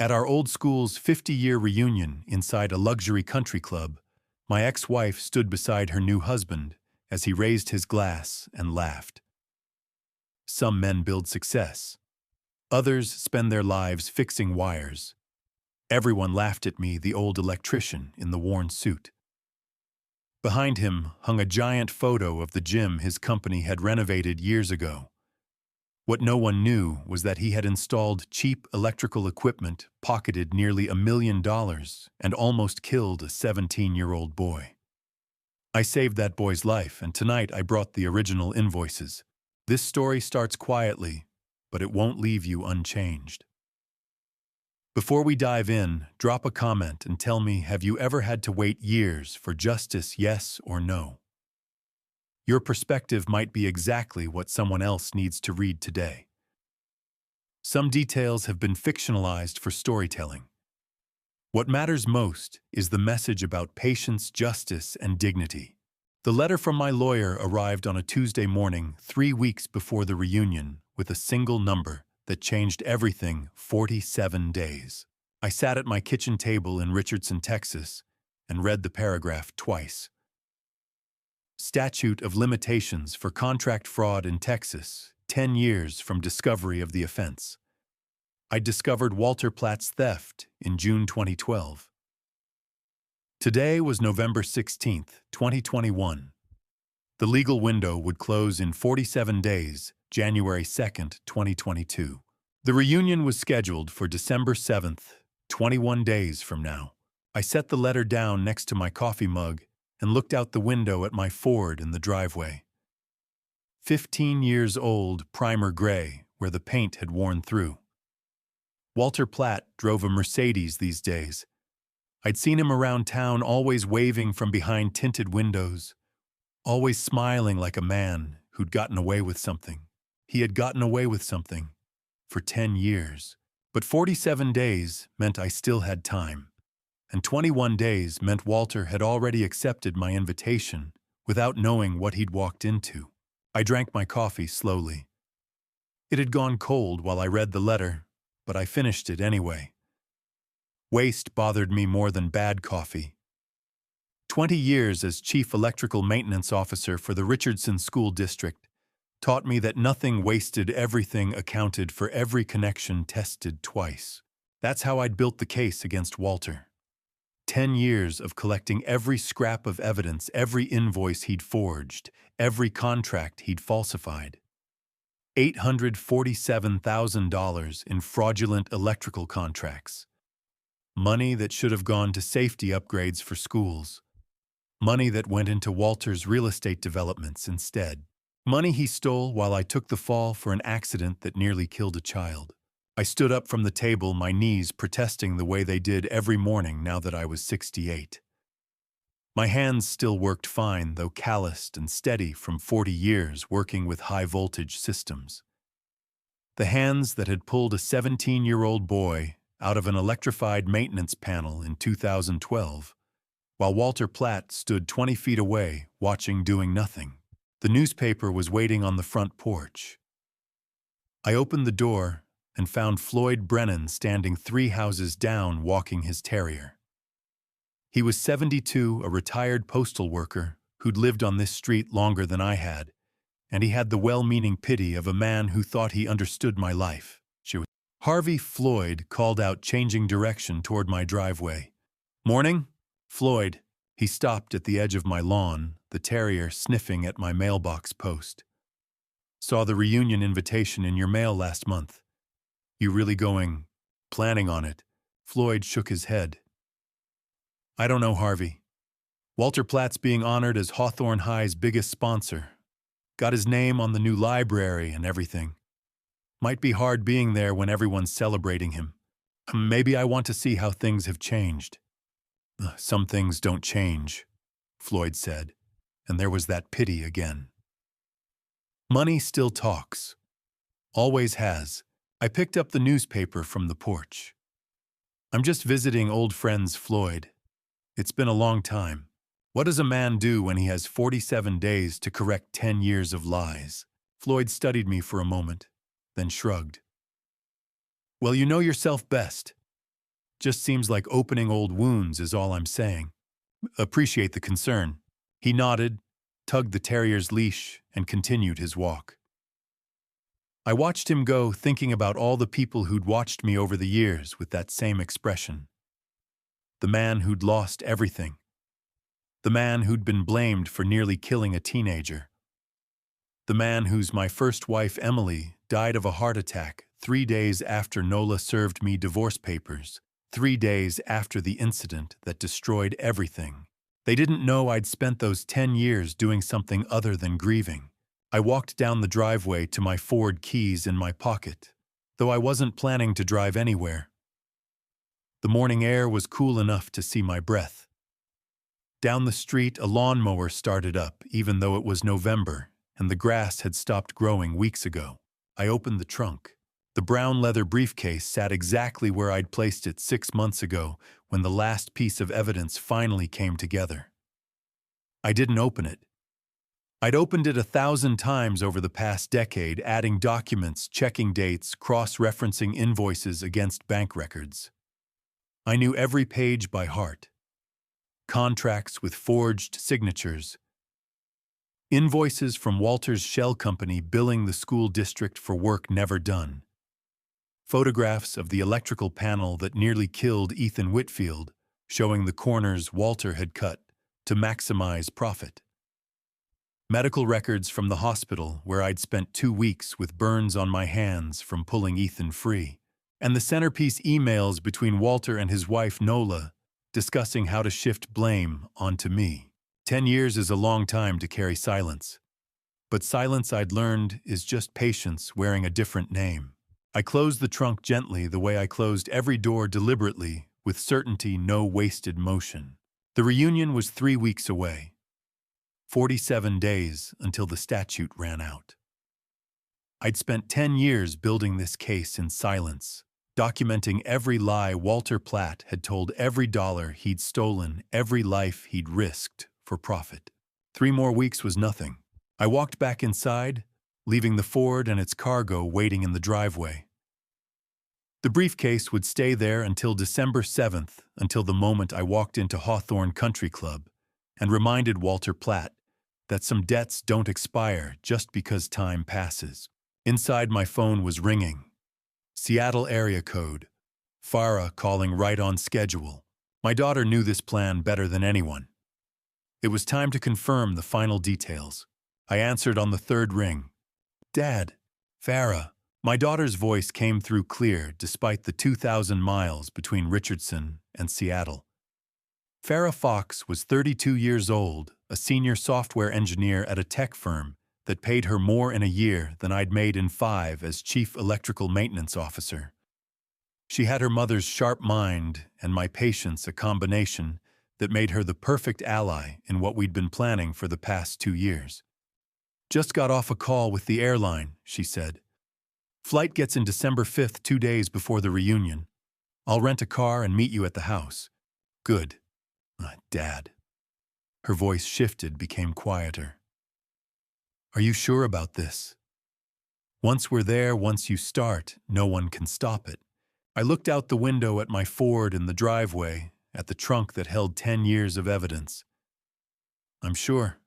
At our old school's 50-year reunion inside a luxury country club, my ex-wife stood beside her new husband as he raised his glass and laughed. Some men build success. Others spend their lives fixing wires. Everyone laughed at me, the old electrician in the worn suit. Behind him hung a giant photo of the gym his company had renovated years ago. What no one knew was that he had installed cheap electrical equipment, pocketed nearly $1 million, and almost killed a 17-year-old boy. I saved that boy's life, and tonight I brought the original invoices. This story starts quietly, but it won't leave you unchanged. Before we dive in, drop a comment and tell me, have you ever had to wait years for justice, yes or no? Your perspective might be exactly what someone else needs to read today. Some details have been fictionalized for storytelling. What matters most is the message about patience, justice, and dignity. The letter from my lawyer arrived on a Tuesday morning, 3 weeks before the reunion, with a single number that changed everything: 47 days. I sat at my kitchen table in Richardson, Texas, and read the paragraph twice. Statute of limitations for contract fraud in Texas, 10 years from discovery of the offense. I discovered Walter Platt's theft in June 2012. Today was November 16, 2021. The legal window would close in 47 days, January 2, 2022. The reunion was scheduled for December 7th, 21 days from now. I set the letter down next to my coffee mug and looked out the window at my Ford in the driveway. 15 years old, primer gray, where the paint had worn through. Walter Platt drove a Mercedes these days. I'd seen him around town, always waving from behind tinted windows, always smiling like a man who'd gotten away with something. He had gotten away with something for 10 years. But 47 days meant I still had time. And 21 days meant Walter had already accepted my invitation without knowing what he'd walked into. I drank my coffee slowly. It had gone cold while I read the letter, but I finished it anyway. Waste bothered me more than bad coffee. 20 years as Chief Electrical Maintenance Officer for the Richardson School District taught me that nothing wasted, everything accounted for, every connection tested twice. That's how I'd built the case against Walter. 10 years of collecting every scrap of evidence, every invoice he'd forged, every contract he'd falsified. $847,000 in fraudulent electrical contracts. Money that should have gone to safety upgrades for schools. Money that went into Walter's real estate developments instead. Money he stole while I took the fall for an accident that nearly killed a child. I stood up from the table, my knees protesting the way they did every morning now that I was 68. My hands still worked fine, though calloused and steady from 40 years working with high-voltage systems. The hands that had pulled a 17-year-old boy out of an electrified maintenance panel in 2012, while Walter Platt stood 20 feet away, watching, doing nothing. The newspaper was waiting on the front porch. I opened the door and found Floyd Brennan standing 3 houses down, walking his terrier. He was 72, a retired postal worker who'd lived on this street longer than I had, and he had the well-meaning pity of a man who thought he understood my life. Harvey Floyd called out, changing direction toward my driveway. "Morning, Floyd." He stopped at the edge of my lawn, the terrier sniffing at my mailbox post. "Saw the reunion invitation in your mail last month. You really going, planning on it?" Floyd shook his head. "I don't know, Harvey. Walter Platt's being honored as Hawthorne High's biggest sponsor. Got his name on the new library and everything. Might be hard being there when everyone's celebrating him. Maybe I want to see how things have changed." "Some things don't change," Floyd said, and there was that pity again. Money still talks. Always has. I picked up the newspaper from the porch. "I'm just visiting old friends, Floyd. It's been a long time. What does a man do when he has 47 days to correct 10 years of lies?" Floyd studied me for a moment, then shrugged. "Well, you know yourself best. Just seems like opening old wounds is all I'm saying. Appreciate the concern. He nodded, tugged the terrier's leash, and continued his walk. I watched him go, thinking about all the people who'd watched me over the years with that same expression. The man who'd lost everything. The man who'd been blamed for nearly killing a teenager. The man whose my first wife, Emily, died of a heart attack 3 days after Nola served me divorce papers, 3 days after the incident that destroyed everything. They didn't know I'd spent those 10 years doing something other than grieving. I walked down the driveway to my Ford, keys in my pocket, though I wasn't planning to drive anywhere. The morning air was cool enough to see my breath. Down the street, a lawnmower started up, even though it was November, and the grass had stopped growing weeks ago. I opened the trunk. The brown leather briefcase sat exactly where I'd placed it 6 months ago when the last piece of evidence finally came together. I didn't open it. I'd opened it 1,000 times over the past decade, adding documents, checking dates, cross-referencing invoices against bank records. I knew every page by heart. Contracts with forged signatures. Invoices from Walter's shell company billing the school district for work never done. Photographs of the electrical panel that nearly killed Ethan Whitfield, showing the corners Walter had cut to maximize profit. Medical records from the hospital where I'd spent 2 weeks with burns on my hands from pulling Ethan free. And the centerpiece emails between Walter and his wife Nola discussing how to shift blame onto me. 10 years is a long time to carry silence. But silence, I'd learned, is just patience wearing a different name. I closed the trunk gently the way I closed every door deliberately, with certainty, no wasted motion. The reunion was 3 weeks away. 47 days until the statute ran out. I'd spent 10 years building this case in silence, documenting every lie Walter Platt had told, every dollar he'd stolen, every life he'd risked for profit. 3 more weeks was nothing. I walked back inside, leaving the Ford and its cargo waiting in the driveway. The briefcase would stay there until December 7th, until the moment I walked into Hawthorne Country Club and reminded Walter Platt that some debts don't expire just because time passes. Inside, my phone was ringing. Seattle area code. Farah calling right on schedule. My daughter knew this plan better than anyone. It was time to confirm the final details. I answered on the 3rd ring. Dad, Farah. My daughter's voice came through clear despite the 2,000 miles between Richardson and Seattle. Farah Fox was 32 years old, a senior software engineer at a tech firm that paid her more in a year than I'd made in 5 as chief electrical maintenance officer. She had her mother's sharp mind and my patience, a combination that made her the perfect ally in what we'd been planning for the past 2 years. Just got off a call with the airline, she said. Flight gets in December 5th, 2 days before the reunion. I'll rent a car and meet you at the house. Good. Dad. Her voice shifted, became quieter. Are you sure about this? Once we're there, once you start, no one can stop it. I looked out the window at my Ford in the driveway, at the trunk that held 10 years of evidence. I'm sure.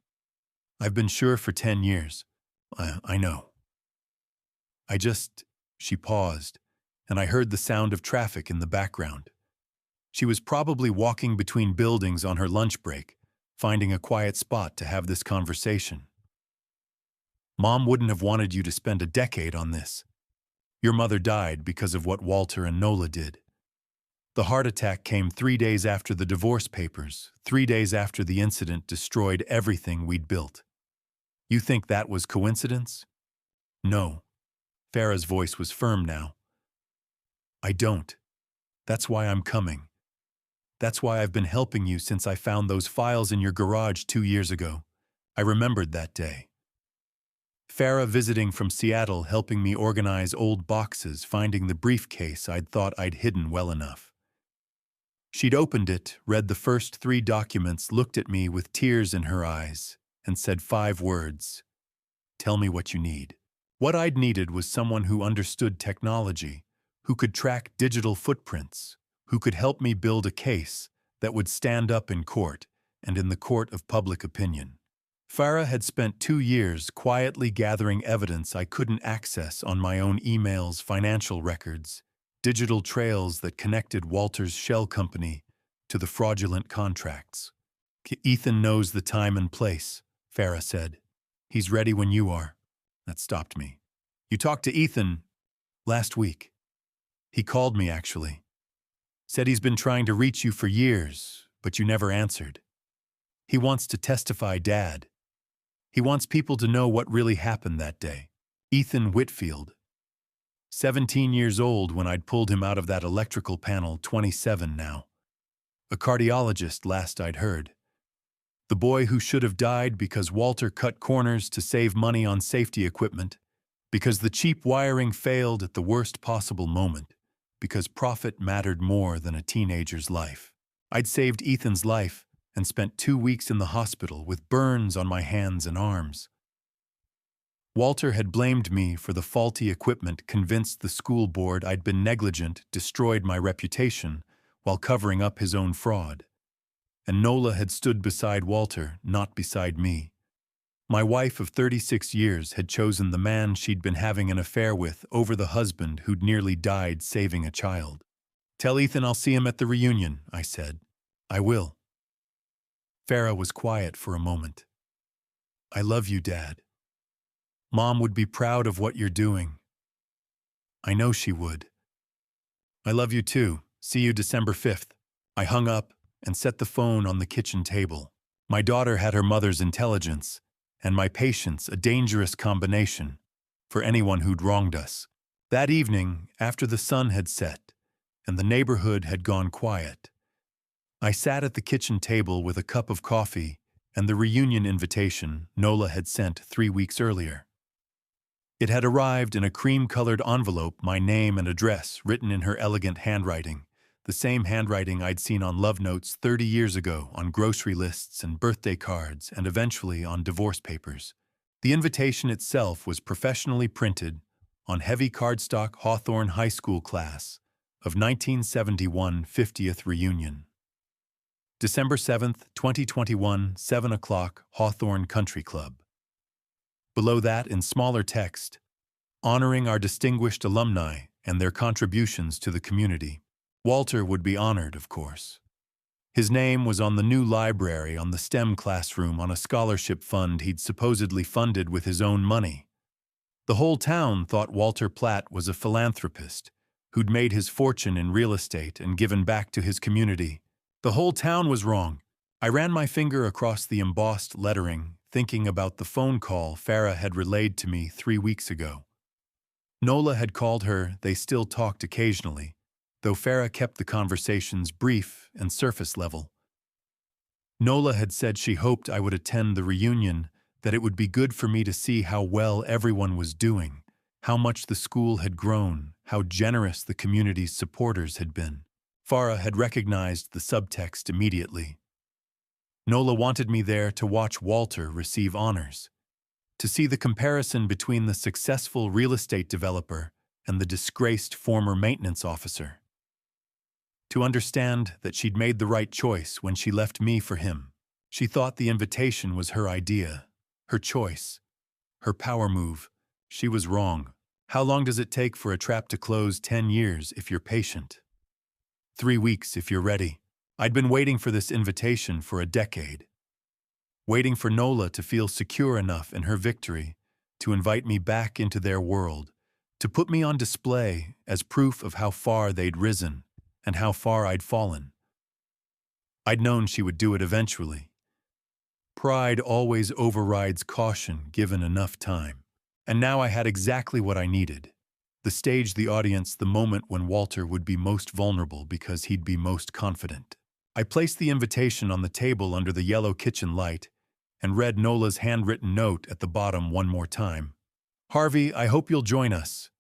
I've been sure for 10 years. I know. She paused, and I heard the sound of traffic in the background. She was probably walking between buildings on her lunch break, finding a quiet spot to have this conversation. Mom wouldn't have wanted you to spend a decade on this. Your mother died because of what Walter and Nola did. The heart attack came 3 days after the divorce papers, 3 days after the incident destroyed everything we'd built. You think that was coincidence? No. Farah's voice was firm now. I don't. That's why I'm coming. That's why I've been helping you since I found those files in your garage 2 years ago. I remembered that day. Farah visiting from Seattle, helping me organize old boxes, finding the briefcase I'd thought I'd hidden well enough. She'd opened it, read the first 3 documents, looked at me with tears in her eyes, and said 5 words. Tell me what you need. What I'd needed was someone who understood technology, who could track digital footprints, who could help me build a case that would stand up in court and in the court of public opinion. Farah had spent 2 years quietly gathering evidence I couldn't access on my own emails, financial records, digital trails that connected Walter's shell company to the fraudulent contracts. Ethan knows the time and place, Farah said. He's ready when you are. That stopped me. You talked to Ethan last week. He called me, actually. Said he's been trying to reach you for years, but you never answered. He wants to testify, Dad. He wants people to know what really happened that day. Ethan Whitfield. 17 years old when I'd pulled him out of that electrical panel, 27 now. A cardiologist, last I'd heard. The boy who should have died because Walter cut corners to save money on safety equipment, because the cheap wiring failed at the worst possible moment, because profit mattered more than a teenager's life. I'd saved Ethan's life and spent 2 weeks in the hospital with burns on my hands and arms. Walter had blamed me for the faulty equipment, convinced the school board I'd been negligent, destroyed my reputation while covering up his own fraud. And Nola had stood beside Walter, not beside me. My wife of 36 years had chosen the man she'd been having an affair with over the husband who'd nearly died saving a child. Tell Ethan I'll see him at the reunion, I said. I will. Farah was quiet for a moment. I love you, Dad. Mom would be proud of what you're doing. I know she would. I love you too. See you December 5th. I hung up and set the phone on the kitchen table. My daughter had her mother's intelligence, and my patience a dangerous combination for anyone who'd wronged us. That evening, after the sun had set and the neighborhood had gone quiet, I sat at the kitchen table with a cup of coffee and the reunion invitation Nola had sent 3 weeks earlier. It had arrived in a cream-colored envelope, my name and address written in her elegant handwriting, the same handwriting I'd seen on love notes 30 years ago, on grocery lists and birthday cards, and eventually on divorce papers. The invitation itself was professionally printed on heavy cardstock Hawthorne High School class of 1971 50th reunion. December 7th, 2021, 7 o'clock, Hawthorne Country Club. Below that, in smaller text, honoring our distinguished alumni and their contributions to the community. Walter would be honored, of course. His name was on the new library, on the STEM classroom, on a scholarship fund he'd supposedly funded with his own money. The whole town thought Walter Platt was a philanthropist who'd made his fortune in real estate and given back to his community. The whole town was wrong. I ran my finger across the embossed lettering, thinking about the phone call Farah had relayed to me 3 weeks ago. Nola had called her, they still talked occasionally, though Farah kept the conversations brief and surface level. Nola had said she hoped I would attend the reunion, that it would be good for me to see how well everyone was doing, how much the school had grown, how generous the community's supporters had been. Farah had recognized the subtext immediately. Nola wanted me there to watch Walter receive honors, to see the comparison between the successful real estate developer and the disgraced former maintenance officer, to understand that she'd made the right choice when she left me for him. She thought the invitation was her idea, her choice, her power move. She was wrong. How long does it take for a trap to close? 10 years if you're patient. 3 weeks if you're ready. I'd been waiting for this invitation for a decade, waiting for Nola to feel secure enough in her victory to invite me back into their world, to put me on display as proof of how far they'd risen and how far I'd fallen. I'd known she would do it eventually. Pride always overrides caution given enough time. And now I had exactly what I needed. The stage, the audience, the moment when Walter would be most vulnerable because he'd be most confident. I placed the invitation on the table under the yellow kitchen light and read Nola's handwritten note at the bottom one more time. Harvey, I hope you'll join us.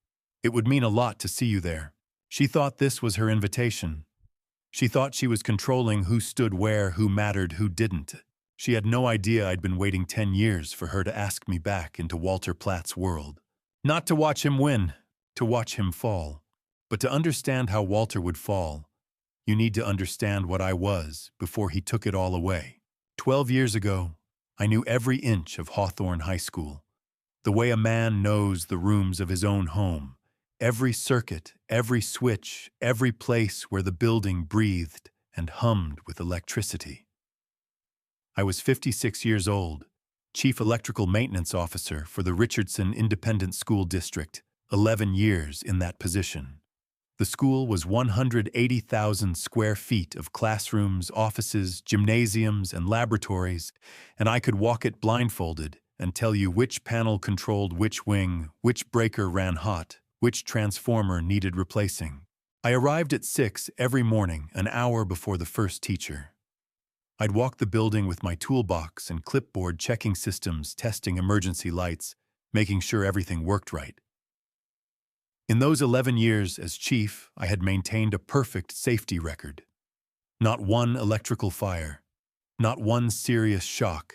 It would mean a lot to see you there. She thought this was her invitation. She thought she was controlling who stood where, who mattered, who didn't. She had no idea I'd been waiting 10 years for her to ask me back into Walter Platt's world. Not to watch him win, to watch him fall, but to understand how Walter would fall, You need to understand what I was before he took it all away. 12 years ago, I knew every inch of Hawthorne High School, the way a man knows the rooms of his own home, every circuit, every switch, every place where the building breathed and hummed with electricity. I was 56 years old, Chief Electrical Maintenance Officer for the Richardson Independent School District, 11 years in that position. The school was 180,000 square feet of classrooms, offices, gymnasiums, and laboratories, and I could walk it blindfolded and tell you which panel controlled which wing, which breaker ran hot, which transformer needed replacing. I arrived at 6 every morning, an hour before the first teacher. I'd walk the building with my toolbox and clipboard, checking systems, testing emergency lights, making sure everything worked right. In those 11 years as chief, I had maintained a perfect safety record. Not one electrical fire, not one serious shock,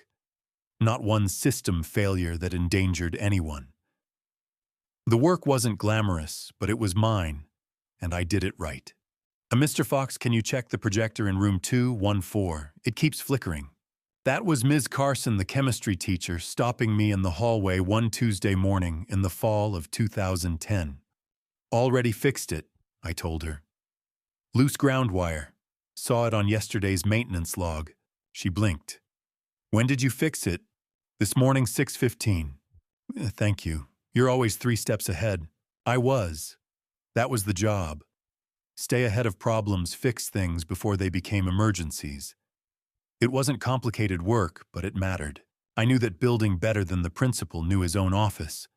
not one system failure that endangered anyone. The work wasn't glamorous, but it was mine, and I did it right. Mr. Fox, can you check the projector in room 214? It keeps flickering. That was Ms. Carson, the chemistry teacher, stopping me in the hallway one Tuesday morning in the fall of 2010. Already fixed it, I told her. Loose ground wire. Saw it on yesterday's maintenance log. She blinked. When did you fix it? This morning, 6:15. Thank you. You're always 3 steps ahead. I was. That was the job. Stay ahead of problems, fix things before they became emergencies. It wasn't complicated work, but it mattered. I knew that building better than the principal knew his own office.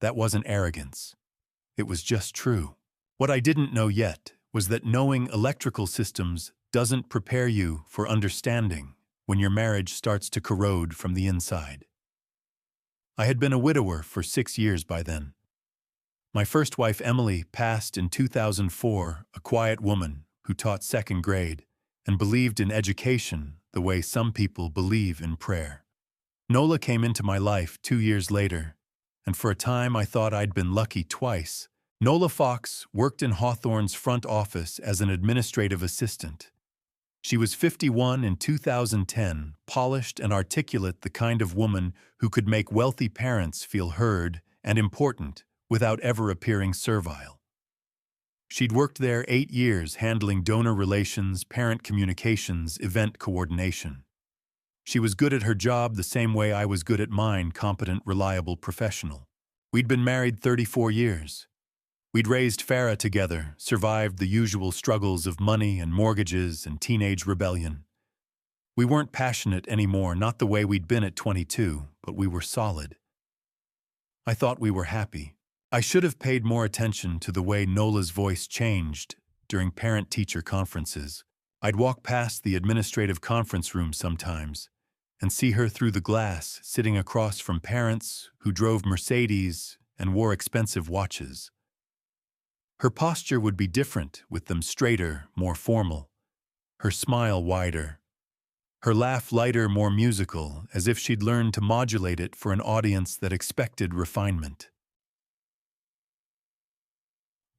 That wasn't arrogance. It was just true. What I didn't know yet was that knowing electrical systems doesn't prepare you for understanding when your marriage starts to corrode from the inside. I had been a widower for 6 years by then. My first wife, Emily, passed in 2004, a quiet woman who taught 2nd grade and believed in education the way some people believe in prayer. Nola came into my life 2 years later, and for a time I thought I'd been lucky twice. Nola Fox worked in Hawthorne's front office as an administrative assistant. She was 51 in 2010, polished and articulate, the kind of woman who could make wealthy parents feel heard and important without ever appearing servile. She'd worked there 8 years, handling donor relations, parent communications, event coordination. She was good at her job the same way I was good at mine, competent, reliable professional. We'd been married 34 years. We'd raised Farah together, survived the usual struggles of money and mortgages and teenage rebellion. We weren't passionate anymore, not the way we'd been at 22, but we were solid. I thought we were happy. I should have paid more attention to the way Nola's voice changed during parent-teacher conferences. I'd walk past the administrative conference room sometimes and see her through the glass, sitting across from parents who drove Mercedes and wore expensive watches. Her posture would be different, with them straighter, more formal, her smile wider, her laugh lighter, more musical, as if she'd learned to modulate it for an audience that expected refinement.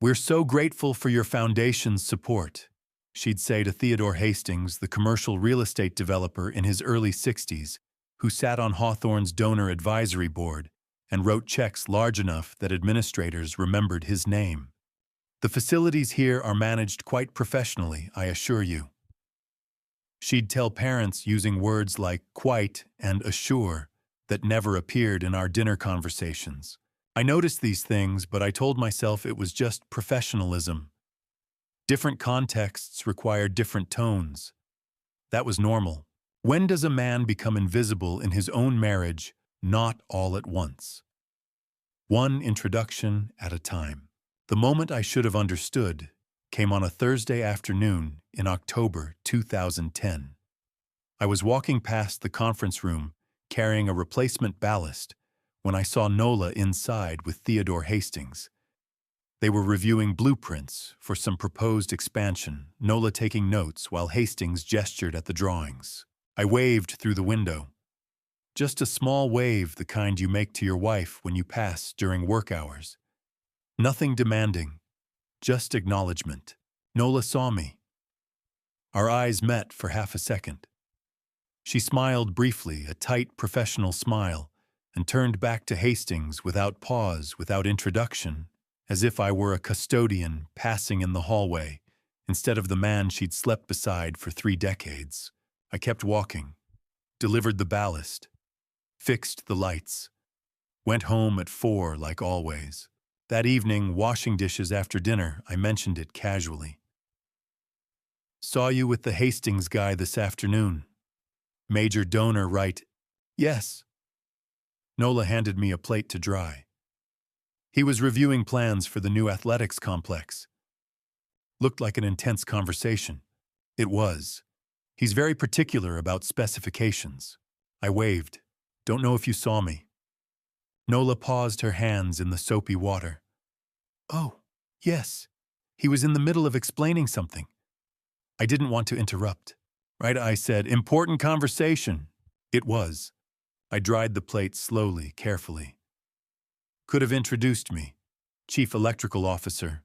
"We're so grateful for your foundation's support," she'd say to Theodore Hastings, the commercial real estate developer in his early 60s, who sat on Hawthorne's donor advisory board and wrote checks large enough that administrators remembered his name. "The facilities here are managed quite professionally, I assure you." She'd tell parents using words like quite and assure that never appeared in our dinner conversations. I noticed these things, but I told myself it was just professionalism. Different contexts require different tones. That was normal. When does a man become invisible in his own marriage? Not all at once. One introduction at a time. The moment I should have understood came on a Thursday afternoon in October 2010. I was walking past the conference room carrying a replacement ballast when I saw Nola inside with Theodore Hastings. They were reviewing blueprints for some proposed expansion, Nola taking notes while Hastings gestured at the drawings. I waved through the window. Just a small wave, the kind you make to your wife when you pass during work hours. Nothing demanding, just acknowledgement. Nola saw me. Our eyes met for half a second. She smiled briefly, a tight, professional smile, and turned back to Hastings without pause, without introduction, as if I were a custodian passing in the hallway, instead of the man she'd slept beside for 3 decades. I kept walking, delivered the ballast, fixed the lights, went home at 4 like always. That evening, washing dishes after dinner, I mentioned it casually. "Saw you with the Hastings guy this afternoon. Major donor, right?" "Yes." Nola handed me a plate to dry. "He was reviewing plans for the new athletics complex." Looked like an intense conversation. It was. He's very particular about specifications. I waved. "Don't know if you saw me." Nola paused, her hands in the soapy water. "Oh, yes. He was in the middle of explaining something." I didn't want to interrupt. "Right," I said. "Important conversation." It was. I dried the plate slowly, carefully. Could have introduced me. Chief Electrical Officer.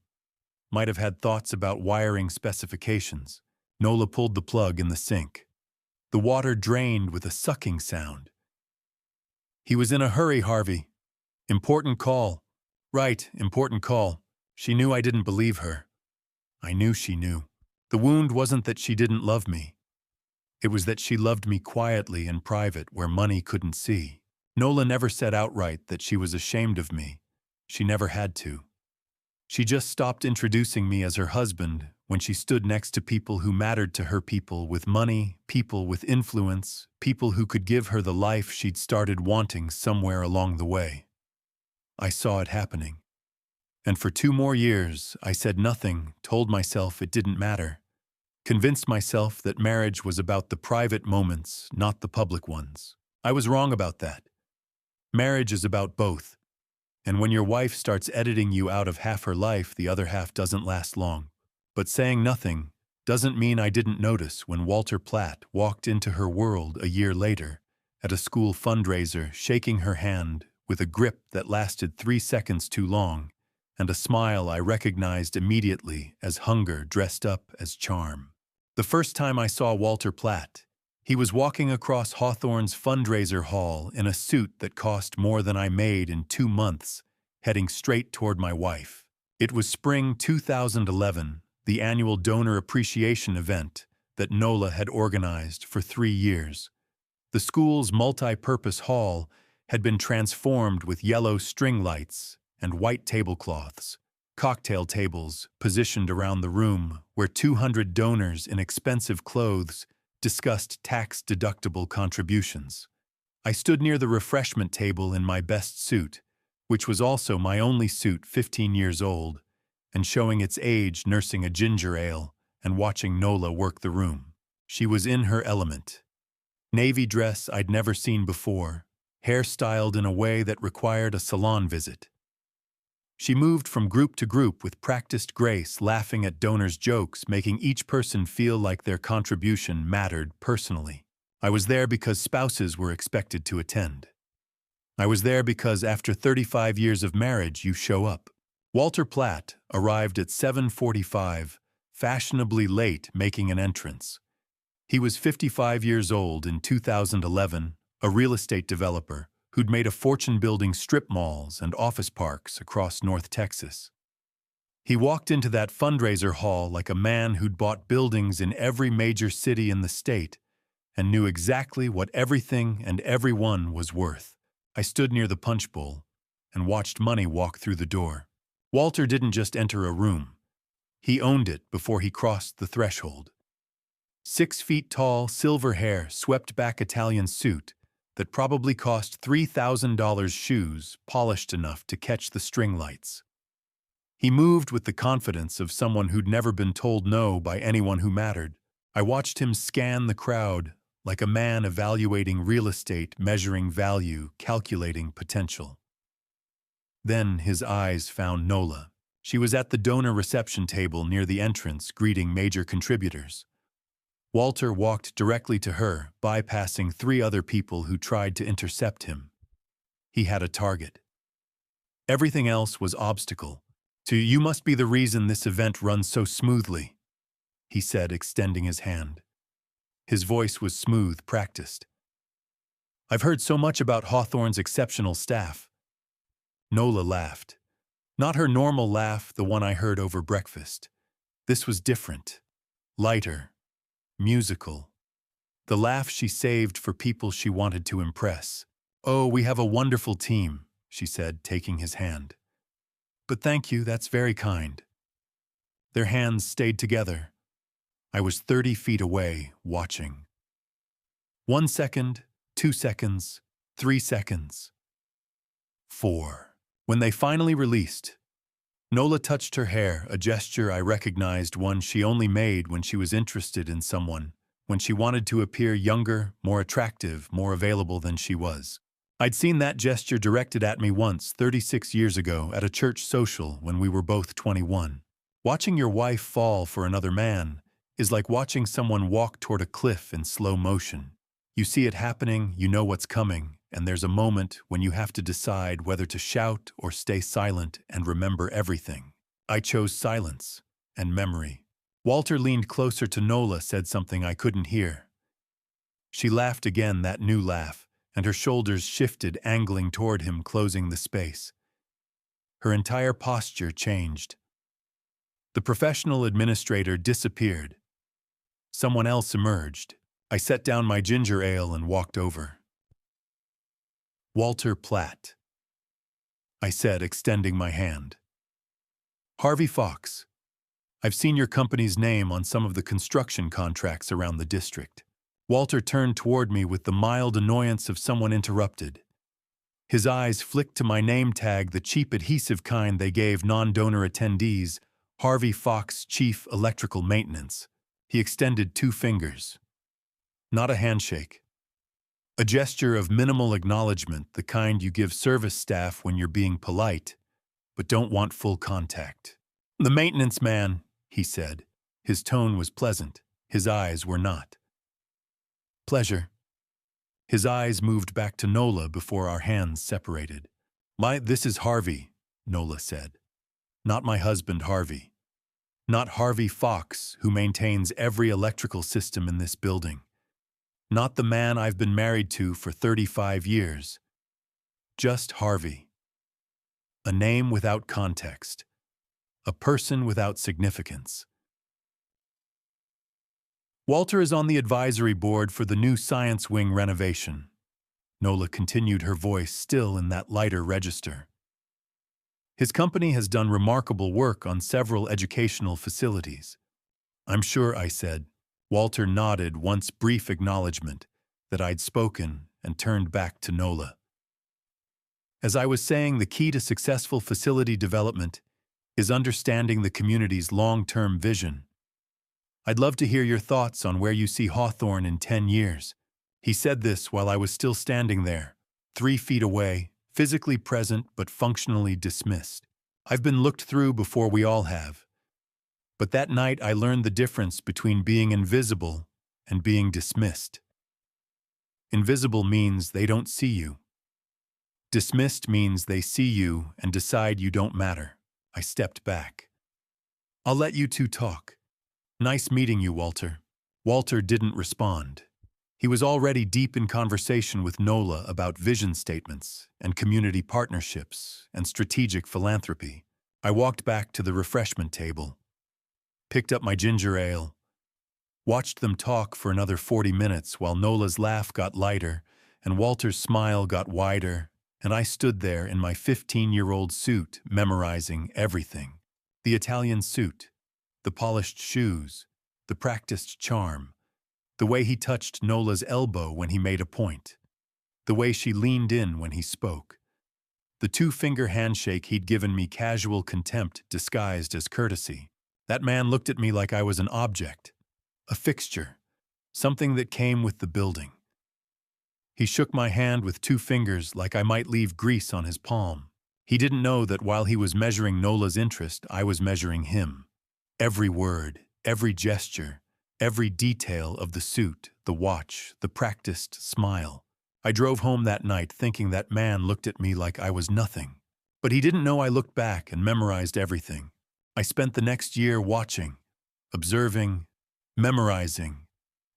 Might have had thoughts about wiring specifications. Nola pulled the plug in the sink. The water drained with a sucking sound. "He was in a hurry, Harvey. Important call." "Right, important call." She knew I didn't believe her. I knew she knew. The wound wasn't that she didn't love me. It was that she loved me quietly in private where money couldn't see. Nola never said outright that she was ashamed of me. She never had to. She just stopped introducing me as her husband when she stood next to people who mattered to her, people with money, people with influence, people who could give her the life she'd started wanting somewhere along the way. I saw it happening. And for 2 more years, I said nothing, told myself it didn't matter. Convinced myself that marriage was about the private moments, not the public ones. I was wrong about that. Marriage is about both. And when your wife starts editing you out of half her life, the other half doesn't last long. But saying nothing doesn't mean I didn't notice when Walter Platt walked into her world a year later at a school fundraiser, shaking her hand with a grip that lasted 3 seconds too long, and a smile I recognized immediately as hunger dressed up as charm. The first time I saw Walter Platt, he was walking across Hawthorne's fundraiser hall in a suit that cost more than I made in 2 months, heading straight toward my wife. It was spring 2011, the annual donor appreciation event that Nola had organized for 3 years. The school's multi-purpose hall had been transformed with yellow string lights and white tablecloths, cocktail tables positioned around the room where 200 donors in expensive clothes discussed tax-deductible contributions. I stood near the refreshment table in my best suit, which was also my only suit, 15 years old, and showing its age, nursing a ginger ale and watching Nola work the room. She was in her element. Navy dress I'd never seen before, hair styled in a way that required a salon visit. She moved from group to group with practiced grace, laughing at donors' jokes, making each person feel like their contribution mattered personally. I was there because spouses were expected to attend. I was there because after 35 years of marriage, you show up. Walter Platt arrived at 7:45, fashionably late, making an entrance. He was 55 years old in 2011, a real estate developer who'd made a fortune building strip malls and office parks across North Texas. He walked into that fundraiser hall like a man who'd bought buildings in every major city in the state and knew exactly what everything and everyone was worth. I stood near the punch bowl and watched money walk through the door. Walter didn't just enter a room. He owned it before he crossed the threshold. 6 feet tall, silver hair, swept back Italian suit that probably cost $3,000, shoes polished enough to catch the string lights. He moved with the confidence of someone who'd never been told no by anyone who mattered. I watched him scan the crowd like a man evaluating real estate, measuring value, calculating potential. Then his eyes found Nola. She was at the donor reception table near the entrance, greeting major contributors. Walter walked directly to her, bypassing 3 other people who tried to intercept him. He had a target. Everything else was obstacle. "You must be the reason this event runs so smoothly." he said, extending his hand. His voice was smooth, practiced. I've heard so much about Hawthorne's exceptional staff. Nola laughed. Not her normal laugh, the one I heard over breakfast. This was different. Lighter. Musical. The laugh she saved for people she wanted to impress. Oh, we have a wonderful team, she said, taking his hand. But thank you, that's very kind. Their hands stayed together. I was 30 feet away, watching. 1 second, 2 seconds, 3 seconds. 4. When they finally released, Nola touched her hair, a gesture I recognized, one she only made when she was interested in someone, when she wanted to appear younger, more attractive, more available than she was. I'd seen that gesture directed at me once, 36 years ago, at a church social when we were both 21. Watching your wife fall for another man is like watching someone walk toward a cliff in slow motion. You see it happening, you know what's coming, and there's a moment when you have to decide whether to shout or stay silent and remember everything. I chose silence and memory. Walter leaned closer to Nola, said something I couldn't hear. She laughed again, that new laugh, and her shoulders shifted, angling toward him, closing the space. Her entire posture changed. The professional administrator disappeared. Someone else emerged. I set down my ginger ale and walked over. Walter Platt, I said, extending my hand. Harvey Fox. I've seen your company's name on some of the construction contracts around the district. Walter turned toward me with the mild annoyance of someone interrupted. His eyes flicked to my name tag, the cheap adhesive kind they gave non-donor attendees, Harvey Fox, Chief Electrical Maintenance. He extended 2 fingers. Not a handshake. A gesture of minimal acknowledgement, the kind you give service staff when you're being polite, but don't want full contact. The maintenance man, he said. His tone was pleasant. His eyes were not. Pleasure. His eyes moved back to Nola before our hands separated. This is Harvey, Nola said. Not my husband, Harvey. Not Harvey Fox, who maintains every electrical system in this building. Not the man I've been married to for 35 years. Just Harvey. A name without context. A person without significance. Walter is on the advisory board for the new science wing renovation. Nola continued, her voice still in that lighter register. His company has done remarkable work on several educational facilities. I'm sure, I said. Walter nodded, once brief acknowledgement that I'd spoken, and turned back to Nola. As I was saying, the key to successful facility development is understanding the community's long-term vision. I'd love to hear your thoughts on where you see Hawthorne in 10 years. He said this while I was still standing there, 3 feet away, physically present but functionally dismissed. I've been looked through before, we all have. But that night I learned the difference between being invisible and being dismissed. Invisible means they don't see you. Dismissed means they see you and decide you don't matter. I stepped back. I'll let you two talk. Nice meeting you, Walter. Walter didn't respond. He was already deep in conversation with Nola about vision statements and community partnerships and strategic philanthropy. I walked back to the refreshment table, picked up my ginger ale, watched them talk for another 40 minutes while Nola's laugh got lighter and Walter's smile got wider, and I stood there in my 15-year-old suit, memorizing everything. The Italian suit, the polished shoes, the practiced charm, the way he touched Nola's elbow when he made a point, the way she leaned in when he spoke, the 2-finger handshake he'd given me, casual contempt disguised as courtesy. That man looked at me like I was an object, a fixture, something that came with the building. He shook my hand with 2 fingers like I might leave grease on his palm. He didn't know that while he was measuring Nola's interest, I was measuring him. Every word, every gesture, every detail of the suit, the watch, the practiced smile. I drove home that night thinking that man looked at me like I was nothing. But he didn't know I looked back and memorized everything. I spent the next year watching, observing, memorizing.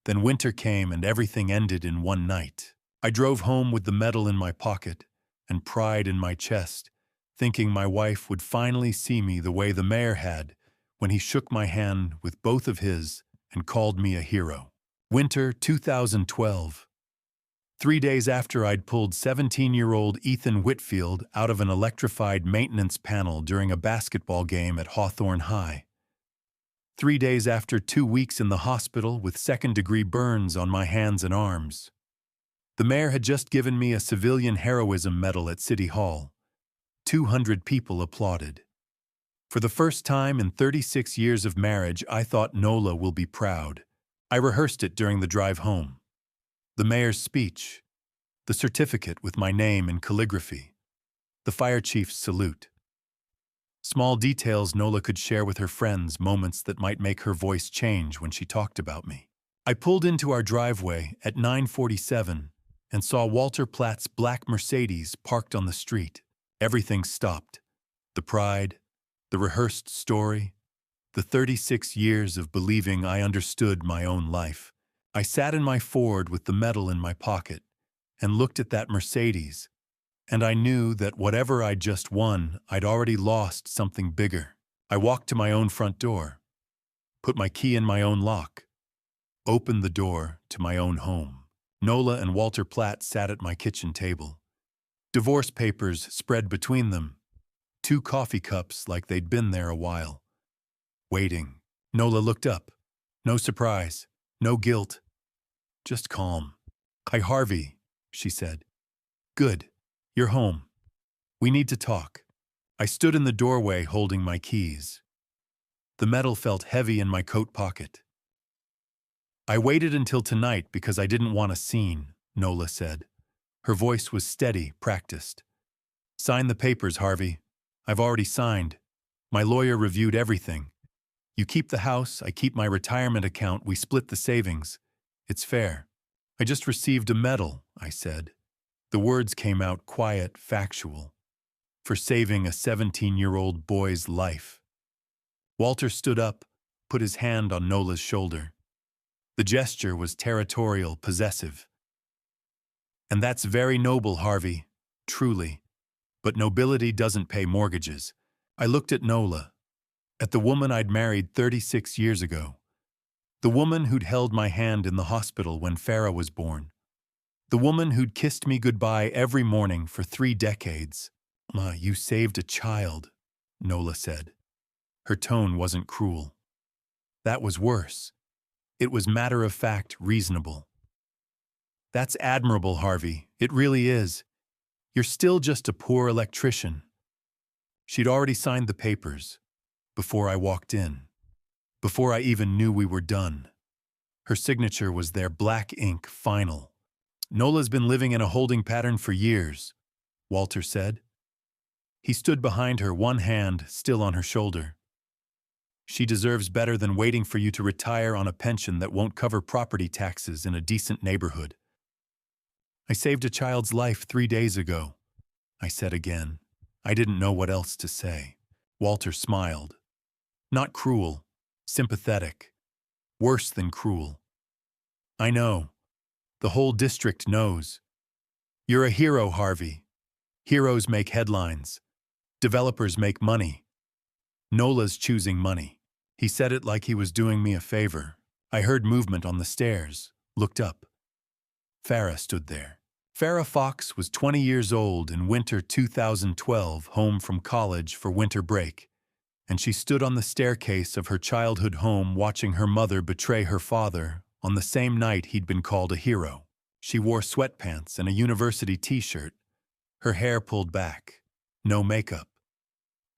Then winter came and everything ended in one night. I drove home with the medal in my pocket and pride in my chest, thinking my wife would finally see me the way the mayor had when he shook my hand with both of his and called me a hero. Winter 2012. 3 days after I'd pulled 17-year-old Ethan Whitfield out of an electrified maintenance panel during a basketball game at Hawthorne High. 3 days after 2 weeks in the hospital with second-degree burns on my hands and arms. The mayor had just given me a civilian heroism medal at City Hall. 200 people applauded. For the first time in 36 years of marriage, I thought Nola will be proud. I rehearsed it during the drive home. The mayor's speech, the certificate with my name in calligraphy, the fire chief's salute. Small details Nola could share with her friends, moments that might make her voice change when she talked about me. I pulled into our driveway at 9:47 and saw Walter Platt's black Mercedes parked on the street. Everything stopped. The pride, the rehearsed story, the 36 years of believing I understood my own life. I sat in my Ford with the medal in my pocket and looked at that Mercedes, and I knew that whatever I'd just won, I'd already lost something bigger. I walked to my own front door, put my key in my own lock, opened the door to my own home. Nola and Walter Platt sat at my kitchen table. Divorce papers spread between them, 2 coffee cups like they'd been there a while. Waiting. Nola looked up. No surprise, no guilt, just calm. "Hi, Harvey," she said. "Good. You're home. We need to talk." I stood in the doorway holding my keys. The medal felt heavy in my coat pocket. "I waited until tonight because I didn't want a scene," Nola said. Her voice was steady, practiced. "Sign the papers, Harvey. I've already signed. My lawyer reviewed everything. You keep the house, I keep my retirement account, we split the savings. It's fair." "I just received a medal," I said. The words came out quiet, factual. "For saving a 17-year-old boy's life." Walter stood up, put his hand on Nola's shoulder. The gesture was territorial, possessive. "And that's very noble, Harvey, truly. But nobility doesn't pay mortgages." I looked at Nola, at the woman I'd married 36 years ago. The woman who'd held my hand in the hospital when Farah was born. The woman who'd kissed me goodbye every morning for 3 decades. "Ma, you saved a child," Nola said. Her tone wasn't cruel. That was worse. It was matter-of-fact, reasonable. "That's admirable, Harvey. It really is. You're still just a poor electrician." She'd already signed the papers, before I walked in, before I even knew we were done. Her signature was there, black ink, final. "Nola's been living in a holding pattern for years," Walter said. He stood behind her, one hand still on her shoulder. "She deserves better than waiting for you to retire on a pension that won't cover property taxes in a decent neighborhood." "I saved a child's life 3 days ago," I said again. I didn't know what else to say. Walter smiled. "Not cruel, sympathetic. Worse than cruel." "I know. The whole district knows. You're a hero, Harvey. Heroes make headlines. Developers make money. Nola's choosing money." He said it like he was doing me a favor. I heard movement on the stairs, looked up. Farah stood there. Farah Fox was 20 years old in winter 2012, home from college for winter break, and she stood on the staircase of her childhood home watching her mother betray her father on the same night he'd been called a hero. She wore sweatpants and a university t-shirt, her hair pulled back, no makeup.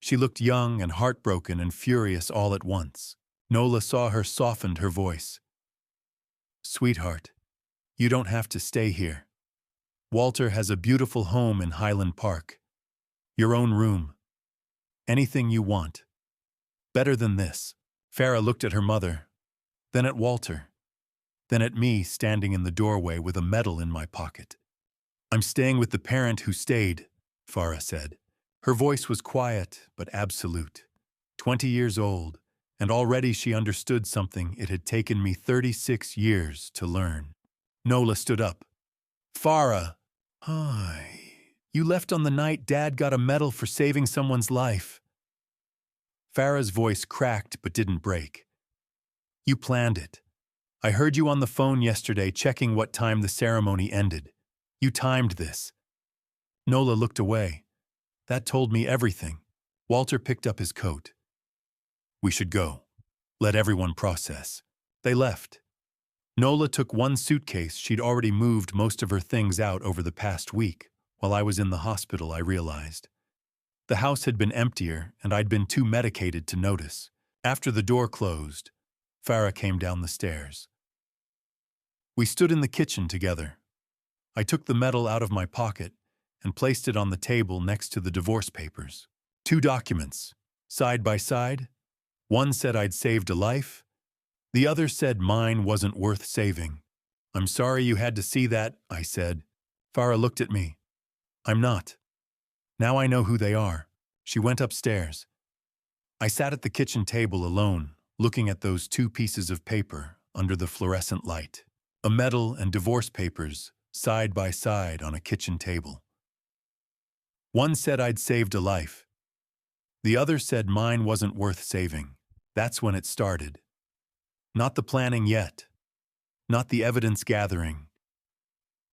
She looked young and heartbroken and furious all at once. Nola saw her, softened her voice. "Sweetheart, you don't have to stay here. Walter has a beautiful home in Highland Park. Your own room. Anything you want. Better than this." Farah looked at her mother, then at Walter, then at me standing in the doorway with a medal in my pocket. "I'm staying with the parent who stayed," Farah said. Her voice was quiet but absolute. 20 years old, and already she understood something it had taken me 36 years to learn. Nola stood up. Farah, hi. You left on the night Dad got a medal for saving someone's life. Farah's voice cracked but didn't break. You planned it. I heard you on the phone yesterday checking what time the ceremony ended. You timed this. Nola looked away. That told me everything. Walter picked up his coat. We should go. Let everyone process. They left. Nola took one suitcase. She'd already moved most of her things out over the past week. While I was in the hospital, I realized. The house had been emptier, and I'd been too medicated to notice. After the door closed, Farah came down the stairs. We stood in the kitchen together. I took the medal out of my pocket and placed it on the table next to the divorce papers. 2 documents, side by side. One said I'd saved a life. The other said mine wasn't worth saving. I'm sorry you had to see that, I said. Farah looked at me. I'm not. Now I know who they are. She went upstairs. I sat at the kitchen table alone, looking at those 2 pieces of paper under the fluorescent light. A medal and divorce papers, side by side on a kitchen table. One said I'd saved a life. The other said mine wasn't worth saving. That's when it started. Not the planning yet. Not the evidence gathering.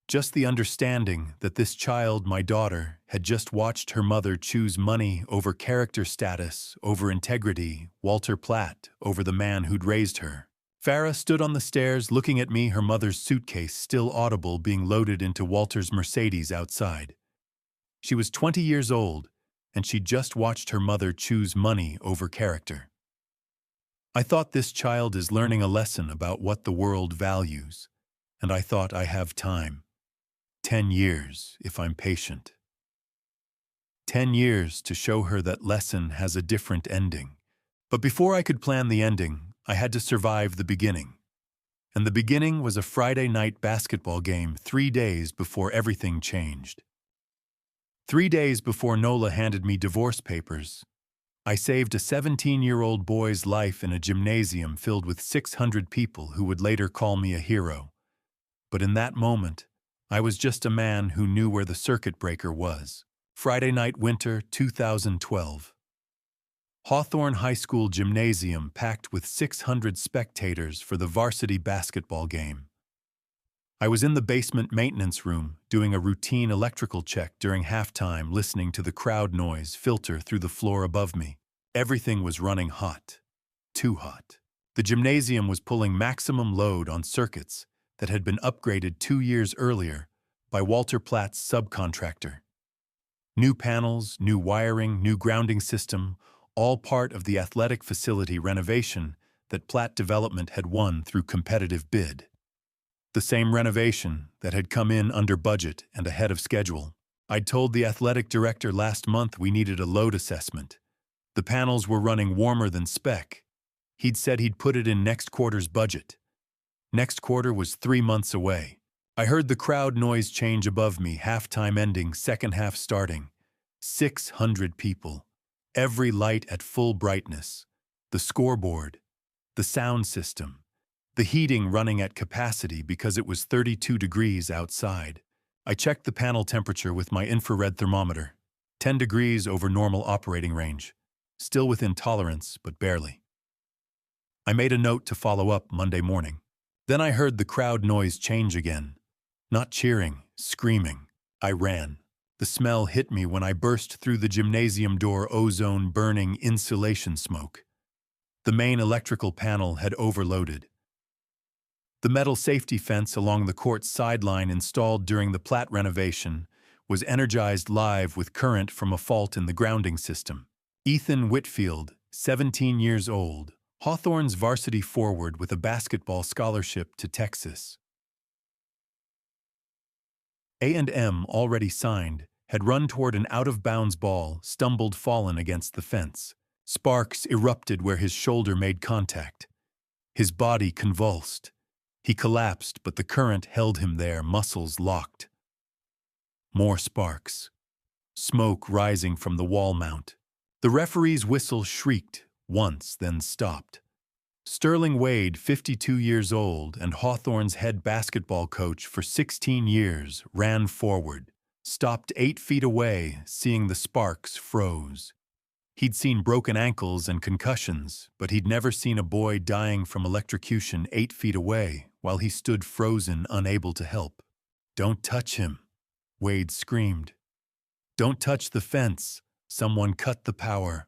Just the understanding that this child, my daughter, had just watched her mother choose money over character status, over integrity, Walter Platt, over the man who'd raised her. Farah stood on the stairs looking at me, her mother's suitcase still audible being loaded into Walter's Mercedes outside. She was 20 years old, and she'd just watched her mother choose money over character. I thought this child is learning a lesson about what the world values, and I thought I have time. 10 years, if I'm patient. 10 years to show her that lesson has a different ending. But before I could plan the ending, I had to survive the beginning. And the beginning was a Friday night basketball game 3 days before everything changed. 3 days before Nola handed me divorce papers, I saved a 17-year-old boy's life in a gymnasium filled with 600 people who would later call me a hero. But in that moment, I was just a man who knew where the circuit breaker was. Friday night winter 2012. Hawthorne High School gymnasium packed with 600 spectators for the varsity basketball game. I was in the basement maintenance room doing a routine electrical check during halftime, listening to the crowd noise filter through the floor above me. Everything was running hot. Too hot. The gymnasium was pulling maximum load on circuits that had been upgraded 2 years earlier by Walter Platt's subcontractor. New panels, new wiring, new grounding system, all part of the athletic facility renovation that Platt Development had won through competitive bid. The same renovation that had come in under budget and ahead of schedule. I'd told the athletic director last month we needed a load assessment. The panels were running warmer than spec. He'd said he'd put it in next quarter's budget. Next quarter was 3 months away. I heard the crowd noise change above me, halftime ending, second half starting. 600 people. Every light at full brightness. The scoreboard. The sound system. The heating running at capacity because it was 32 degrees outside. I checked the panel temperature with my infrared thermometer. 10 degrees over normal operating range. Still within tolerance, but barely. I made a note to follow up Monday morning. Then I heard the crowd noise change again. Not cheering, screaming. I ran. The smell hit me when I burst through the gymnasium door, ozone-burning insulation smoke. The main electrical panel had overloaded. The metal safety fence along the court's sideline installed during the Platt renovation was energized live with current from a fault in the grounding system. Ethan Whitfield, 17 years old, Hawthorne's varsity forward with a basketball scholarship to Texas. A&M, already signed, had run toward an out-of-bounds ball, stumbled, fallen against the fence. Sparks erupted where his shoulder made contact. His body convulsed. He collapsed, but the current held him there, muscles locked. More sparks. Smoke rising from the wall mount. The referee's whistle shrieked once, then stopped. Sterling Wade, 52 years old and Hawthorne's head basketball coach for 16 years, ran forward, stopped 8 feet away, seeing the sparks, froze. He'd seen broken ankles and concussions, but he'd never seen a boy dying from electrocution 8 feet away while he stood frozen, unable to help. "Don't touch him," Wade screamed. "Don't touch the fence. Someone cut the power."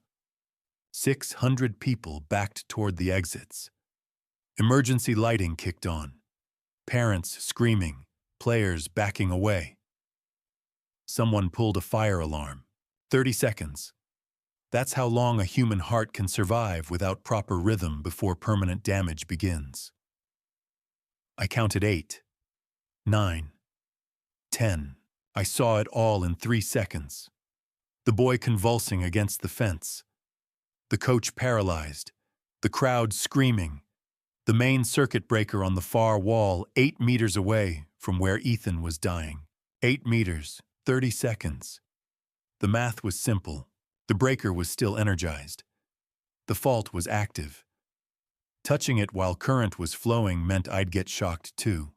600 people backed toward the exits. Emergency lighting kicked on. Parents screaming, players backing away. Someone pulled a fire alarm. 30 seconds. That's how long a human heart can survive without proper rhythm before permanent damage begins. I counted 8, 9, 10. I saw it all in 3 seconds. The boy convulsing against the fence. The coach paralyzed. The crowd screaming. The main circuit breaker on the far wall 8 meters away from where Ethan was dying. 8 meters, 30 seconds. The math was simple. The breaker was still energized. The fault was active. Touching it while current was flowing meant I'd get shocked too.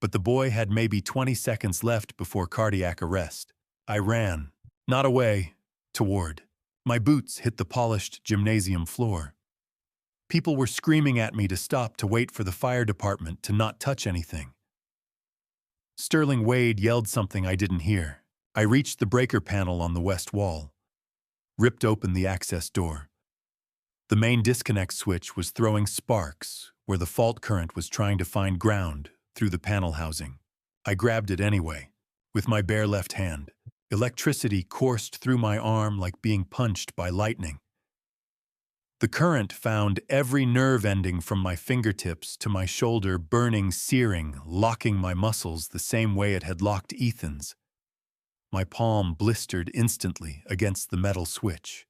But the boy had maybe 20 seconds left before cardiac arrest. I ran, not away, toward. My boots hit the polished gymnasium floor. People were screaming at me to stop, to wait for the fire department, to not touch anything. Sterling Wade yelled something I didn't hear. I reached the breaker panel on the west wall, ripped open the access door. The main disconnect switch was throwing sparks where the fault current was trying to find ground through the panel housing. I grabbed it anyway, with my bare left hand. Electricity coursed through my arm like being punched by lightning. The current found every nerve ending from my fingertips to my shoulder, burning, searing, locking my muscles the same way it had locked Ethan's. My palm blistered instantly against the metal switch.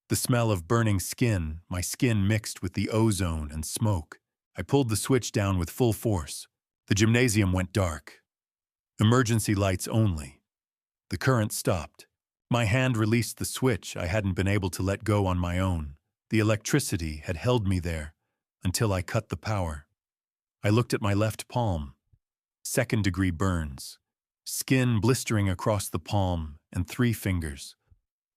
The smell of burning skin, my skin mixed with the ozone and smoke. I pulled the switch down with full force. The gymnasium went dark. Emergency lights only. The current stopped. My hand released the switch I hadn't been able to let go on my own. The electricity had held me there until I cut the power. I looked at my left palm. 2nd-degree burns. Skin blistering across the palm and 3 fingers,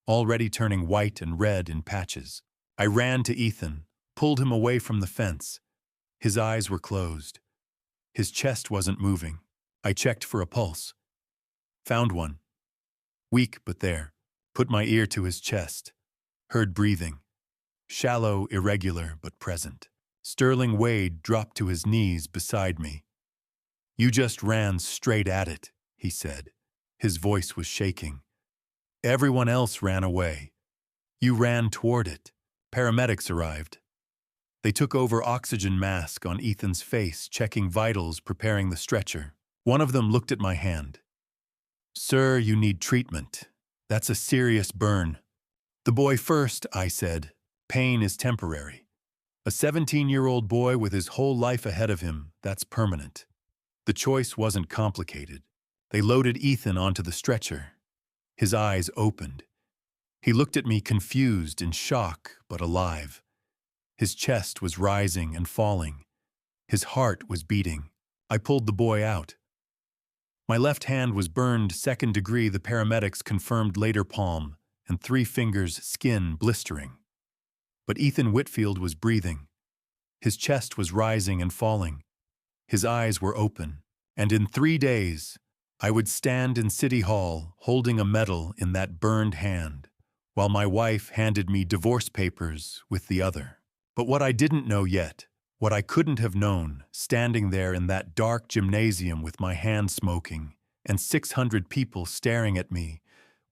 already turning white and red in patches. I ran to Ethan, pulled him away from the fence. His eyes were closed. His chest wasn't moving. I checked for a pulse. Found one. Weak but there. Put my ear to his chest. Heard breathing. Shallow, irregular, but present. Sterling Wade dropped to his knees beside me. "You just ran straight at it," he said. His voice was shaking. "Everyone else ran away. You ran toward it." Paramedics arrived. They took over oxygen mask on Ethan's face, checking vitals, preparing the stretcher. One of them looked at my hand. "Sir, you need treatment. That's a serious burn." "The boy first," I said. "Pain is temporary. A 17-year-old boy with his whole life ahead of him, that's permanent." The choice wasn't complicated. They loaded Ethan onto the stretcher. His eyes opened. He looked at me confused, in shock, but alive. His chest was rising and falling. His heart was beating. I pulled the boy out. My left hand was burned 2nd degree, the paramedics confirmed later, palm, and 3 fingers, skin blistering. But Ethan Whitfield was breathing. His chest was rising and falling. His eyes were open. And in 3 days, I would stand in City Hall holding a medal in that burned hand, while my wife handed me divorce papers with the other. But what I didn't know yet, what I couldn't have known, standing there in that dark gymnasium with my hand smoking and 600 people staring at me,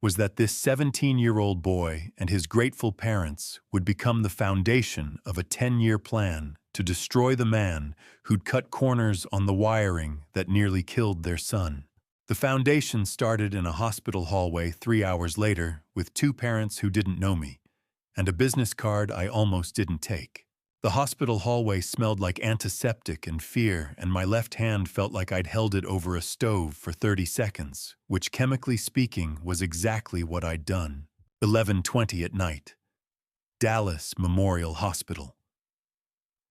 was that this 17-year-old boy and his grateful parents would become the foundation of a 10-year plan to destroy the man who'd cut corners on the wiring that nearly killed their son. The foundation started in a hospital hallway 3 hours later with 2 parents who didn't know me, and a business card I almost didn't take. The hospital hallway smelled like antiseptic and fear, and my left hand felt like I'd held it over a stove for 30 seconds, which, chemically speaking, was exactly what I'd done. 11:20 at night. Dallas Memorial Hospital.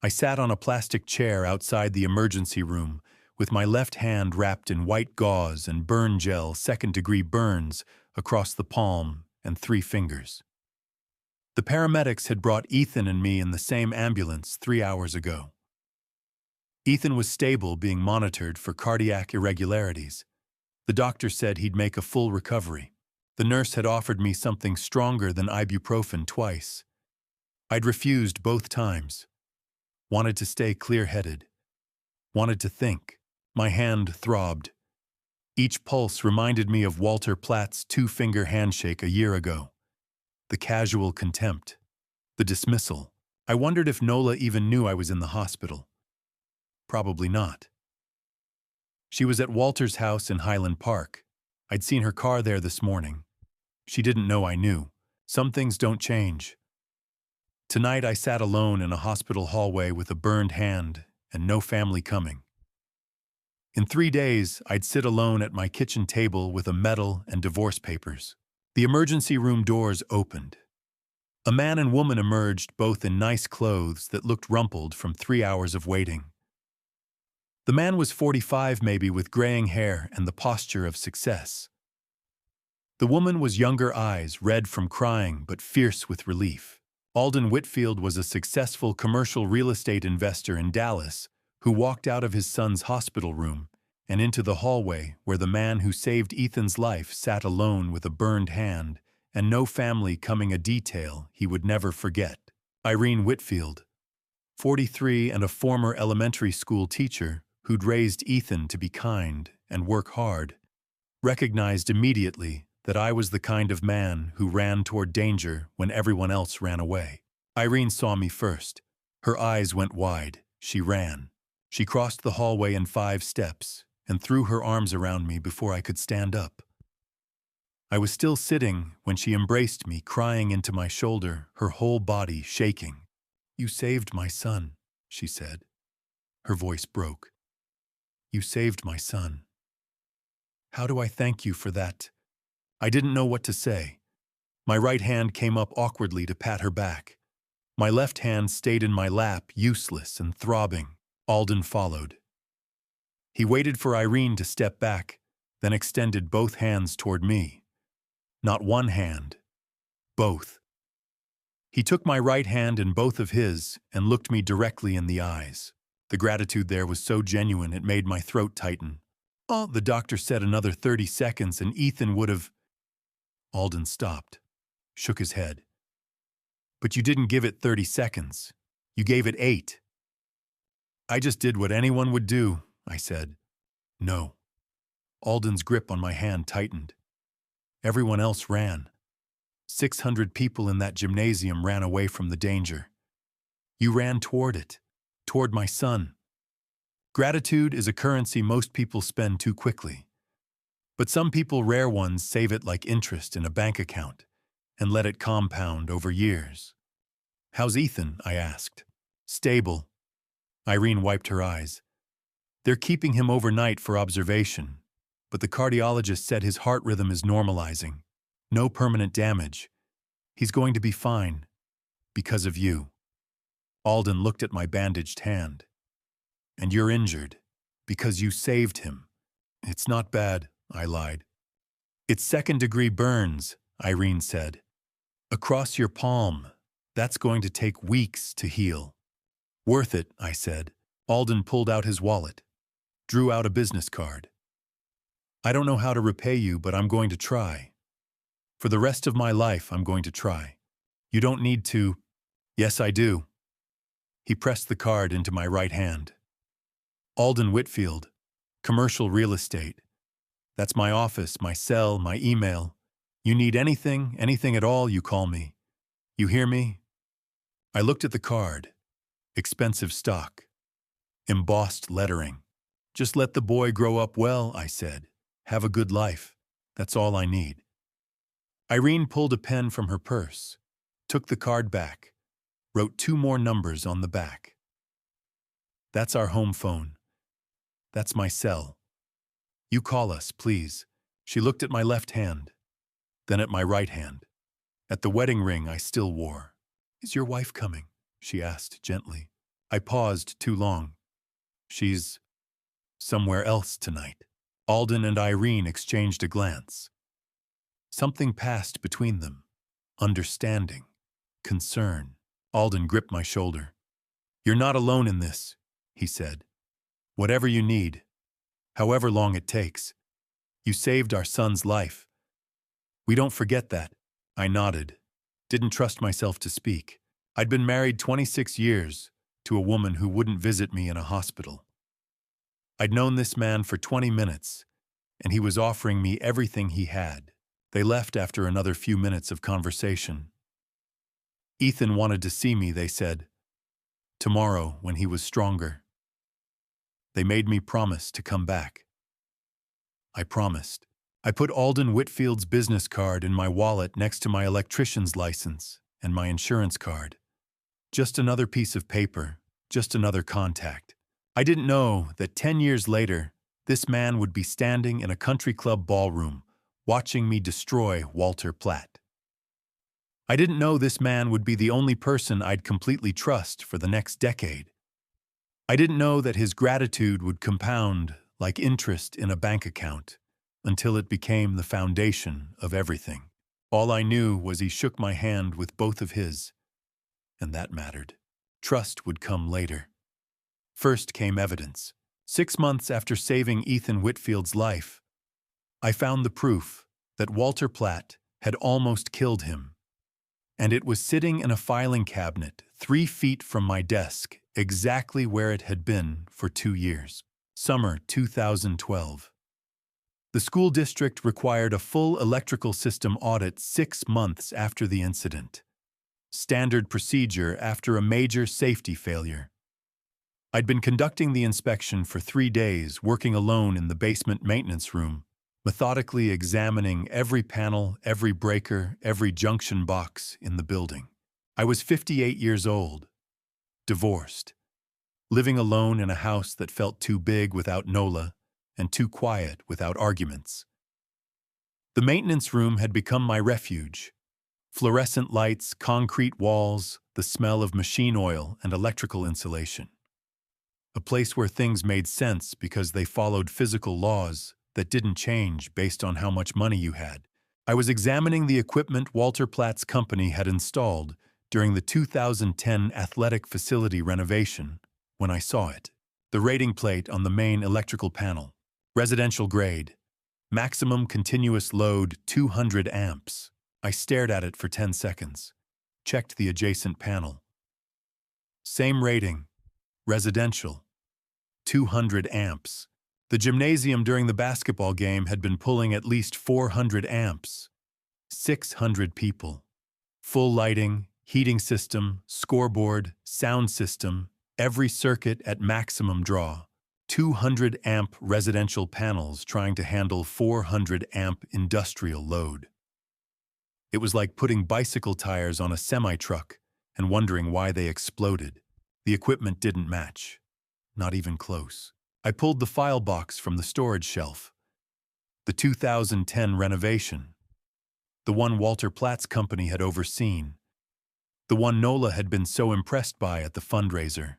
I sat on a plastic chair outside the emergency room with my left hand wrapped in white gauze and burn gel, second-degree burns across the palm and 3 fingers. The paramedics had brought Ethan and me in the same ambulance 3 hours ago. Ethan was stable, being monitored for cardiac irregularities. The doctor said he'd make a full recovery. The nurse had offered me something stronger than ibuprofen twice. I'd refused both times. Wanted to stay clear-headed. Wanted to think. My hand throbbed. Each pulse reminded me of Walter Platt's 2-finger handshake a year ago. The casual contempt. The dismissal. I wondered if Nola even knew I was in the hospital. Probably not. She was at Walter's house in Highland Park. I'd seen her car there this morning. She didn't know I knew. Some things don't change. Tonight I sat alone in a hospital hallway with a burned hand and no family coming. In 3 days, I'd sit alone at my kitchen table with a medal and divorce papers. The emergency room doors opened. A man and woman emerged, both in nice clothes that looked rumpled from 3 hours of waiting. The man was 45 maybe, with graying hair and the posture of success. The woman was younger eyes, red from crying but fierce with relief. Alden Whitfield was a successful commercial real estate investor in Dallas who walked out of his son's hospital room and into the hallway where the man who saved Ethan's life sat alone with a burned hand and no family coming, a detail he would never forget. Irene Whitfield, 43 and a former elementary school teacher who'd raised Ethan to be kind and work hard, recognized immediately that I was the kind of man who ran toward danger when everyone else ran away. Irene saw me first. Her eyes went wide. She ran. She crossed the hallway in 5 steps and threw her arms around me before I could stand up. I was still sitting when she embraced me, crying into my shoulder, her whole body shaking. "You saved my son," she said. Her voice broke. "You saved my son. How do I thank you for that?" I didn't know what to say. My right hand came up awkwardly to pat her back. My left hand stayed in my lap, useless and throbbing. Alden followed. He waited for Irene to step back, then extended both hands toward me. Not one hand, both. He took my right hand in both of his and looked me directly in the eyes. The gratitude there was so genuine it made my throat tighten. "Oh," the doctor said, "another 30 seconds and Ethan would have—" Alden stopped, shook his head. "But you didn't give it 30 seconds. You gave it 8. "I just did what anyone would do," I said. "No." Alden's grip on my hand tightened. Everyone else ran. 600 people in that gymnasium ran away from the danger. You ran toward it, toward my son. Gratitude is a currency most people spend too quickly. But some people, rare ones, save it like interest in a bank account and let it compound over years. "How's Ethan?" I asked. "Stable." Irene wiped her eyes. "They're keeping him overnight for observation, but the cardiologist said his heart rhythm is normalizing. No permanent damage. He's going to be fine. Because of you." Alden looked at my bandaged hand. "And you're injured because you saved him." "It's not bad," I lied. "It's second-degree burns," Irene said. "Across your palm. That's going to take weeks to heal." "Worth it," I said. Alden pulled out his wallet, drew out a business card. "I don't know how to repay you, but I'm going to try. For the rest of my life, I'm going to try. You don't need to—" "Yes, I do." He pressed the card into my right hand. "Alden Whitfield, commercial real estate. That's my office, my cell, my email. You need anything, anything at all, you call me. You hear me?" I looked at the card. Expensive stock. Embossed lettering. "Just let the boy grow up well," I said. "Have a good life. That's all I need." Irene pulled a pen from her purse, took the card back, wrote 2 more numbers on the back. "That's our home phone. That's my cell. You call us, please." She looked at my left hand, then at my right hand, at the wedding ring I still wore. "Is your wife coming?" she asked gently. I paused too long. "She's somewhere else tonight." Alden and Irene exchanged a glance. Something passed between them. Understanding. Concern. Alden gripped my shoulder. "You're not alone in this," he said. "Whatever you need, however long it takes. You saved our son's life. We don't forget that." I nodded. Didn't trust myself to speak. I'd been married 26 years to a woman who wouldn't visit me in a hospital. I'd known this man for 20 minutes, and he was offering me everything he had. They left after another few minutes of conversation. Ethan wanted to see me, they said. Tomorrow, when he was stronger. They made me promise to come back. I promised. I put Alden Whitfield's business card in my wallet next to my electrician's license and my insurance card. Just another piece of paper, just another contact. I didn't know that 10 years later, this man would be standing in a country club ballroom, watching me destroy Walter Platt. I didn't know this man would be the only person I'd completely trust for the next decade. I didn't know that his gratitude would compound like interest in a bank account until it became the foundation of everything. All I knew was he shook my hand with both of his, and that mattered. Trust would come later. First came evidence. 6 months after saving Ethan Whitfield's life, I found the proof that Walter Platt had almost killed him, and it was sitting in a filing cabinet 3 feet from my desk, exactly where it had been for 2 years. Summer 2012. The school district required a full electrical system audit 6 months after the incident. Standard procedure after a major safety failure. I'd been conducting the inspection for 3 days, working alone in the basement maintenance room, methodically examining every panel, every breaker, every junction box in the building. I was 58 years old, divorced, living alone in a house that felt too big without Nola and too quiet without arguments. The maintenance room had become my refuge. Fluorescent lights, concrete walls, the smell of machine oil and electrical insulation. A place where things made sense because they followed physical laws that didn't change based on how much money you had. I was examining the equipment Walter Platt's company had installed during the 2010 athletic facility renovation when I saw it. The rating plate on the main electrical panel. Residential grade. Maximum continuous load 200 amps. I stared at it for 10 seconds. Checked the adjacent panel. Same rating. Residential. 200 amps. The gymnasium during the basketball game had been pulling at least 400 amps. 600 people. Full lighting, heating system, scoreboard, sound system, every circuit at maximum draw. 200 amp residential panels trying to handle 400 amp industrial load. It was like putting bicycle tires on a semi-truck and wondering why they exploded. The equipment didn't match. Not even close. I pulled the file box from the storage shelf. The 2010 renovation. The one Walter Platt's company had overseen. The one Nola had been so impressed by at the fundraiser.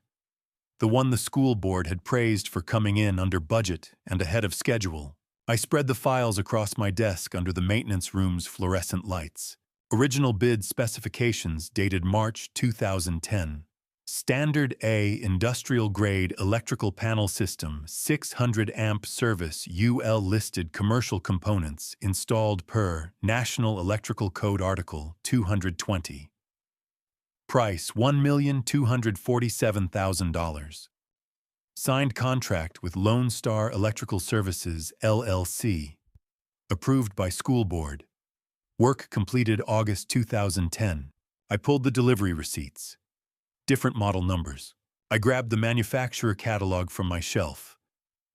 The one the school board had praised for coming in under budget and ahead of schedule. I spread the files across my desk under the maintenance room's fluorescent lights. Original bid specifications dated March 2010. Standard A industrial grade electrical panel system, 600 amp service UL listed commercial components installed per National Electrical Code Article 220. Price $1,247,000. Signed contract with Lone Star Electrical Services, LLC. Approved by school board. Work completed August 2010. I pulled the delivery receipts. Different model numbers. I grabbed the manufacturer catalog from my shelf.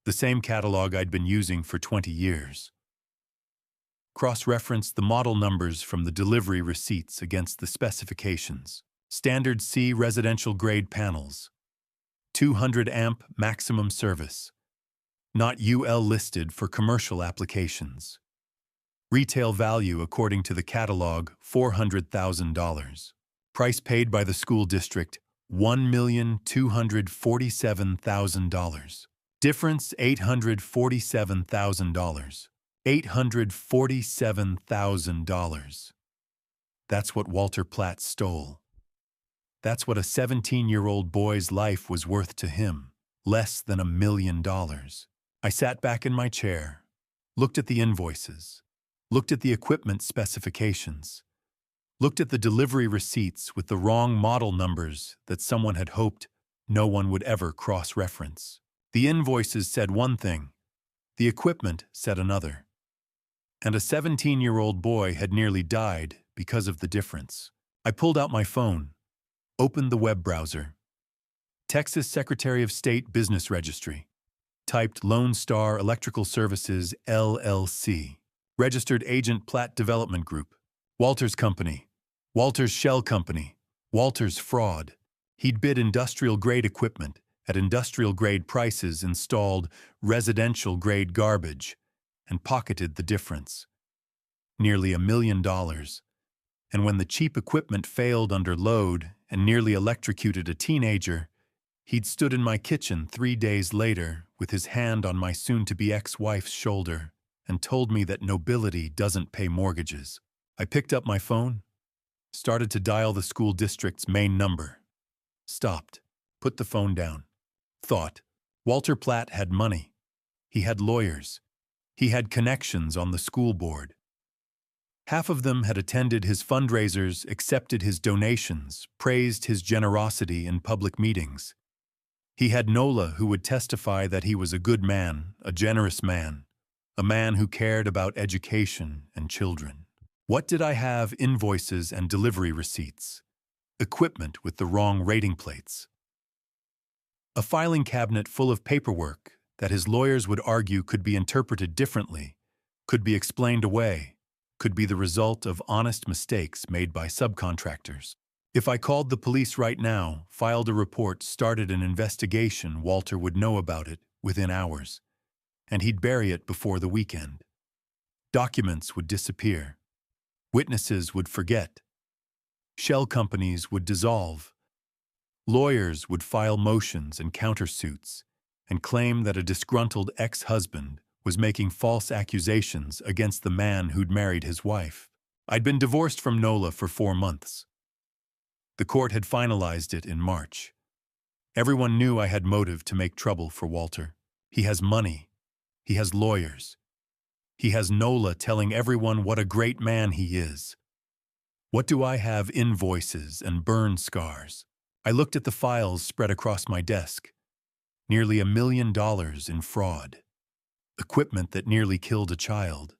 The same catalog I'd been using for 20 years. Cross-referenced the model numbers from the delivery receipts against the specifications. Standard C residential grade panels. 200 amp maximum service. Not UL listed for commercial applications. Retail value according to the catalog, $400,000. Price paid by the school district, $1,247,000. Difference, $847,000. $847,000. That's what Walter Platt stole. That's what a 17-year-old boy's life was worth to him. Less than $1 million. I sat back in my chair, looked at the invoices, looked at the equipment specifications, looked at the delivery receipts with the wrong model numbers that someone had hoped no one would ever cross-reference. The invoices said one thing, the equipment said another. And a 17-year-old boy had nearly died because of the difference. I pulled out my phone, opened the web browser. Texas Secretary of State Business Registry. Typed Lone Star Electrical Services, LLC. Registered Agent Platt Development Group. Walter's Company. Walter's Shell Company. Walter's Fraud. He'd bid industrial-grade equipment at industrial-grade prices, installed residential-grade garbage, and pocketed the difference. Nearly $1 million. And when the cheap equipment failed under load and nearly electrocuted a teenager, he'd stood in my kitchen 3 days later with his hand on my soon-to-be ex-wife's shoulder and told me that nobility doesn't pay mortgages. I picked up my phone, started to dial the school district's main number. Stopped, put the phone down. Thought, Walter Platt had money. He had lawyers. He had connections on the school board. Half of them had attended his fundraisers, accepted his donations, praised his generosity in public meetings. He had Nola, who would testify that he was a good man, a generous man, a man who cared about education and children. What did I have? Invoices and delivery receipts. Equipment with the wrong rating plates. A filing cabinet full of paperwork that his lawyers would argue could be interpreted differently, could be explained away, could be the result of honest mistakes made by subcontractors. If I called the police right now, filed a report, started an investigation, Walter would know about it within hours, and he'd bury it before the weekend. Documents would disappear. Witnesses would forget. Shell companies would dissolve. Lawyers would file motions and countersuits and claim that a disgruntled ex-husband was making false accusations against the man who'd married his wife. I'd been divorced from Nola for 4 months. The court had finalized it in March. Everyone knew I had motive to make trouble for Walter. He has money. He has lawyers. He has Nola telling everyone what a great man he is. What do I have? Invoices and burn scars. I looked at the files spread across my desk. Nearly $1 million in fraud. Equipment that nearly killed a child.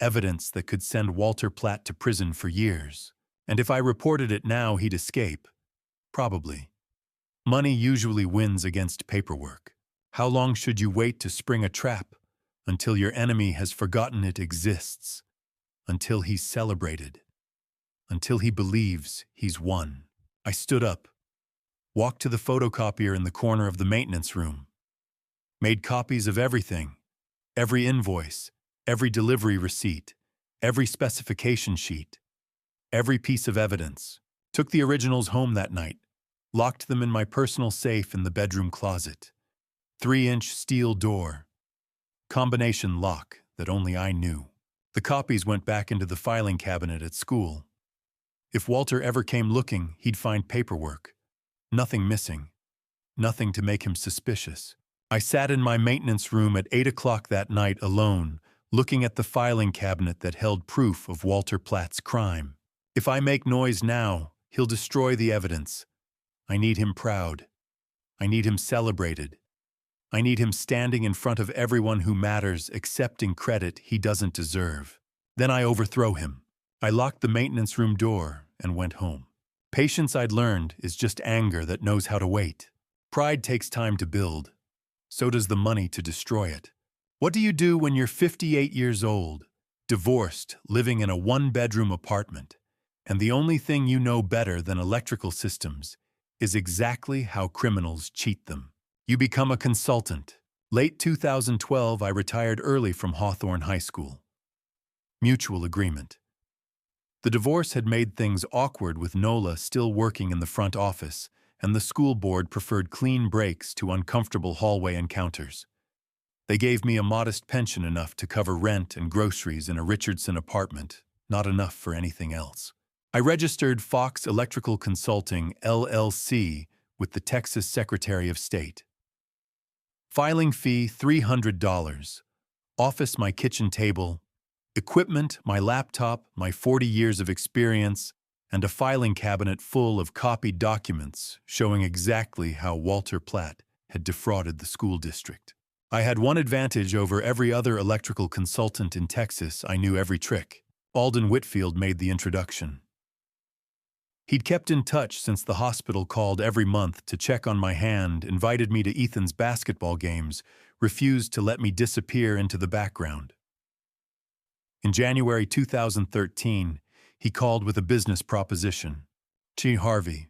Evidence that could send Walter Platt to prison for years. And if I reported it now, he'd escape. Probably. Money usually wins against paperwork. How long should you wait to spring a trap? Until your enemy has forgotten it exists. Until he's celebrated. Until he believes he's won. I stood up. Walked to the photocopier in the corner of the maintenance room. Made copies of everything. Every invoice. Every delivery receipt. Every specification sheet. Every piece of evidence. Took the originals home that night. Locked them in my personal safe in the bedroom closet. 3-inch steel door. Combination lock that only I knew. The copies went back into the filing cabinet at school. If Walter ever came looking, he'd find paperwork. Nothing missing. Nothing to make him suspicious. I sat in my maintenance room at 8 o'clock that night alone, looking at the filing cabinet that held proof of Walter Platt's crime. If I make noise now, he'll destroy the evidence. I need him proud. I need him celebrated. I need him standing in front of everyone who matters, accepting credit he doesn't deserve. Then I overthrow him. I locked the maintenance room door and went home. Patience, I'd learned, is just anger that knows how to wait. Pride takes time to build. So does the money to destroy it. What do you do when you're 58 years old, divorced, living in a 1-bedroom apartment, and the only thing you know better than electrical systems is exactly how criminals cheat them? You become a consultant. Late 2012, I retired early from Hawthorne High School. Mutual agreement. The divorce had made things awkward with Nola still working in the front office, and the school board preferred clean breaks to uncomfortable hallway encounters. They gave me a modest pension enough to cover rent and groceries in a Richardson apartment, not enough for anything else. I registered Fox Electrical Consulting, LLC, with the Texas Secretary of State. Filing fee $300. Office my kitchen table. Equipment, my laptop, my 40 years of experience, and a filing cabinet full of copied documents showing exactly how Walter Platt had defrauded the school district. I had one advantage over every other electrical consultant in Texas. I knew every trick. Alden Whitfield made the introduction. He'd kept in touch since the hospital called every month to check on my hand, invited me to Ethan's basketball games, refused to let me disappear into the background. In January 2013, he called with a business proposition. G. Harvey,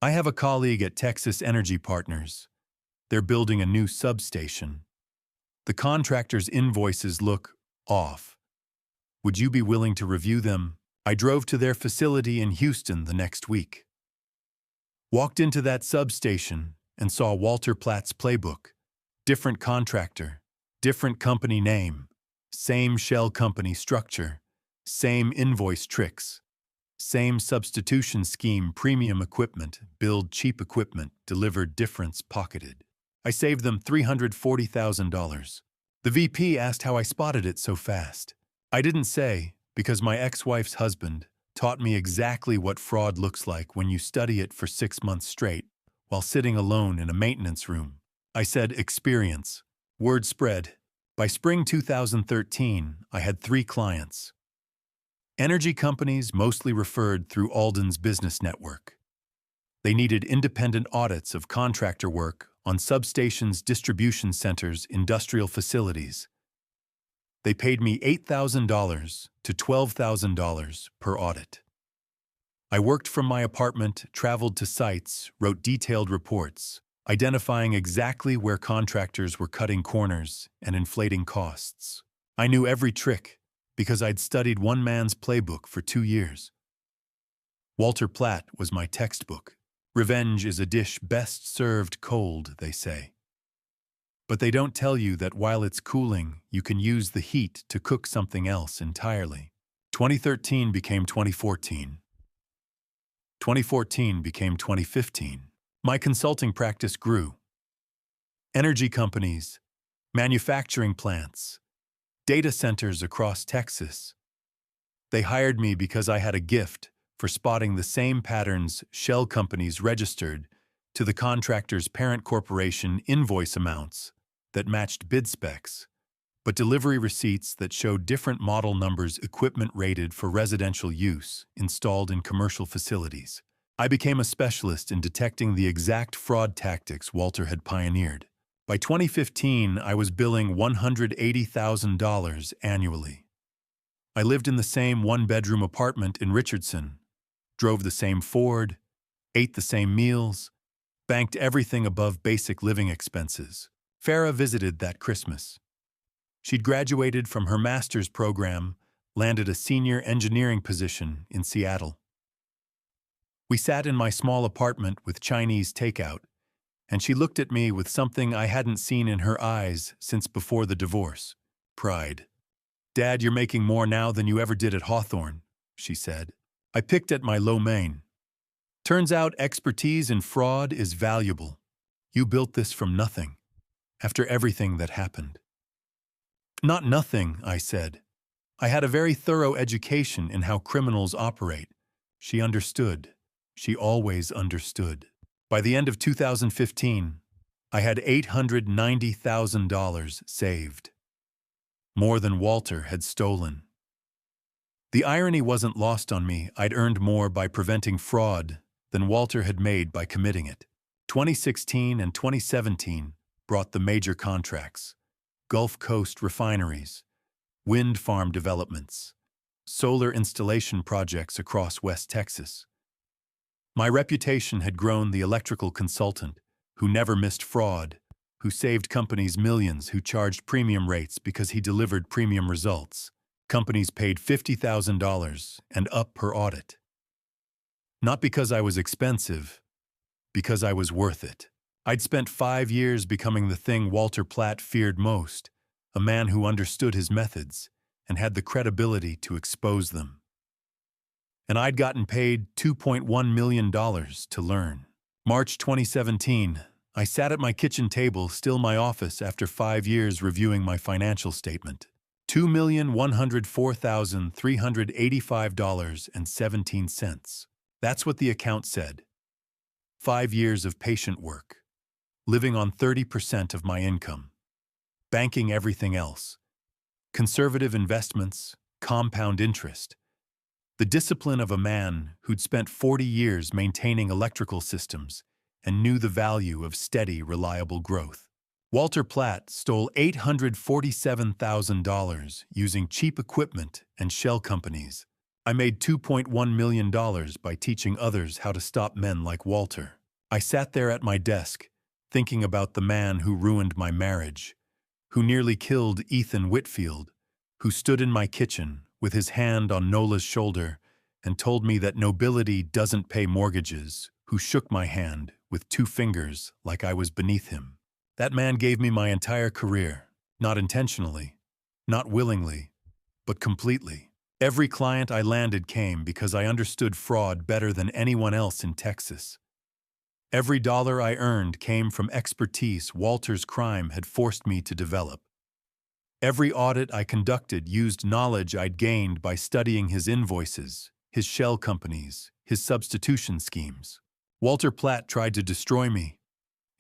I have a colleague at Texas Energy Partners. They're building a new substation. The contractor's invoices look off. Would you be willing to review them? I drove to their facility in Houston the next week. Walked into that substation and saw Walter Platt's playbook. Different contractor, different company name, same shell company structure, same invoice tricks, same substitution scheme, premium equipment, build cheap equipment, delivered difference pocketed. I saved them $340,000. The VP asked how I spotted it so fast. I didn't say, because my ex-wife's husband taught me exactly what fraud looks like when you study it for 6 months straight while sitting alone in a maintenance room. I said experience. Word spread. By spring 2013, I had 3 clients. Energy companies mostly referred through Alden's business network. They needed independent audits of contractor work on substations, distribution centers, industrial facilities. They paid me $8,000 to $12,000 per audit. I worked from my apartment, traveled to sites, wrote detailed reports, identifying exactly where contractors were cutting corners and inflating costs. I knew every trick because I'd studied one man's playbook for 2 years. Walter Platt was my textbook. Revenge is a dish best served cold, they say. But they don't tell you that while it's cooling, you can use the heat to cook something else entirely. 2013 became 2014. 2014 became 2015. My consulting practice grew. Energy companies, manufacturing plants, data centers across Texas. They hired me because I had a gift for spotting the same patterns shell companies registered to the contractor's parent corporation invoice amounts that matched bid specs, but delivery receipts that showed different model numbers, equipment rated for residential use, installed in commercial facilities. I became a specialist in detecting the exact fraud tactics Walter had pioneered. By 2015, I was billing $180,000 annually. I lived in the same one-bedroom apartment in Richardson, drove the same Ford, ate the same meals, banked everything above basic living expenses. Farah visited that Christmas. She'd graduated from her master's program, landed a senior engineering position in Seattle. We sat in my small apartment with Chinese takeout, and she looked at me with something I hadn't seen in her eyes since before the divorce: pride. "Dad, you're making more now than you ever did at Hawthorne," she said. I picked at my lo mein. "Turns out expertise in fraud is valuable. You built this from nothing, after everything that happened." "Not nothing," I said. "I had a very thorough education in how criminals operate." She understood. She always understood. By the end of 2015, I had $890,000 saved. More than Walter had stolen. The irony wasn't lost on me. I'd earned more by preventing fraud than Walter had made by committing it. 2016 and 2017 brought the major contracts: Gulf Coast refineries, wind farm developments, solar installation projects across West Texas. My reputation had grown: the electrical consultant who never missed fraud, who saved companies millions, who charged premium rates because he delivered premium results. Companies paid $50,000 and up per audit. Not because I was expensive, because I was worth it. I'd spent 5 years becoming the thing Walter Platt feared most, a man who understood his methods and had the credibility to expose them. And I'd gotten paid $2.1 million to learn. March 2017, I sat at my kitchen table, still my office, after 5 years reviewing my financial statement. $2,104,385.17. That's what the account said. 5 years of patient work, living on 30% of my income, banking everything else, conservative investments, compound interest. The discipline of a man who'd spent 40 years maintaining electrical systems and knew the value of steady, reliable growth. Walter Platt stole $847,000 using cheap equipment and shell companies. I made $2.1 million by teaching others how to stop men like Walter. I sat there at my desk, thinking about the man who ruined my marriage, who nearly killed Ethan Whitfield, who stood in my kitchen with his hand on Nola's shoulder and told me that nobility doesn't pay mortgages, who shook my hand with 2 fingers like I was beneath him. That man gave me my entire career, not intentionally, not willingly, but completely. Every client I landed came because I understood fraud better than anyone else in Texas. Every dollar I earned came from expertise Walter's crime had forced me to develop. Every audit I conducted used knowledge I'd gained by studying his invoices, his shell companies, his substitution schemes. Walter Platt tried to destroy me.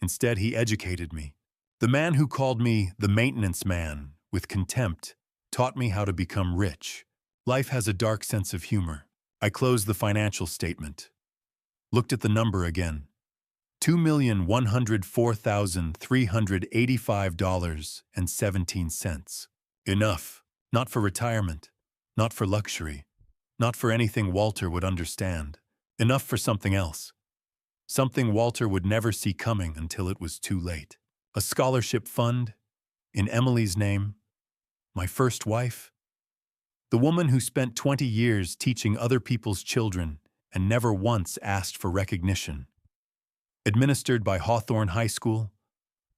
Instead, he educated me. The man who called me the maintenance man with contempt taught me how to become rich. Life has a dark sense of humor. I closed the financial statement, looked at the number again. $2,104,385.17. Enough. Not for retirement, not for luxury, not for anything Walter would understand. Enough for something else. Something Walter would never see coming until it was too late. A scholarship fund, in Emily's name, my first wife, the woman who spent 20 years teaching other people's children and never once asked for recognition. Administered by Hawthorne High School,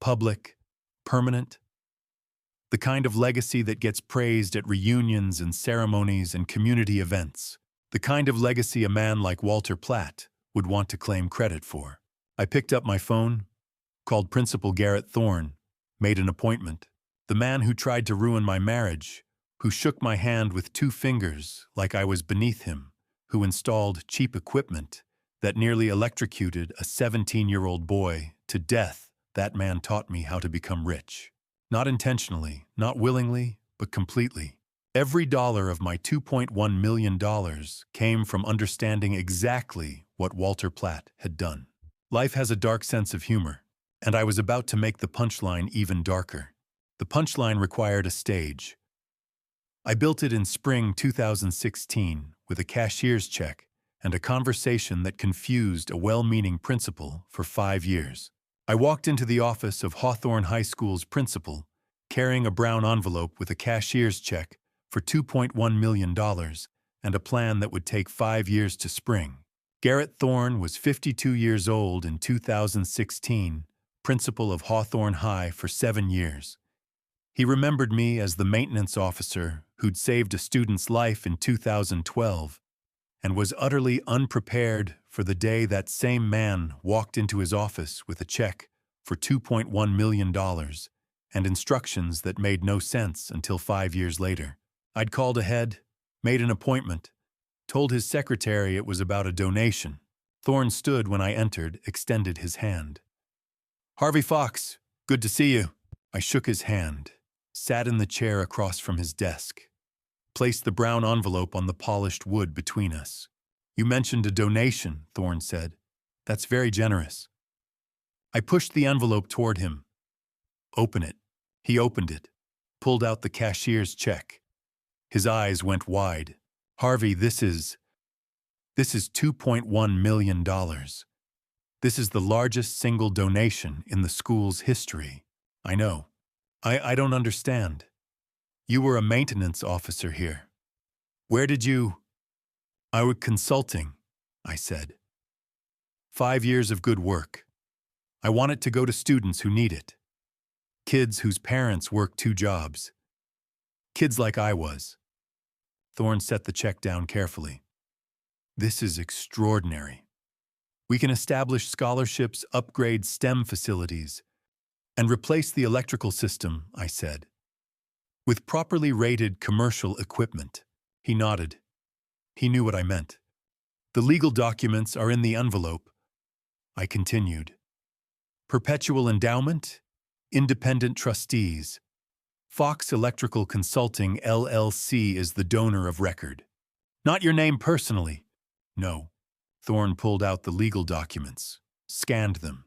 public, permanent. The kind of legacy that gets praised at reunions and ceremonies and community events. The kind of legacy a man like Walter Platt would want to claim credit for. I picked up my phone, called Principal Garrett Thorne, made an appointment. The man who tried to ruin my marriage, who shook my hand with 2 fingers like I was beneath him, who installed cheap equipment that nearly electrocuted a 17-year-old boy to death. That man taught me how to become rich. Not intentionally, not willingly, but completely. Every dollar of my $2.1 million came from understanding exactly what Walter Platt had done. Life has a dark sense of humor, and I was about to make the punchline even darker. The punchline required a stage. I built it in spring 2016 with a cashier's check and a conversation that confused a well-meaning principal for 5 years. I walked into the office of Hawthorne High School's principal, carrying a brown envelope with a cashier's check for $2.1 million and a plan that would take 5 years to spring. Garrett Thorne was 52 years old in 2016, principal of Hawthorne High for 7 years. He remembered me as the maintenance officer who'd saved a student's life in 2012 and was utterly unprepared for the day that same man walked into his office with a check for $2.1 million and instructions that made no sense until 5 years later. I'd called ahead, made an appointment, told his secretary it was about a donation. Thorne stood when I entered, extended his hand. "Harvey Fox, good to see you." I shook his hand, sat in the chair across from his desk, placed the brown envelope on the polished wood between us. "You mentioned a donation," Thorne said. "That's very generous." I pushed the envelope toward him. "Open it." He opened it, pulled out the cashier's check. His eyes went wide. "Harvey, this is $2.1 million. This is the largest single donation in the school's history." "I know. I don't understand." You were a maintenance officer here. Where did you? I was consulting, I said. 5 years of good work. I want it to go to students who need it. Kids whose parents work 2 jobs. Kids like I was. Thorne set the check down carefully. This is extraordinary. We can establish scholarships, upgrade STEM facilities, and replace the electrical system, I said. With properly rated commercial equipment. He nodded. He knew what I meant. The legal documents are in the envelope. I continued. Perpetual endowment, independent trustees. Fox Electrical Consulting, LLC is the donor of record. Not your name personally. No. Thorne pulled out the legal documents, scanned them,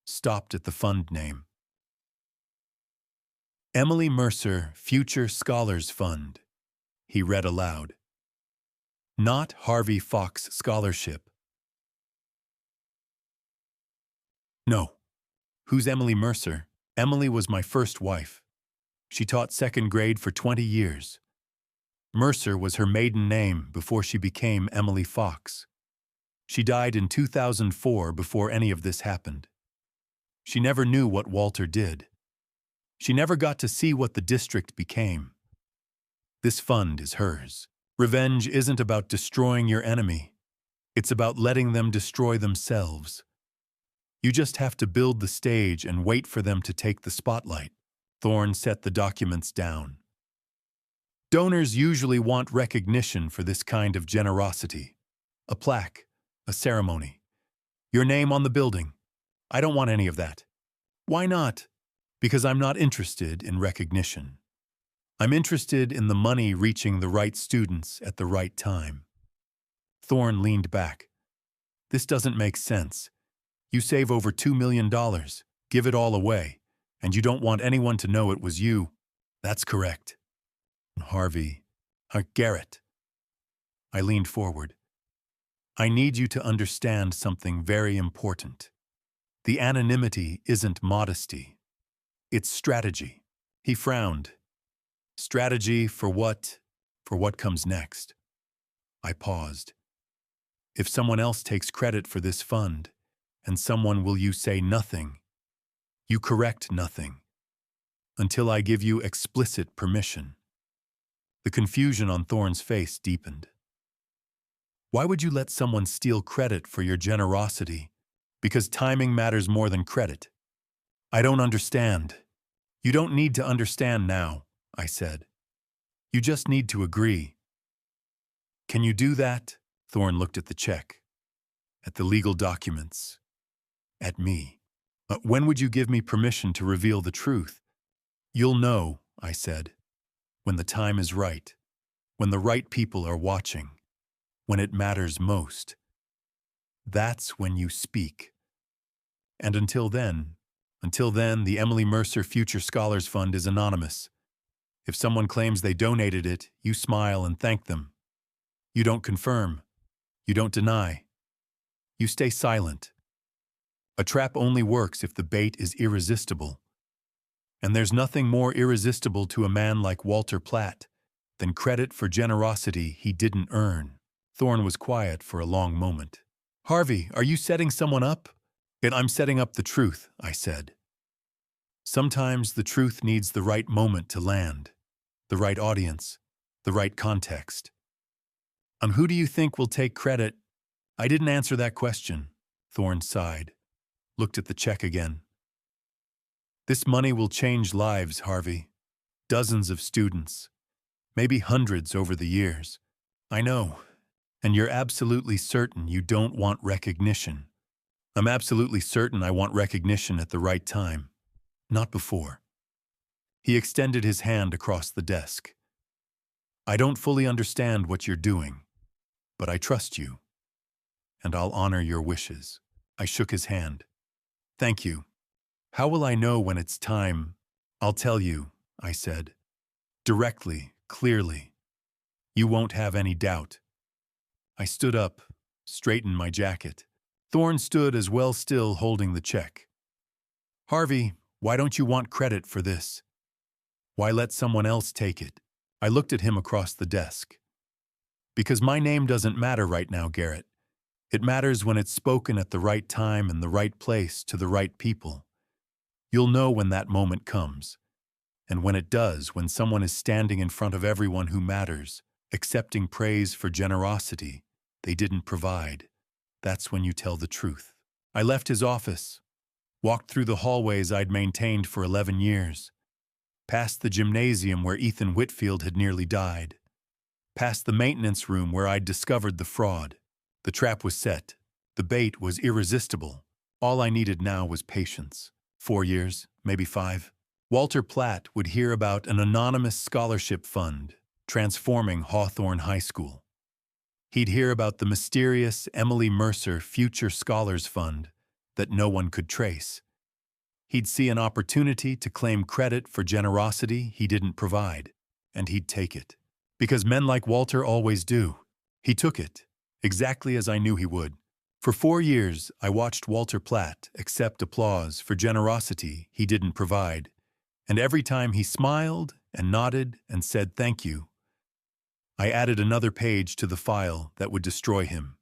stopped at the fund name. Emily Mercer Future Scholars Fund, he read aloud. Not Harvey Fox Scholarship. No. Who's Emily Mercer? Emily was my first wife. She taught second grade for 20 years. Mercer was her maiden name before she became Emily Fox. She died in 2004 before any of this happened. She never knew what Walter did. She never got to see what the district became. This fund is hers. Revenge isn't about destroying your enemy. It's about letting them destroy themselves. You just have to build the stage and wait for them to take the spotlight. Thorne set the documents down. Donors usually want recognition for this kind of generosity. A plaque, a ceremony, your name on the building. I don't want any of that. Why not? Because I'm not interested in recognition. I'm interested in the money reaching the right students at the right time. Thorne leaned back. This doesn't make sense. You save over $2 million, give it all away, and you don't want anyone to know it was you. That's correct. Garrett. I leaned forward. I need you to understand something very important. The anonymity isn't modesty. It's strategy. He frowned. Strategy for what? For what comes next. I paused. If someone else takes credit for this fund, and someone will you say nothing, you correct nothing, until I give you explicit permission. The confusion on Thorne's face deepened. Why would you let someone steal credit for your generosity? Because timing matters more than credit. I don't understand. You don't need to understand now, I said. You just need to agree. Can you do that? Thorne looked at the check, at the legal documents, at me. When would you give me permission to reveal the truth? You'll know, I said, when the time is right, when the right people are watching, when it matters most. That's when you speak. And until then, the Emily Mercer Future Scholars Fund is anonymous. If someone claims they donated it, you smile and thank them. You don't confirm. You don't deny. You stay silent. A trap only works if the bait is irresistible. And there's nothing more irresistible to a man like Walter Platt than credit for generosity he didn't earn. Thorne was quiet for a long moment. Harvey, are you setting someone up? I'm setting up the truth, I said. Sometimes the truth needs the right moment to land, the right audience, the right context. Who do you think will take credit? I didn't answer that question. Thorne sighed, looked at the check again. This money will change lives, Harvey. Dozens of students, maybe hundreds over the years. I know, and you're absolutely certain you don't want recognition. I'm absolutely certain I want recognition at the right time, not before. He extended his hand across the desk. I don't fully understand what you're doing, but I trust you, and I'll honor your wishes. I shook his hand. Thank you. How will I know when it's time? I'll tell you, I said. Directly, clearly. You won't have any doubt. I stood up, straightened my jacket. Thorne stood as well, still holding the check. Harvey, why don't you want credit for this? Why let someone else take it? I looked at him across the desk. Because my name doesn't matter right now, Garrett. It matters when it's spoken at the right time and the right place to the right people. You'll know when that moment comes. And when it does, when someone is standing in front of everyone who matters, accepting praise for generosity they didn't provide, that's when you tell the truth. I left his office, walked through the hallways I'd maintained for 11 years, past the gymnasium where Ethan Whitfield had nearly died, past the maintenance room where I'd discovered the fraud. The trap was set. The bait was irresistible. All I needed now was patience. 4 years, maybe 5. Walter Platt would hear about an anonymous scholarship fund transforming Hawthorne High School. He'd hear about the mysterious Emily Mercer Future Scholars Fund that no one could trace. He'd see an opportunity to claim credit for generosity he didn't provide, and he'd take it. Because men like Walter always do. He took it, exactly as I knew he would. For 4 years, I watched Walter Platt accept applause for generosity he didn't provide, and every time he smiled and nodded and said thank you, I added another page to the file that would destroy him.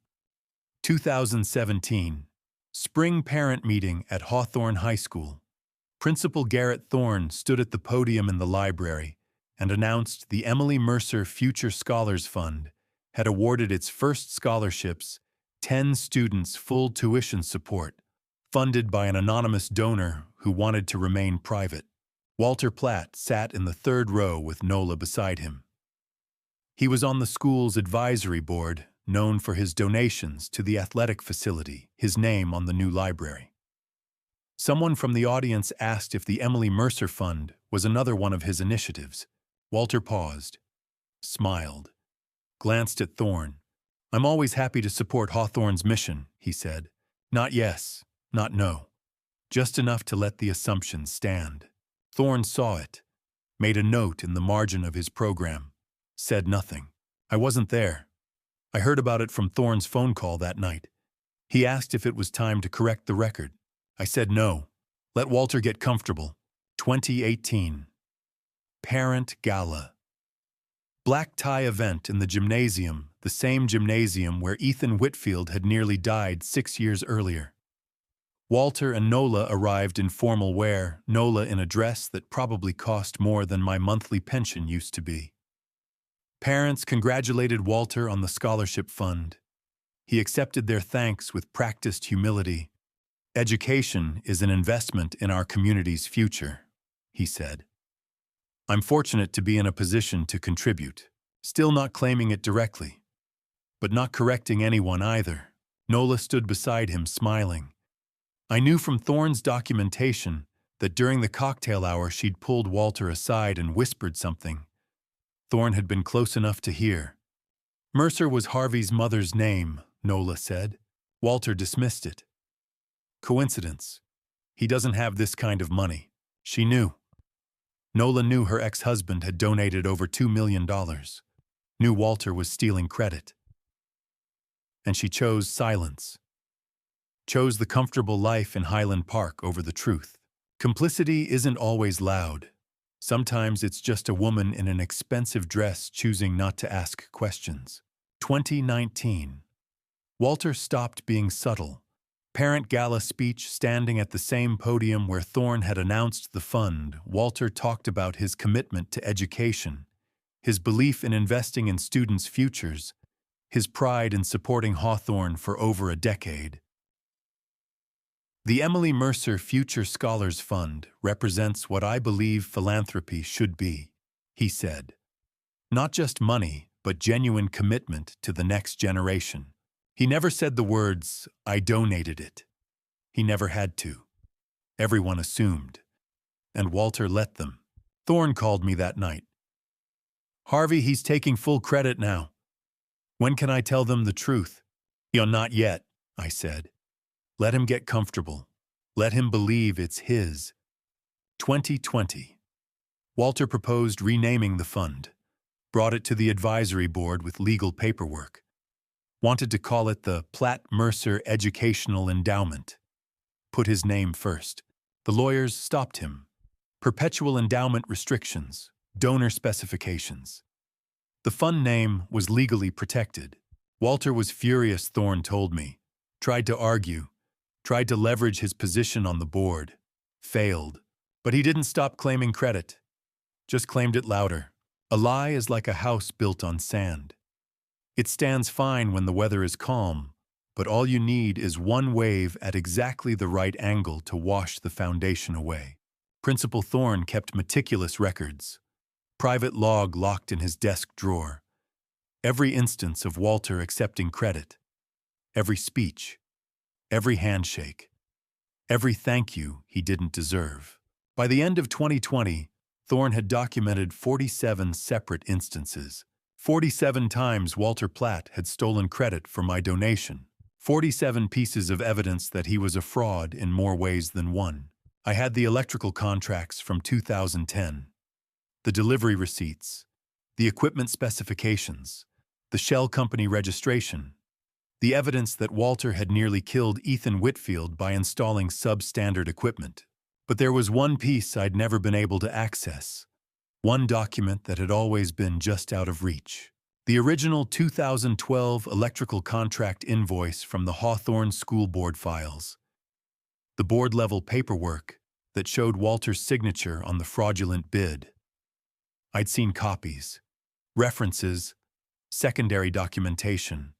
2017, Spring Parent Meeting at Hawthorne High School. Principal Garrett Thorne stood at the podium in the library and announced the Emily Mercer Future Scholars Fund had awarded its first scholarships, 10 students full tuition support, funded by an anonymous donor who wanted to remain private. Walter Platt sat in the 3rd row with Nola beside him. He was on the school's advisory board, known for his donations to the athletic facility, his name on the new library. Someone from the audience asked if the Emily Mercer Fund was another one of his initiatives. Walter paused, smiled, glanced at Thorne. "I'm always happy to support Hawthorne's mission," he said. "Not yes, not no. Just enough to let the assumption stand." Thorne saw it, made a note in the margin of his program, said nothing. I wasn't there. I heard about it from Thorne's phone call that night. He asked if it was time to correct the record. I said no. Let Walter get comfortable. 2018. Parent Gala. Black tie event in the gymnasium, the same gymnasium where Ethan Whitfield had nearly died 6 years earlier. Walter and Nola arrived in formal wear, Nola in a dress that probably cost more than my monthly pension used to be. Parents congratulated Walter on the scholarship fund. He accepted their thanks with practiced humility. "Education is an investment in our community's future," he said. "I'm fortunate to be in a position to contribute, still not claiming it directly, but not correcting anyone either." Nola stood beside him, smiling. I knew from Thorne's documentation that during the cocktail hour she'd pulled Walter aside and whispered something. Thorne had been close enough to hear. "Mercer was Harvey's mother's name," Nola said. Walter dismissed it. "Coincidence. He doesn't have this kind of money." She knew. Nola knew her ex-husband had donated over $2 million. Knew Walter was stealing credit. And she chose silence. Chose the comfortable life in Highland Park over the truth. Complicity isn't always loud. Sometimes it's just a woman in an expensive dress choosing not to ask questions. 2019. Walter stopped being subtle. Parent Gala speech standing at the same podium where Thorne had announced the fund, Walter talked about his commitment to education, his belief in investing in students' futures, his pride in supporting Hawthorne for over a decade. "The Emily Mercer Future Scholars Fund represents what I believe philanthropy should be," he said. "Not just money, but genuine commitment to the next generation." He never said the words, "I donated it." He never had to. Everyone assumed. And Walter let them. Thorne called me that night. "Harvey, he's taking full credit now. When can I tell them the truth?" Not yet," I said. "Let him get comfortable. Let him believe it's his." 2020. Walter proposed renaming the fund. Brought it to the advisory board with legal paperwork. Wanted to call it the Platt Mercer Educational Endowment. Put his name first. The lawyers stopped him. Perpetual endowment restrictions, donor specifications. The fun name was legally protected. Walter was furious, Thorne told me. Tried to argue, tried to leverage his position on the board. Failed. But he didn't stop claiming credit. Just claimed it louder. A lie is like a house built on sand. It stands fine when the weather is calm, but all you need is one wave at exactly the right angle to wash the foundation away. Principal Thorne kept meticulous records. Private log locked in his desk drawer. Every instance of Walter accepting credit. Every speech. Every handshake. Every thank you he didn't deserve. By the end of 2020, Thorne had documented 47 separate instances. 47 times Walter Platt had stolen credit for my donation. 47 pieces of evidence that he was a fraud in more ways than one. I had the electrical contracts from 2010, the delivery receipts, the equipment specifications, the shell company registration, the evidence that Walter had nearly killed Ethan Whitfield by installing substandard equipment. But there was one piece I'd never been able to access, one document that had always been just out of reach. The original 2012 electrical contract invoice from the Hawthorne School Board files. The board-level paperwork that showed Walter's signature on the fraudulent bid. I'd seen copies, references, secondary documentation,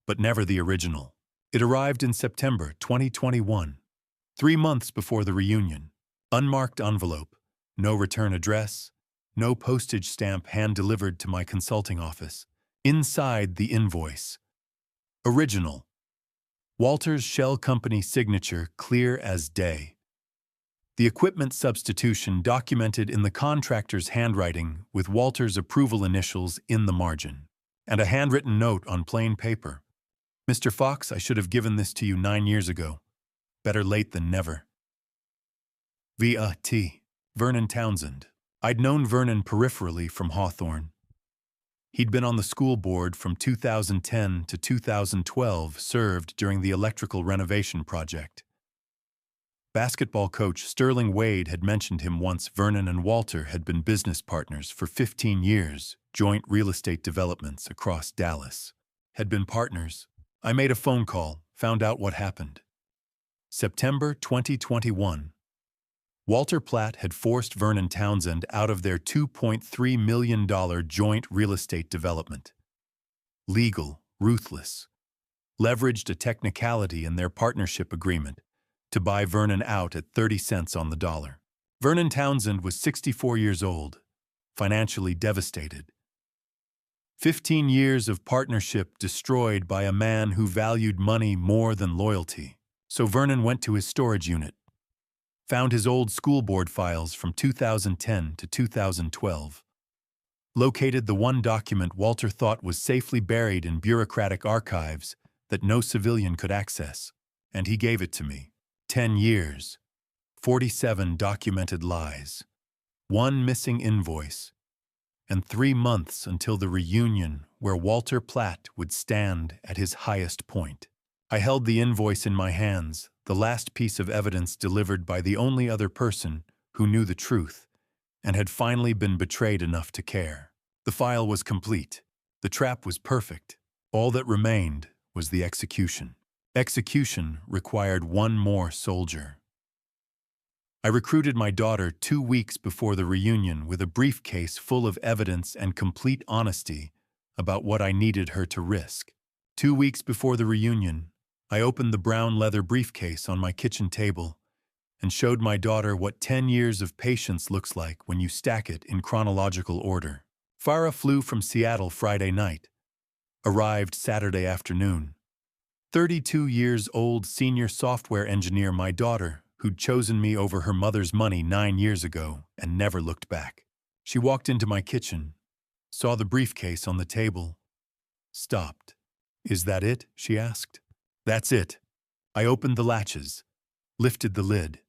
but never the original. It arrived in September 2021, 3 months before the reunion. Unmarked envelope, no return address, no postage stamp hand-delivered to my consulting office. Inside the invoice. Original. Walter's shell company signature clear as day. The equipment substitution documented in the contractor's handwriting with Walter's approval initials in the margin. And a handwritten note on plain paper. Mr. Fox, I should have given this to you 9 years ago. Better late than never. V.A.T. Vernon Townsend. I'd known Vernon peripherally from Hawthorne. He'd been on the school board from 2010 to 2012, served during the electrical renovation project. Basketball coach Sterling Wade had mentioned him once. Vernon and Walter had been business partners for 15 years, joint real estate developments across Dallas. Had been partners. I made a phone call, found out what happened. September 2021. Walter Platt had forced Vernon Townsend out of their $2.3 million joint real estate development. Legal, ruthless. Leveraged a technicality in their partnership agreement to buy Vernon out at 30 cents on the dollar. Vernon Townsend was 64 years old, financially devastated. 15 years of partnership destroyed by a man who valued money more than loyalty. So Vernon went to his storage unit, found his old school board files from 2010 to 2012, located the one document Walter thought was safely buried in bureaucratic archives that no civilian could access, and he gave it to me. 10 years, 47 documented lies, one missing invoice, and 3 months until the reunion where Walter Platt would stand at his highest point. I held the invoice in my hands, the last piece of evidence delivered by the only other person who knew the truth and had finally been betrayed enough to care. The file was complete. The trap was perfect. All that remained was the execution. Execution required one more soldier. I recruited my daughter 2 weeks before the reunion with a briefcase full of evidence and complete honesty about what I needed her to risk. 2 weeks before the reunion, I opened the brown leather briefcase on my kitchen table and showed my daughter what 10 years of patience looks like when you stack it in chronological order. Farah flew from Seattle Friday night, arrived Saturday afternoon. 32 years old senior software engineer, my daughter, who'd chosen me over her mother's money 9 years ago and never looked back. She walked into my kitchen, saw the briefcase on the table, stopped. "Is that it?" she asked. "That's it." I opened the latches, lifted the lid,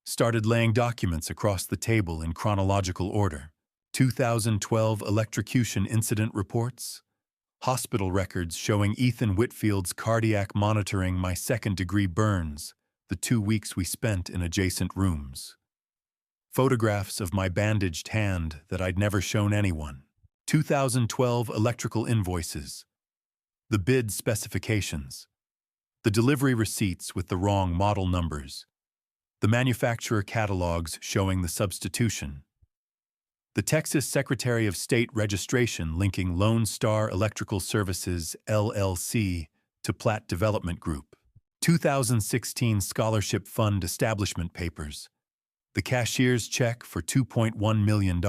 started laying documents across the table in chronological order. 2012 electrocution incident reports, hospital records showing Ethan Whitfield's cardiac monitoring my second-degree burns, the 2 weeks we spent in adjacent rooms. Photographs of my bandaged hand that I'd never shown anyone. 2012 electrical invoices, the bid specifications, the delivery receipts with the wrong model numbers, the manufacturer catalogs showing the substitution, the Texas Secretary of State registration linking Lone Star Electrical Services, LLC, to Platt Development Group, 2016 Scholarship Fund establishment papers, the cashier's check for $2.1 million,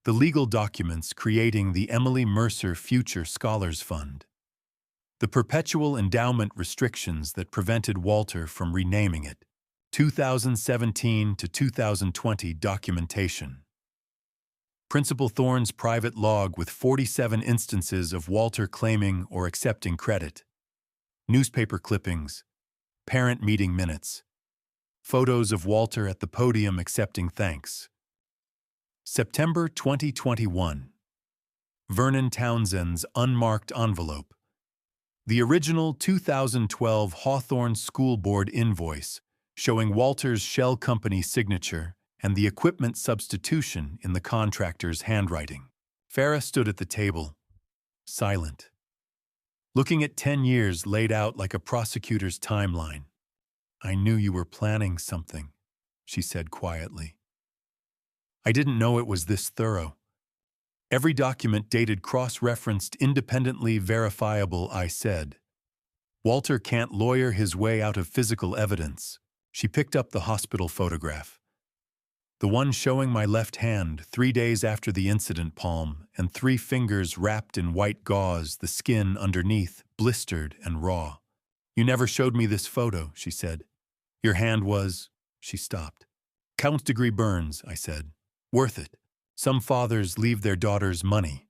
the legal documents creating the Emily Mercer Future Scholars Fund, the perpetual endowment restrictions that prevented Walter from renaming it, 2017 to 2020 documentation. Principal Thorne's private log with 47 instances of Walter claiming or accepting credit, newspaper clippings, parent meeting minutes, photos of Walter at the podium accepting thanks. September 2021. Vernon Townsend's unmarked envelope. The original 2012 Hawthorne School Board invoice showing Walter's shell company signature and the equipment substitution in the contractor's handwriting. Farah stood at the table, silent, looking at 10 years laid out like a prosecutor's timeline. "I knew you were planning something," she said quietly. "I didn't know it was this thorough. Every document dated cross-referenced, independently verifiable," I said. "Walter can't lawyer his way out of physical evidence." She picked up the hospital photograph. The one showing my left hand 3 days after the incident, palm and 3 fingers wrapped in white gauze, the skin underneath blistered and raw. "You never showed me this photo," she said. "Your hand was—" She stopped. "Count-degree burns," I said. "Worth it. Some fathers leave their daughters money.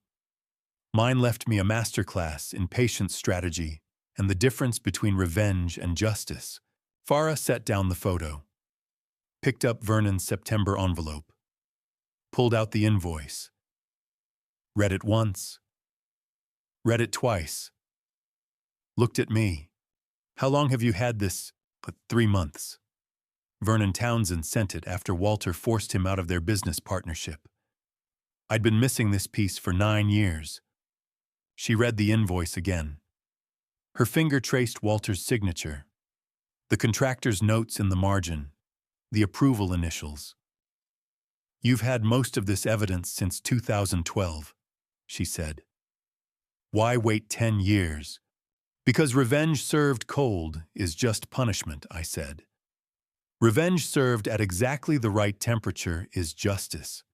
Mine left me a masterclass in patience strategy and the difference between revenge and justice." Farah set down the photo, picked up Vernon's September envelope, pulled out the invoice, read it once, read it twice, looked at me. "How long have you had this?" 3 months. Vernon Townsend sent it after Walter forced him out of their business partnership. "I'd been missing this piece for 9 years. She read the invoice again. Her finger traced Walter's signature, the contractor's notes in the margin, the approval initials. "You've had most of this evidence since 2012, she said. "Why wait 10 years? "Because revenge served cold is just punishment," I said. "Revenge served at exactly the right temperature is justice."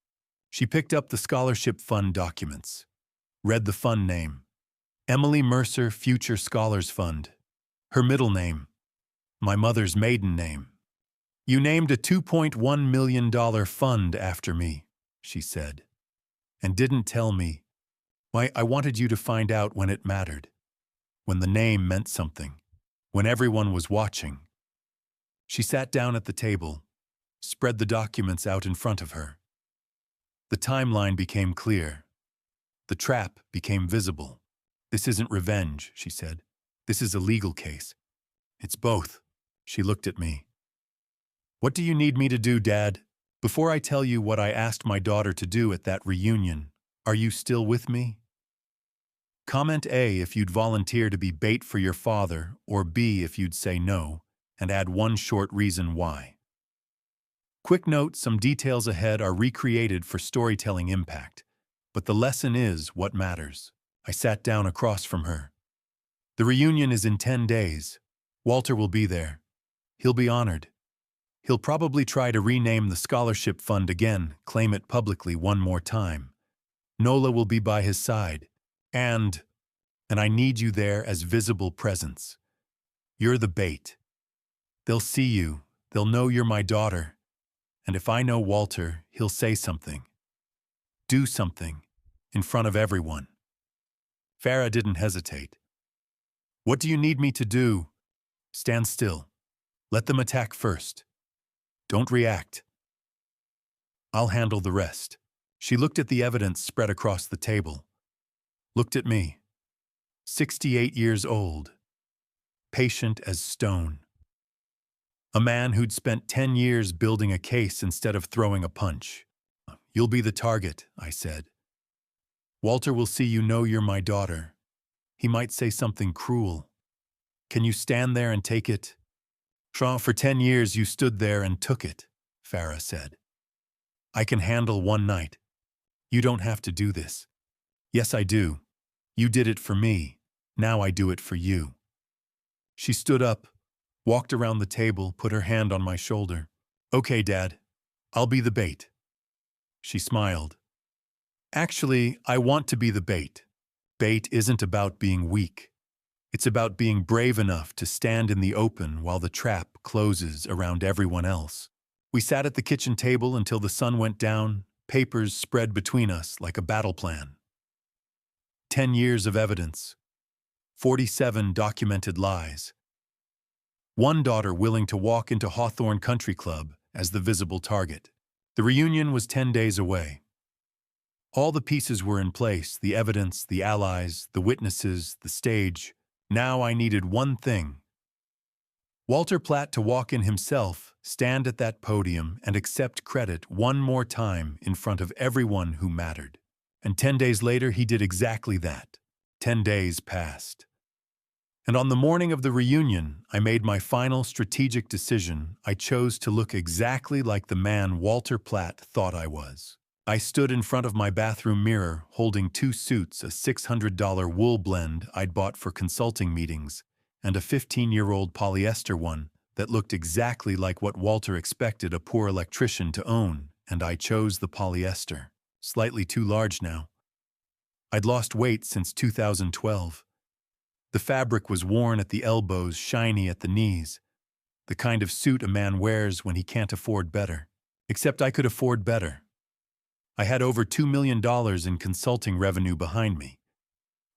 She picked up the scholarship fund documents, read the fund name, Emily Mercer Future Scholars Fund, her middle name, my mother's maiden name. "You named a $2.1 million fund after me," she said, "and didn't tell me. Why, I wanted you to find out when it mattered, when the name meant something, when everyone was watching." She sat down at the table, spread the documents out in front of her. The timeline became clear. The trap became visible. "This isn't revenge," she said. "This is a legal case. It's both." She looked at me. "What do you need me to do, Dad? Before I tell you what I asked my daughter to do at that reunion, are you still with me? Comment A if you'd volunteer to be bait for your father, or B if you'd say no, and add one short reason why." Quick note, some details ahead are recreated for storytelling impact, but the lesson is what matters. I sat down across from her. "The reunion is in 10 days. Walter will be there. He'll be honored. He'll probably try to rename the scholarship fund again, claim it publicly one more time. Nola will be by his side. And I need you there as visible presence. You're the bait. They'll see you. They'll know you're my daughter. And if I know Walter, he'll say something. Do something. In front of everyone." Farah didn't hesitate. "What do you need me to do?" "Stand still. Let them attack first. Don't react. I'll handle the rest." She looked at the evidence spread across the table. Looked at me. 68 years old. Patient as stone. A man who'd spent 10 years building a case instead of throwing a punch. "You'll be the target," I said. Walter will see you know you're my daughter. He might say something cruel. Can you stand there and take it? For 10 years you stood there and took it, Farah said. I can handle one night. You don't have to do this. Yes, I do. You did it for me. Now I do it for you. She stood up, walked around the table, put her hand on my shoulder. Okay, Dad. I'll be the bait. She smiled. Actually, I want to be the bait. Bait isn't about being weak. It's about being brave enough to stand in the open while the trap closes around everyone else. We sat at the kitchen table until the sun went down, papers spread between us like a battle plan. 10 years of evidence. 47 documented lies. One daughter willing to walk into Hawthorne Country Club as the visible target. The reunion was 10 days away. All the pieces were in place, the evidence, the allies, the witnesses, the stage. Now I needed one thing. Walter Platt to walk in himself, stand at that podium, and accept credit one more time in front of everyone who mattered. And 10 days later, he did exactly that. 10 days passed. And on the morning of the reunion, I made my final strategic decision. I chose to look exactly like the man Walter Platt thought I was. I stood in front of my bathroom mirror, holding 2 suits, a $600 wool blend I'd bought for consulting meetings, and a 15-year-old polyester one that looked exactly like what Walter expected a poor electrician to own, and I chose the polyester. Slightly too large now. I'd lost weight since 2012. The fabric was worn at the elbows, shiny at the knees. The kind of suit a man wears when he can't afford better. Except I could afford better. I had over $2 million in consulting revenue behind me.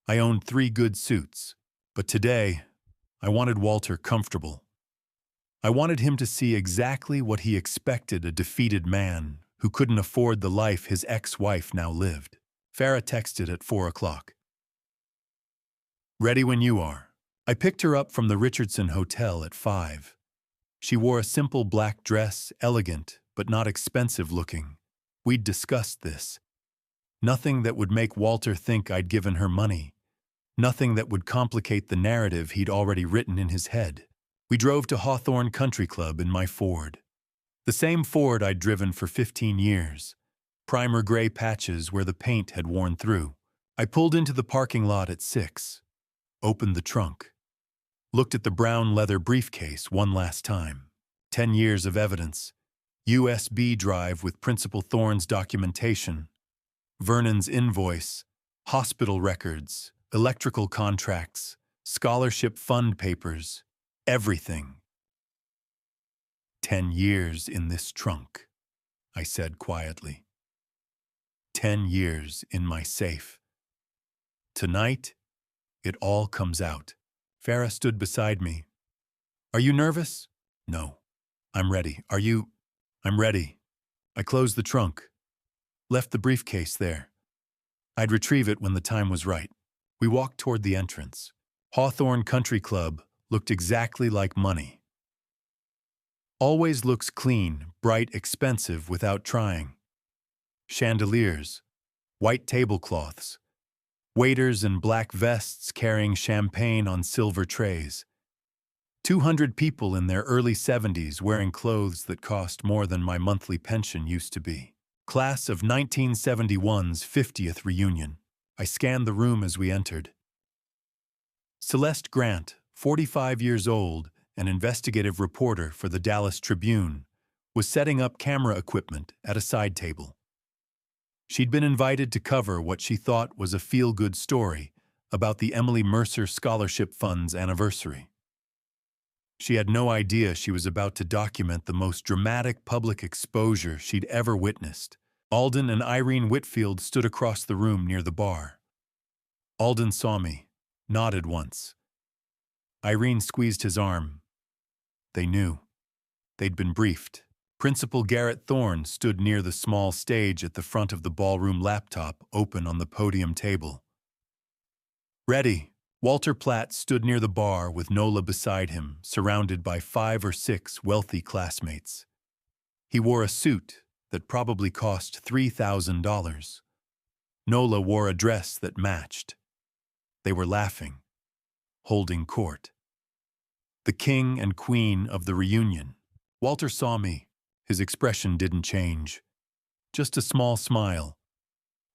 I owned 3 good suits. But today, I wanted Walter comfortable. I wanted him to see exactly what he expected a defeated man who couldn't afford the life his ex-wife now lived. Farah texted at 4 o'clock. Ready when you are. I picked her up from the Richardson Hotel at 5. She wore a simple black dress, elegant but not expensive looking. We'd discussed this. Nothing that would make Walter think I'd given her money. Nothing that would complicate the narrative he'd already written in his head. We drove to Hawthorne Country Club in my Ford. The same Ford I'd driven for 15 years. Primer gray patches where the paint had worn through. I pulled into the parking lot at 6. Opened the trunk. Looked at the brown leather briefcase one last time. 10 years of evidence. USB drive with Principal Thorne's documentation. Vernon's invoice. Hospital records. Electrical contracts. Scholarship fund papers. Everything. 10 years in this trunk, I said quietly. 10 years in my safe. Tonight, it all comes out. Farah stood beside me. Are you nervous? No. I'm ready. Are you? I'm ready. I closed the trunk. Left the briefcase there. I'd retrieve it when the time was right. We walked toward the entrance. Hawthorne Country Club looked exactly like money. Always looks clean, bright, expensive without trying. Chandeliers, white tablecloths, waiters in black vests carrying champagne on silver trays. 200 people in their early 70s wearing clothes that cost more than my monthly pension used to be. Class of 1971's 50th reunion. I scanned the room as we entered. Celeste Grant, 45 years old, an investigative reporter for the Dallas Tribune, was setting up camera equipment at a side table. She'd been invited to cover what she thought was a feel-good story about the Emily Mercer Scholarship Fund's anniversary. She had no idea she was about to document the most dramatic public exposure she'd ever witnessed. Alden and Irene Whitfield stood across the room near the bar. Alden saw me, nodded once. Irene squeezed his arm. They knew. They'd been briefed. Principal Garrett Thorne stood near the small stage at the front of the ballroom, laptop open on the podium table. Ready. Walter Platt stood near the bar with Nola beside him, surrounded by 5 or 6 wealthy classmates. He wore a suit that probably cost $3,000. Nola wore a dress that matched. They were laughing, holding court. The king and queen of the reunion. Walter saw me. His expression didn't change. Just a small smile.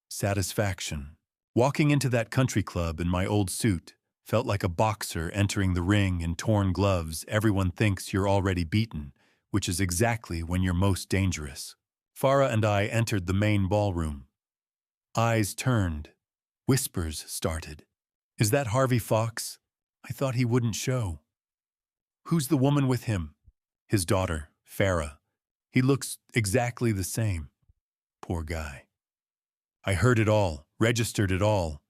Satisfaction. Walking into that country club in my old suit felt like a boxer entering the ring in torn gloves. Everyone thinks you're already beaten, which is exactly when you're most dangerous. Farah and I entered the main ballroom. Eyes turned. Whispers started. Is that Harvey Fox? I thought he wouldn't show. Who's the woman with him? His daughter, Farah. He looks exactly the same. Poor guy. I heard it all, registered it all.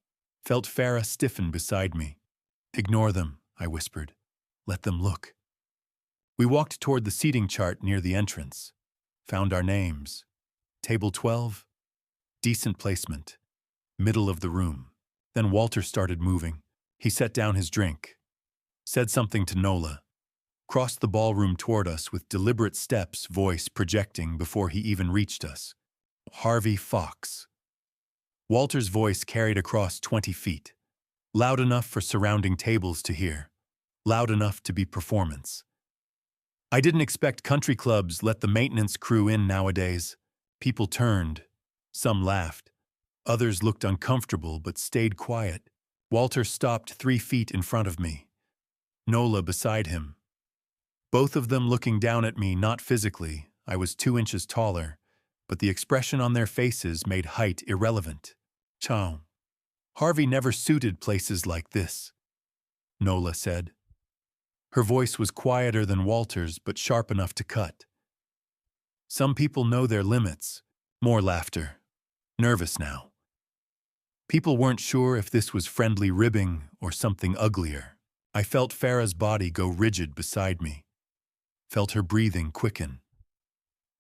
Felt Farah stiffen beside me. Ignore them, I whispered. Let them look. We walked toward the seating chart near the entrance. Found our names. Table 12. Decent placement. Middle of the room. Then Walter started moving. He set down his drink. Said something to Nola. Crossed the ballroom toward us with deliberate steps, voice projecting before he even reached us. Harvey Fox. Walter's voice carried across 20 feet. Loud enough for surrounding tables to hear. Loud enough to be performance. I didn't expect country clubs let the maintenance crew in nowadays. People turned. Some laughed. Others looked uncomfortable but stayed quiet. Walter stopped 3 feet in front of me. Nola beside him. Both of them looking down at me, not physically. I was 2 inches taller, but the expression on their faces made height irrelevant. Ciao. Harvey never suited places like this, Nola said. Her voice was quieter than Walter's, but sharp enough to cut. Some people know their limits. More laughter. Nervous now. People weren't sure if this was friendly ribbing or something uglier. I felt Farah's body go rigid beside me. Felt her breathing quicken.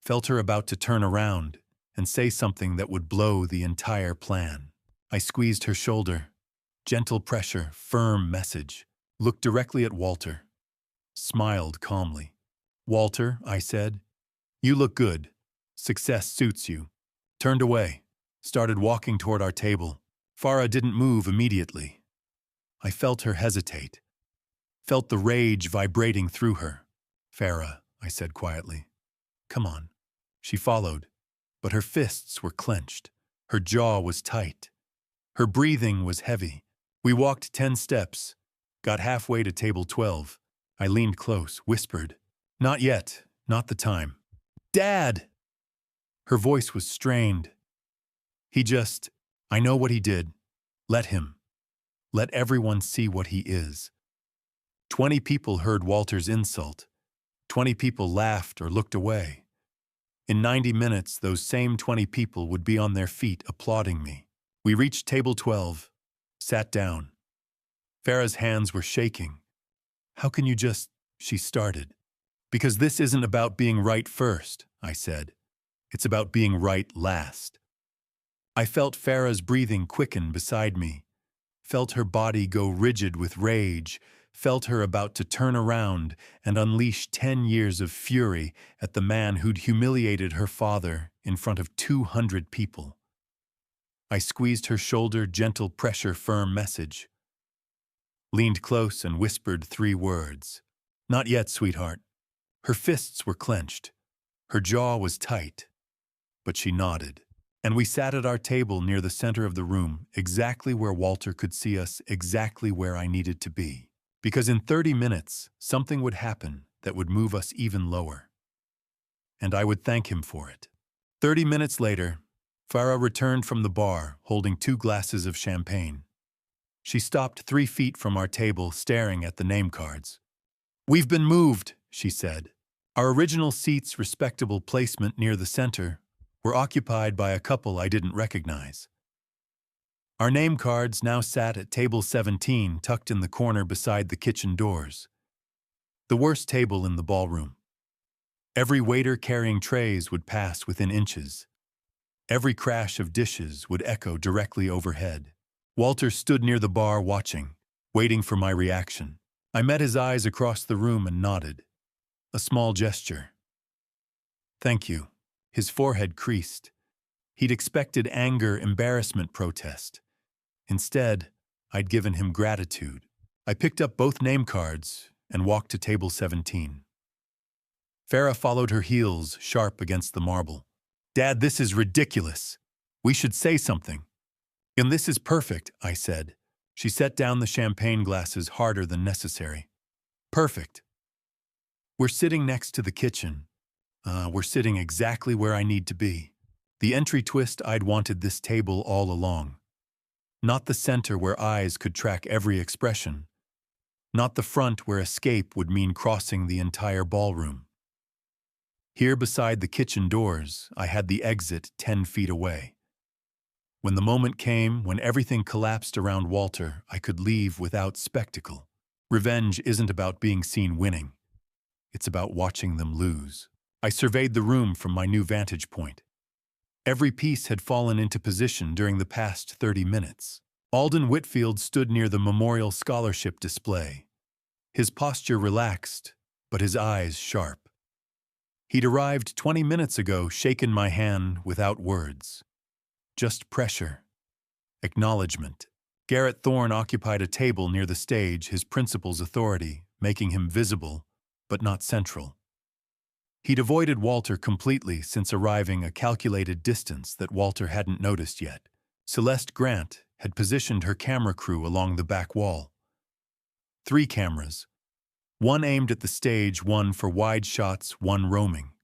Felt her about to turn around and say something that would blow the entire plan. I squeezed her shoulder. Gentle pressure, firm message. Looked directly at Walter. Smiled calmly. Walter, I said, you look good. Success suits you. Turned away. Started walking toward our table. Farah didn't move immediately. I felt her hesitate. Felt the rage vibrating through her. Farah, I said quietly. Come on. She followed, but her fists were clenched. Her jaw was tight. Her breathing was heavy. We walked 10 steps, got halfway to table 12. I leaned close, whispered, not yet, not the time. Dad! Her voice was strained. I know what he did. Let him. Let everyone see what he is. 20 people heard Walter's insult. 20 people laughed or looked away. In 90 minutes, those same 20 people would be on their feet applauding me. We reached table 12, sat down. Farah's hands were shaking. How can you she started. Because this isn't about being right first, I said. It's about being right last. I felt Farah's breathing quicken beside me. Felt her body go rigid with rage. Felt her about to turn around and unleash 10 years of fury at the man who'd humiliated her father in front of 200 people. I squeezed her shoulder, gentle pressure, firm message. Leaned close and whispered 3 words. Not yet, sweetheart. Her fists were clenched. Her jaw was tight. But she nodded. And we sat at our table near the center of the room, exactly where Walter could see us, exactly where I needed to be. Because in 30 minutes, something would happen that would move us even lower. And I would thank him for it. 30 minutes later, Farah returned from the bar, holding 2 glasses of champagne. She stopped 3 feet from our table, staring at the name cards. We've been moved, she said. Our original seats, respectable placement near the center, were occupied by a couple I didn't recognize. Our name cards now sat at table 17, tucked in the corner beside the kitchen doors. The worst table in the ballroom. Every waiter carrying trays would pass within inches. Every crash of dishes would echo directly overhead. Walter stood near the bar watching, waiting for my reaction. I met his eyes across the room and nodded. A small gesture. Thank you. His forehead creased. He'd expected anger, embarrassment, protest. Instead, I'd given him gratitude. I picked up both name cards and walked to table 17. Farah followed her heels sharp against the marble. "Dad, this is ridiculous. We should say something." "And this is perfect," I said. She set down the champagne glasses harder than necessary. "Perfect. We're sitting next to the kitchen. We're sitting exactly where I need to be. The entry twist I'd wanted this table all along. Not the center where eyes could track every expression. Not the front where escape would mean crossing the entire ballroom. Here beside the kitchen doors, I had the exit 10 feet away. When the moment came, when everything collapsed around Walter, I could leave without spectacle. Revenge isn't about being seen winning. It's about watching them lose. I surveyed the room from my new vantage point. Every piece had fallen into position during the past 30 minutes. Alden Whitfield stood near the memorial scholarship display. His posture relaxed, but his eyes sharp. He'd arrived 20 minutes ago, shaken my hand without words. Just pressure. Acknowledgement. Garrett Thorne occupied a table near the stage, his principal's authority, making him visible, but not central. He'd avoided Walter completely since arriving a calculated distance that Walter hadn't noticed yet. Celeste Grant had positioned her camera crew along the back wall. 3 cameras. One aimed at the stage, one for wide shots, one roaming.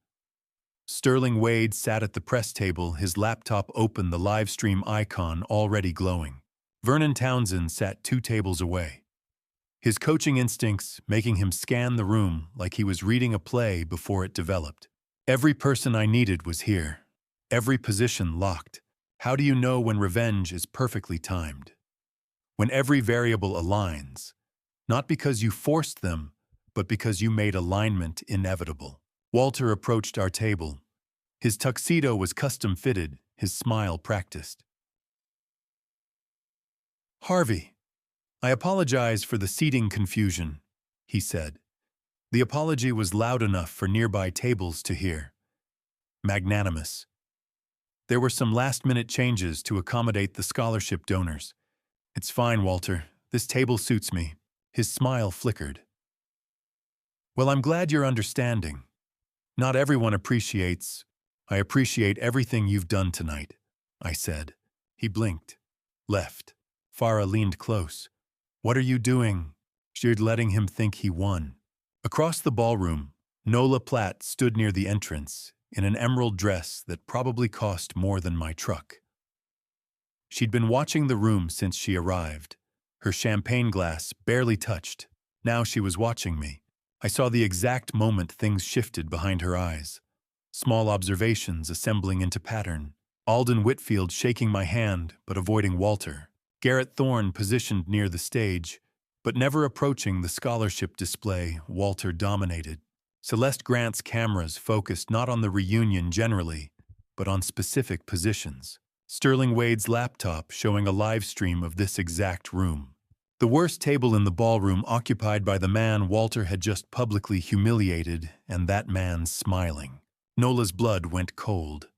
Sterling Wade sat at the press table, his laptop open, the live stream icon already glowing. Vernon Townsend sat 2 tables away. His coaching instincts making him scan the room like he was reading a play before it developed. Every person I needed was here. Every position locked. How do you know when revenge is perfectly timed? When every variable aligns, not because you forced them, but because you made alignment inevitable. Walter approached our table. His tuxedo was custom-fitted, his smile practiced. "Harvey, I apologize for the seating confusion," he said. The apology was loud enough for nearby tables to hear. Magnanimous. There were some last-minute changes to accommodate the scholarship donors. "It's fine, Walter. This table suits me." His smile flickered. "Well, I'm glad you're understanding. Not everyone appreciates. I appreciate everything you've done tonight," I said. He blinked. Left. Farah leaned close. "What are you doing?" She'd letting him think he won. Across the ballroom, Nola Platt stood near the entrance in an emerald dress that probably cost more than my truck. She'd been watching the room since she arrived, her champagne glass barely touched. Now she was watching me. I saw the exact moment things shifted behind her eyes. Small observations assembling into pattern. Alden Whitfield shaking my hand but avoiding Walter. Garrett Thorne positioned near the stage, but never approaching the scholarship display Walter dominated. Celeste Grant's cameras focused not on the reunion generally, but on specific positions. Sterling Wade's laptop showing a live stream of this exact room. The worst table in the ballroom occupied by the man Walter had just publicly humiliated, and that man smiling. Nola's blood went cold.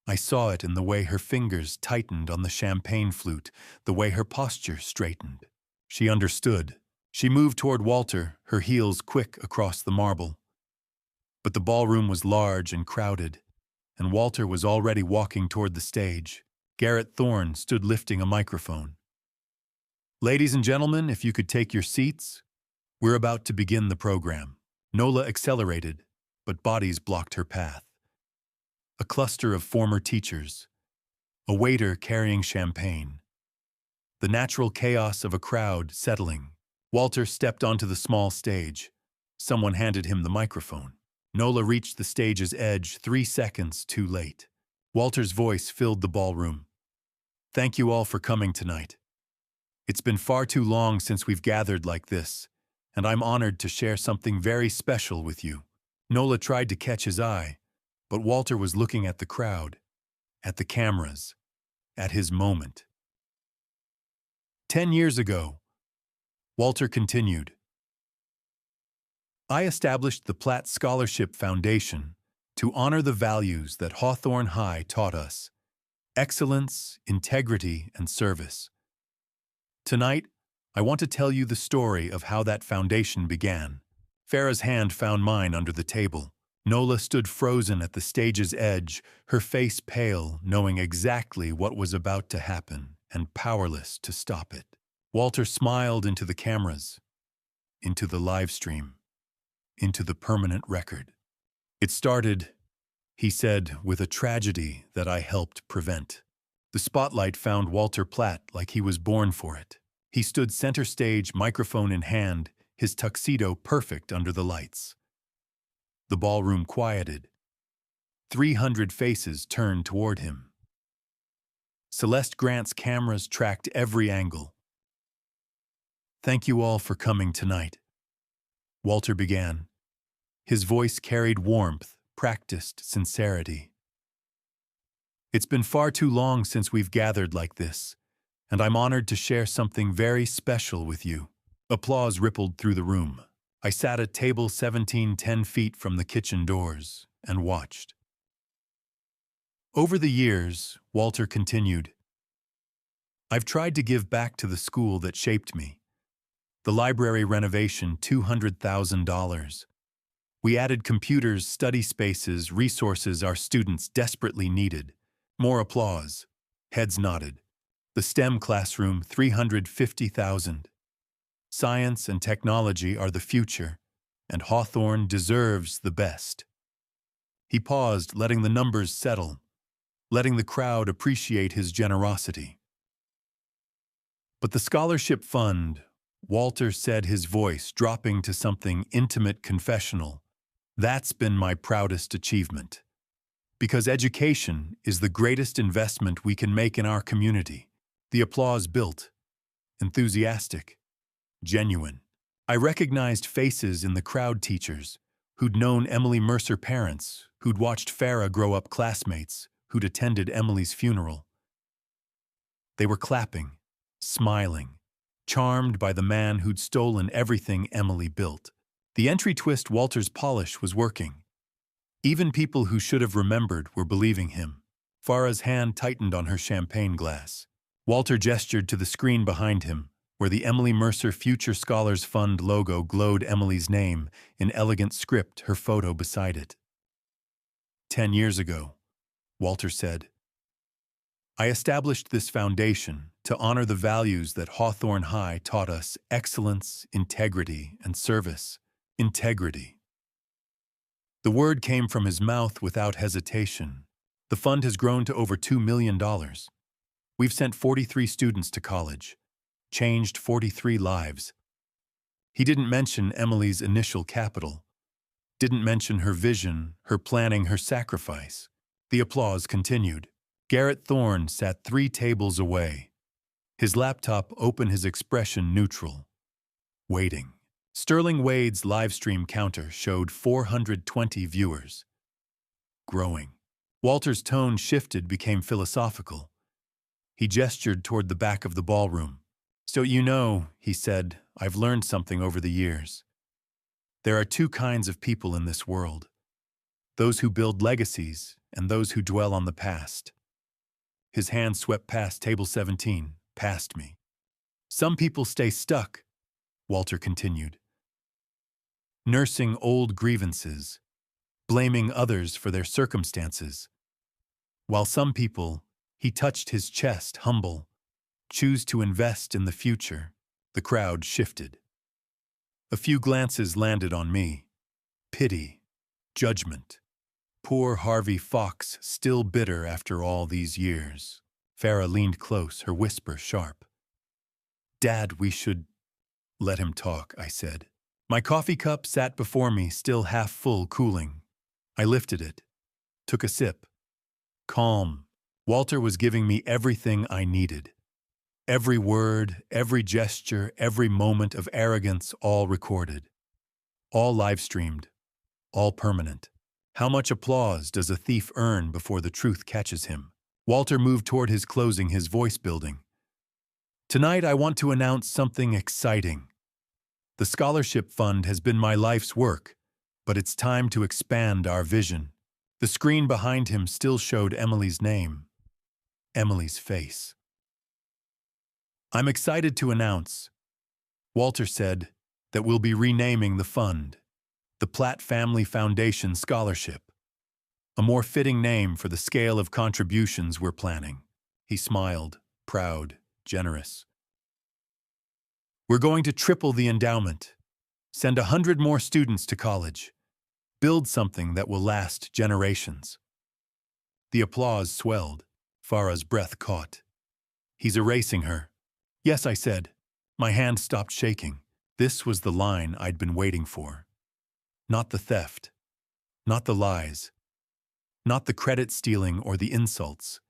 I saw it in the way her fingers tightened on the champagne flute, the way her posture straightened. She understood. She moved toward Walter, her heels quick across the marble. But the ballroom was large and crowded, and Walter was already walking toward the stage. Garrett Thorne stood lifting a microphone. "Ladies and gentlemen, if you could take your seats, we're about to begin the program." Nola accelerated, but bodies blocked her path. A cluster of former teachers, a waiter carrying champagne. The natural chaos of a crowd settling. Walter stepped onto the small stage. Someone handed him the microphone. Nola reached the stage's edge 3 seconds too late. Walter's voice filled the ballroom. "Thank you all for coming tonight. It's been far too long since we've gathered like this, and I'm honored to share something very special with you." Nola tried to catch his eye, but Walter was looking at the crowd, at the cameras, at his moment. 10 years ago, Walter continued, I established the Platt Scholarship Foundation to honor the values that Hawthorne High taught us excellence, integrity, and service. Tonight, I want to tell you the story of how that foundation began. Farah's hand found mine under the table. Nola stood frozen at the stage's edge, her face pale, knowing exactly what was about to happen and powerless to stop it. Walter smiled into the cameras, into the live stream, into the permanent record. It started, he said, with a tragedy that I helped prevent. The spotlight found Walter Platt like he was born for it. He stood center stage, microphone in hand, his tuxedo perfect under the lights. The ballroom quieted. 300 faces turned toward him. Celeste Grant's cameras tracked every angle. "Thank you all for coming tonight," Walter began. His voice carried warmth, practiced sincerity. "It's been far too long since we've gathered like this, and I'm honored to share something very special with you." Applause rippled through the room. I sat at table 17, 10 feet from the kitchen doors, and watched. Over the years, Walter continued, I've tried to give back to the school that shaped me. The library renovation, $200,000. We added computers, study spaces, resources our students desperately needed. More applause. Heads nodded. The STEM classroom, $350,000. Science and technology are the future, and Hawthorne deserves the best. He paused, letting the numbers settle, letting the crowd appreciate his generosity. But the scholarship fund, Walter said, his voice dropping to something intimate, confessional, that's been my proudest achievement. Because education is the greatest investment we can make in our community. The applause built, enthusiastic, genuine. I recognized faces in the crowd, teachers who'd known Emily Mercer, parents who'd watched Farah grow up, classmates who'd attended Emily's funeral. They were clapping, smiling, charmed by the man who'd stolen everything Emily built. The entry twist, Walter's polish was working. Even people who should have remembered were believing him. Farah's hand tightened on her champagne glass. Walter gestured to the screen behind him, where the Emily Mercer Future Scholars Fund logo glowed, Emily's name in elegant script, her photo beside it. 10 years ago, Walter said, I established this foundation to honor the values that Hawthorne High taught us: excellence, integrity, and service. Integrity. The word came from his mouth without hesitation. The fund has grown to over $2 million. We've sent 43 students to college, changed 43 lives. He didn't mention Emily's initial capital, didn't mention her vision, her planning, her sacrifice. The applause continued. Garrett Thorne sat 3 tables away, his laptop open, his expression neutral, waiting. Sterling Wade's livestream counter showed 420 viewers. Growing. Walter's tone shifted, became philosophical. He gestured toward the back of the ballroom. So you know, he said, I've learned something over the years. There are 2 kinds of people in this world. Those who build legacies and those who dwell on the past. His hand swept past table 17, past me. Some people stay stuck, Walter continued, nursing old grievances, blaming others for their circumstances. While some people, he touched his chest, humble, choose to invest in the future. The crowd shifted. A few glances landed on me. Pity, judgment. Poor Harvey Fox, still bitter after all these years. Farah leaned close, her whisper sharp. Dad, we should let him talk, I said. My coffee cup sat before me, still half full, cooling. I lifted it, took a sip. Calm. Walter was giving me everything I needed. Every word, every gesture, every moment of arrogance, all recorded. All live-streamed. All permanent. How much applause does a thief earn before the truth catches him? Walter moved toward his closing, his voice building. Tonight I want to announce something exciting. The scholarship fund has been my life's work, but it's time to expand our vision. The screen behind him still showed Emily's name. Emily's face. "I'm excited to announce," Walter said, "that we'll be renaming the fund the Platt Family Foundation Scholarship. A more fitting name for the scale of contributions we're planning." He smiled, proud, generous. "We're going to triple the endowment, send 100 more students to college, build something that will last generations." The applause swelled. Farah's breath caught. "He's erasing her." "Yes," I said. My hand stopped shaking. This was the line I'd been waiting for. Not the theft, not the lies, not the credit stealing or the insults.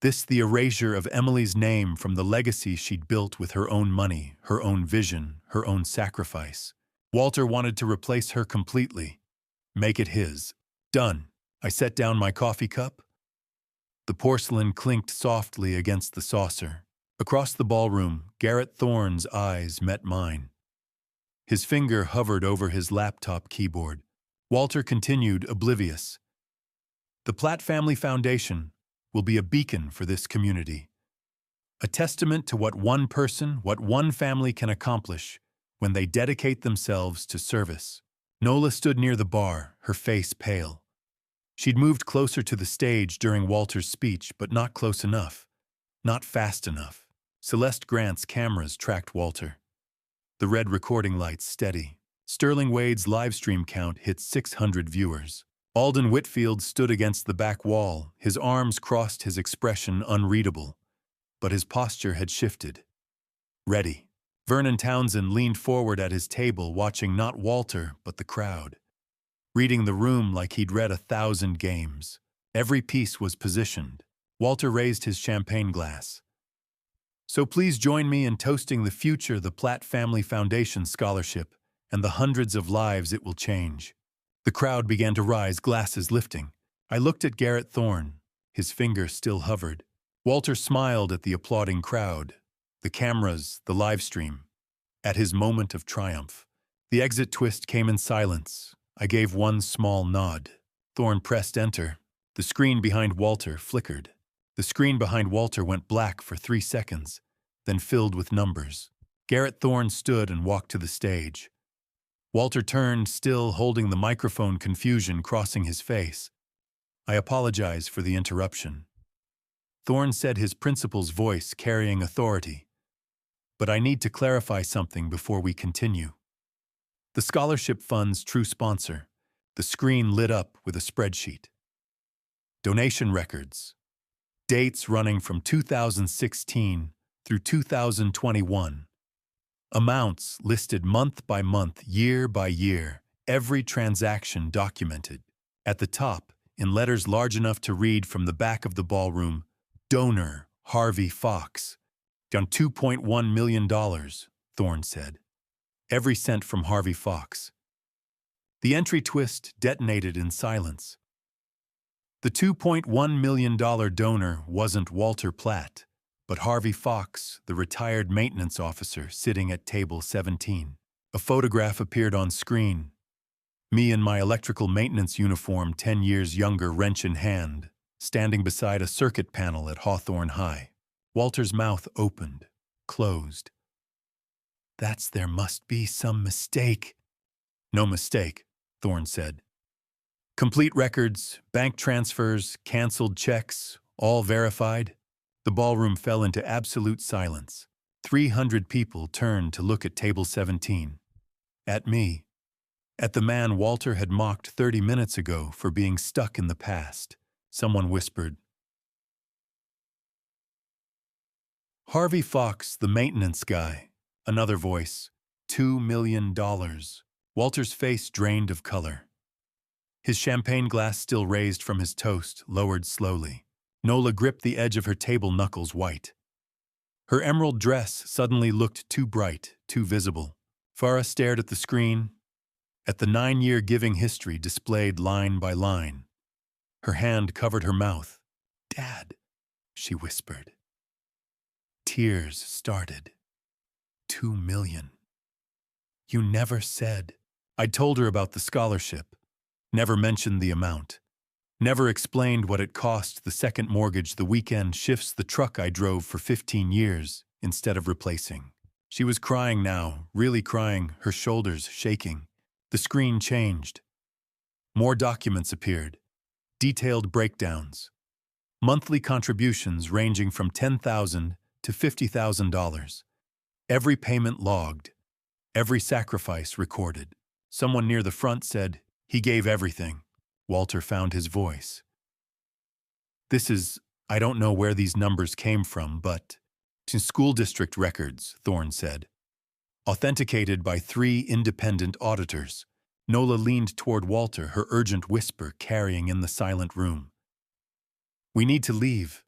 The erasure of Emily's name from the legacy she'd built with her own money, her own vision, her own sacrifice. Walter wanted to replace her completely, make it his. Done. I set down my coffee cup. The porcelain clinked softly against the saucer. Across the ballroom, Garrett Thorne's eyes met mine. His finger hovered over his laptop keyboard. Walter continued, oblivious. "The Platt Family Foundation will be a beacon for this community. A testament to what one person, what one family can accomplish when they dedicate themselves to service." Nola stood near the bar, her face pale. She'd moved closer to the stage during Walter's speech, but not close enough, not fast enough. Celeste Grant's cameras tracked Walter. The red recording lights steady. Sterling Wade's livestream count hit 600 viewers. Alden Whitfield stood against the back wall, his arms crossed, his expression unreadable. But his posture had shifted. Ready. Vernon Townsend leaned forward at his table, watching not Walter, but the crowd. Reading the room like he'd read 1,000 games. Every piece was positioned. Walter raised his champagne glass. "So please join me in toasting the future the Platt Family Foundation Scholarship and the hundreds of lives it will change." The crowd began to rise, glasses lifting. I looked at Garrett Thorne. His finger still hovered. Walter smiled at the applauding crowd, the cameras, the live stream. At his moment of triumph, the exit twist came in silence. I gave one small nod. Thorne pressed enter. The screen behind Walter flickered. The screen behind Walter went black for 3 seconds, then filled with numbers. Garrett Thorne stood and walked to the stage. Walter turned, still holding the microphone, confusion crossing his face. "I apologize for the interruption," Thorne said, his principal's voice carrying authority. "But I need to clarify something before we continue. The scholarship fund's true sponsor." The screen lit up with a spreadsheet. Donation records. Dates running from 2016 through 2021. Amounts listed month by month, year by year, every transaction documented. At the top, in letters large enough to read from the back of the ballroom, "Donor, Harvey Fox. Down $2.1 million, Thorne said. Every cent from Harvey Fox. The entry twist detonated in silence. The $2.1 million donor wasn't Walter Platt, but Harvey Fox, the retired maintenance officer sitting at table 17. A photograph appeared on screen. Me in my electrical maintenance uniform, 10 years younger, wrench in hand, standing beside a circuit panel at Hawthorne High. Walter's mouth opened, closed. There must be some mistake." "No mistake," Thorne said. "Complete records, bank transfers, canceled checks, all verified." The ballroom fell into absolute silence. 300 people turned to look at table 17. At me. At the man Walter had mocked 30 minutes ago for being stuck in the past. Someone whispered, "Harvey Fox, the maintenance guy." Another voice, $2 million. Walter's face drained of color. His champagne glass still raised from his toast, lowered slowly. Nola gripped the edge of her table, knuckles white. Her emerald dress suddenly looked too bright, too visible. Farah stared at the screen, at the 9-year giving history displayed line by line. Her hand covered her mouth. "Dad," she whispered. Tears started. 2 million. "You never said." I'd told her about the scholarship, never mentioned the amount, Never explained what it cost the second mortgage the weekend shifts the truck I drove for 15 years instead of replacing. She was crying now, really crying, her shoulders shaking. The screen changed. More documents appeared. Detailed breakdowns. Monthly contributions ranging from $10,000 to $50,000. Every payment logged. Every sacrifice recorded. Someone near the front said, "He gave everything." Walter found his voice. I don't know where these numbers came from, but to school district records, Thorne said. Authenticated by 3 independent auditors. Nola leaned toward Walter, her urgent whisper carrying in the silent room. "We need to leave.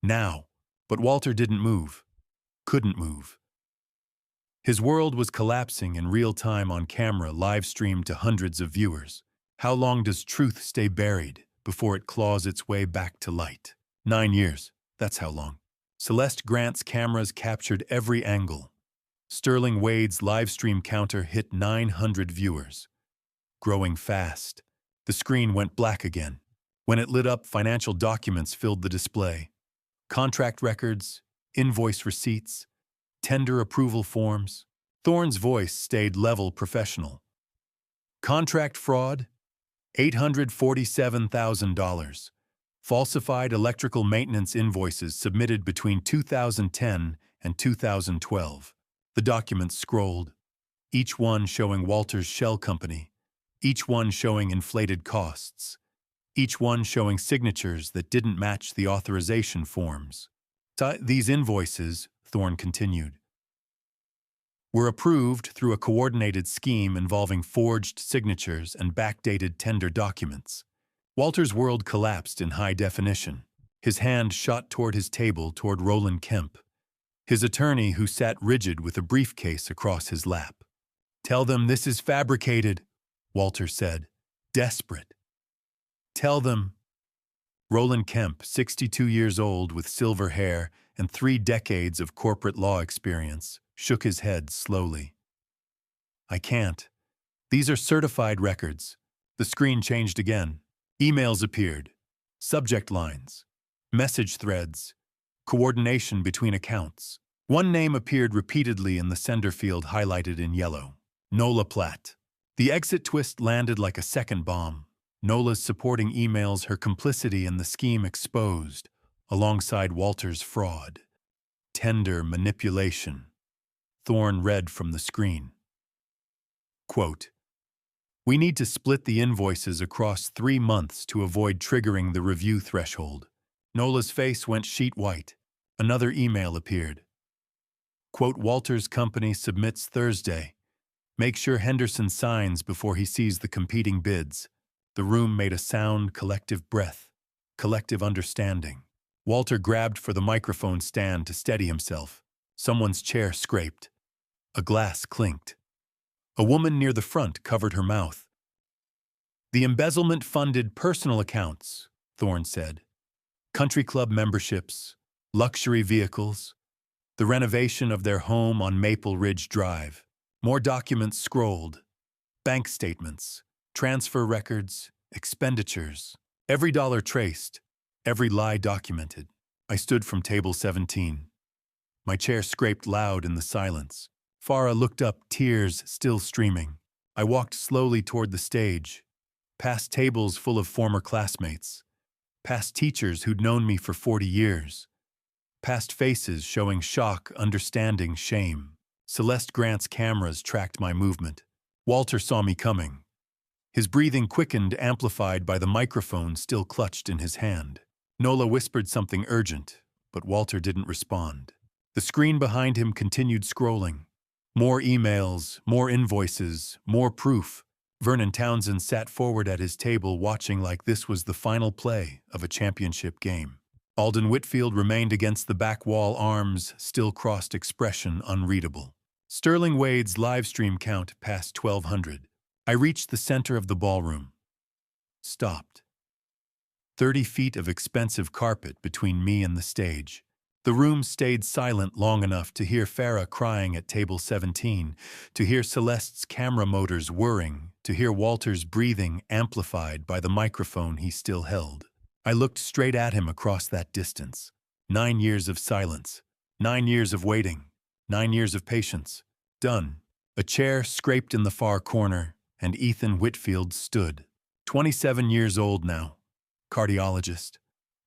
Now." But Walter didn't move. Couldn't move. His world was collapsing in real time on camera, live-streamed to hundreds of viewers. How long does truth stay buried before it claws its way back to light? 9 years. That's how long. Celeste Grant's cameras captured every angle. Sterling Wade's live-stream counter hit 900 viewers. Growing fast. The screen went black again. When it lit up, financial documents filled the display. Contract records, invoice receipts, tender approval forms. Thorne's voice stayed level professional. Contract fraud, $847,000. Falsified electrical maintenance invoices submitted between 2010 and 2012. The documents scrolled, each one showing Walter's shell company, each one showing inflated costs, each one showing signatures that didn't match the authorization forms. These invoices, Thorne continued, were approved through a coordinated scheme involving forged signatures and backdated tender documents. Walter's world collapsed in high definition. His hand shot toward his table, toward Roland Kemp, his attorney who sat rigid with a briefcase across his lap. "Tell them this is fabricated," Walter said, desperate. "Tell them." Roland Kemp, 62 years old with silver hair and 3 decades of corporate law experience, shook his head slowly. "I can't. These are certified records." The screen changed again. Emails appeared. Subject lines. Message threads. Coordination between accounts. One name appeared repeatedly in the sender field, highlighted in yellow. Nola Platt. The exit twist landed like a second bomb. Nola's supporting emails, her complicity in the scheme exposed, alongside Walter's fraud. Tender manipulation. Thorne read from the screen. Quote, "We need to split the invoices across 3 months to avoid triggering the review threshold." Nola's face went sheet white. Another email appeared. Quote, "Walter's company submits Thursday. Make sure Henderson signs before he sees the competing bids." The room made a sound, collective breath, collective understanding. Walter grabbed for the microphone stand to steady himself. Someone's chair scraped. A glass clinked. A woman near the front covered her mouth. "The embezzlement funded personal accounts," Thorne said. "Country club memberships, luxury vehicles, the renovation of their home on Maple Ridge Drive." More documents scrolled. Bank statements, transfer records, expenditures. Every dollar traced, every lie documented. I stood from table 17. My chair scraped loud in the silence. Farah looked up, tears still streaming. I walked slowly toward the stage, past tables full of former classmates, past teachers who'd known me for 40 years, past faces showing shock, understanding, shame. Celeste Grant's cameras tracked my movement. Walter saw me coming. His breathing quickened, amplified by the microphone still clutched in his hand. Nola whispered something urgent, but Walter didn't respond. The screen behind him continued scrolling. More emails, more invoices, more proof. Vernon Townsend sat forward at his table, watching like this was the final play of a championship game. Alden Whitfield remained against the back wall, arms still crossed, expression unreadable. Sterling Wade's live stream count passed 1,200. I reached the center of the ballroom. Stopped. 30 feet of expensive carpet between me and the stage. The room stayed silent long enough to hear Farah crying at table 17, to hear Celeste's camera motors whirring, to hear Walter's breathing amplified by the microphone he still held. I looked straight at him across that distance. 9 years of silence. 9 years of waiting. 9 years of patience. Done. A chair scraped in the far corner, and Ethan Whitfield stood. 27 years old now. Cardiologist.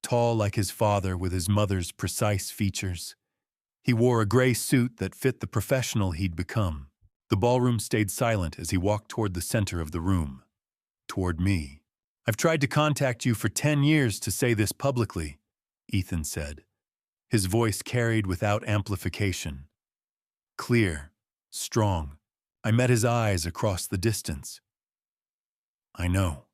Tall like his father with his mother's precise features. He wore a gray suit that fit the professional he'd become. The ballroom stayed silent as he walked toward the center of the room. Toward me. "I've tried to contact you for 10 years to say this publicly," Ethan said. His voice carried without amplification. Clear. Strong. I met his eyes across the distance. "I know.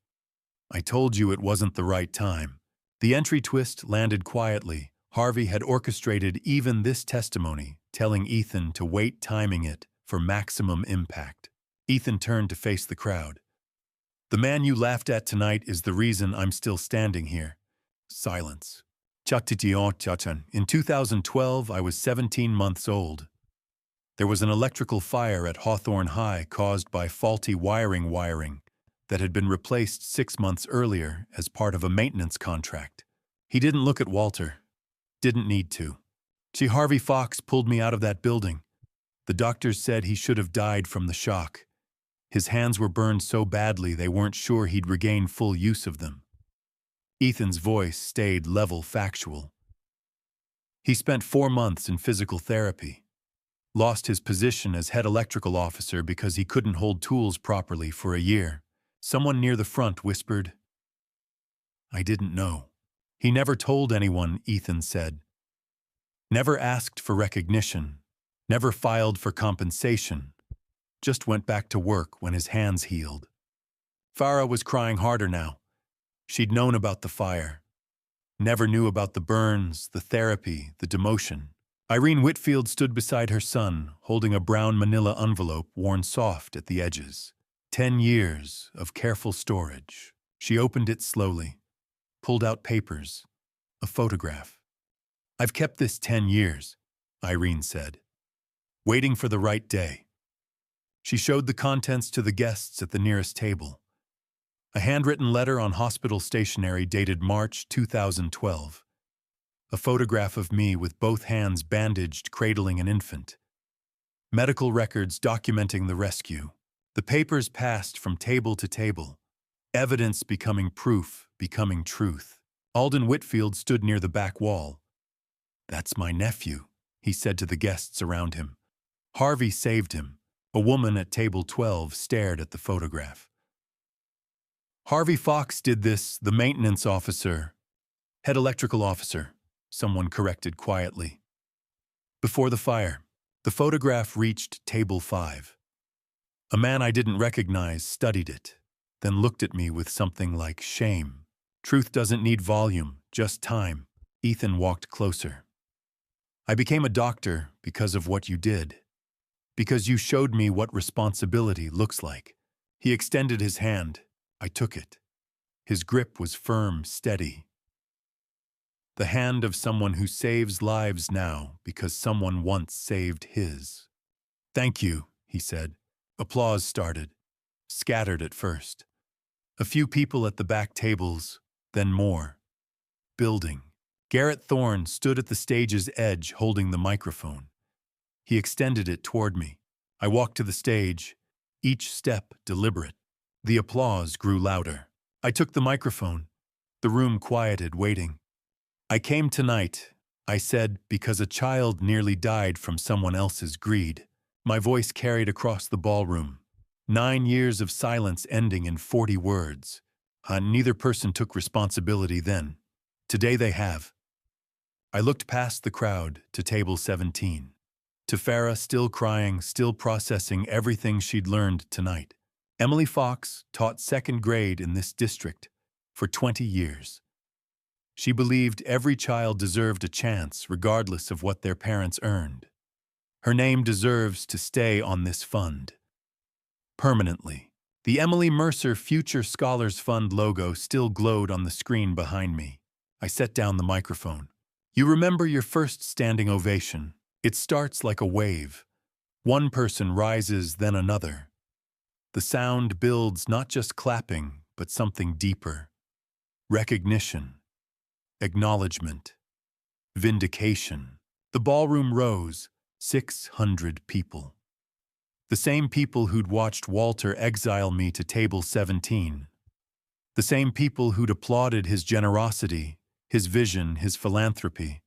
I told you it wasn't the right time." The entry twist landed quietly. Harvey had orchestrated even this testimony, telling Ethan to wait, timing it for maximum impact. Ethan turned to face the crowd. "The man you laughed at tonight is the reason I'm still standing here." Silence. In 2012, I was 17 months old. There was an electrical fire at Hawthorne High caused by faulty wiring that had been replaced 6 months earlier as part of a maintenance contract. He didn't look at Walter. Didn't need to. Harvey Fox pulled me out of that building. The doctors said he should have died from the shock. His hands were burned so badly they weren't sure he'd regain full use of them. Ethan's voice stayed level factual. He spent 4 months in physical therapy. Lost his position as head electrical officer because he couldn't hold tools properly for a year. Someone near the front whispered, "I didn't know." He never told anyone, Ethan said. Never asked for recognition. Never filed for compensation. Just went back to work when his hands healed. Farah was crying harder now. She'd known about the fire. Never knew about the burns, the therapy, the demotion. Irene Whitfield stood beside her son, holding a brown manila envelope worn soft at the edges. 10 years of careful storage. She opened it slowly, pulled out papers, a photograph. "I've kept this 10 years, Irene said, waiting for the right day." She showed the contents to the guests at the nearest table. A handwritten letter on hospital stationery dated March 2012. A photograph of me with both hands bandaged cradling an infant. Medical records documenting the rescue. The papers passed from table to table. Evidence becoming proof, becoming truth. Alden Whitfield stood near the back wall. "That's my nephew," he said to the guests around him. Harvey saved him. A woman at table 12 stared at the photograph. "Harvey Fox did this, the maintenance officer. Head electrical officer," someone corrected quietly. Before the fire, the photograph reached table 5. A man I didn't recognize studied it, then looked at me with something like shame. "Truth doesn't need volume, just time." Ethan walked closer. "I became a doctor because of what you did. Because you showed me what responsibility looks like." He extended his hand. I took it. His grip was firm, steady. The hand of someone who saves lives now because someone once saved his. "Thank you," he said. Applause started. Scattered at first. A few people at the back tables, then more. Building. Garrett Thorne stood at the stage's edge holding the microphone. He extended it toward me. I walked to the stage, each step deliberate. The applause grew louder. I took the microphone. The room quieted, waiting. "I came tonight," I said, "because a child nearly died from someone else's greed." My voice carried across the ballroom. 9 years of silence ending in 40 words. Neither person took responsibility then. Today they have. I looked past the crowd to table 17. To Farah, still crying, still processing everything she'd learned tonight. Emily Fox taught 2nd grade in this district for 20 years. She believed every child deserved a chance regardless of what their parents earned. Her name deserves to stay on this fund. Permanently. The Emily Mercer Future Scholars Fund logo still glowed on the screen behind me. I set down the microphone. You remember your first standing ovation. It starts like a wave. One person rises, then another. The sound builds not just clapping, but something deeper. Recognition, acknowledgement, vindication. The ballroom rose, 600 people. The same people who'd watched Walter exile me to table 17. The same people who'd applauded his generosity, his vision, his philanthropy.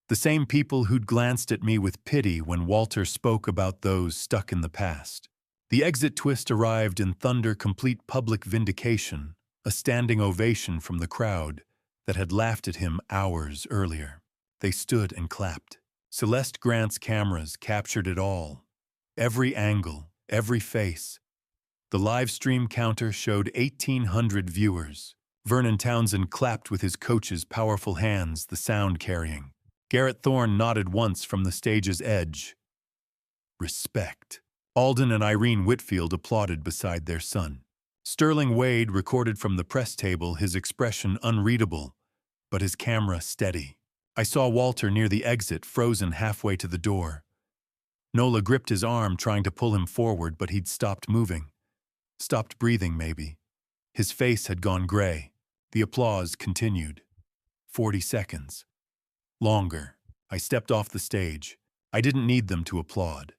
The same people who'd glanced at me with pity when Walter spoke about those stuck in the past. The exit twist arrived in thunder, complete public vindication, a standing ovation from the crowd that had laughed at him hours earlier. They stood and clapped. Celeste Grant's cameras captured it all. Every angle, every face. The live stream counter showed 1,800 viewers. Vernon Townsend clapped with his coach's powerful hands, the sound carrying. Garrett Thorne nodded once from the stage's edge. Respect. Alden and Irene Whitfield applauded beside their son. Sterling Wade recorded from the press table, his expression unreadable, but his camera steady. I saw Walter near the exit, frozen halfway to the door. Nola gripped his arm, trying to pull him forward, but he'd stopped moving. Stopped breathing, maybe. His face had gone gray. The applause continued. 40 seconds. Longer. I stepped off the stage. I didn't need them to applaud.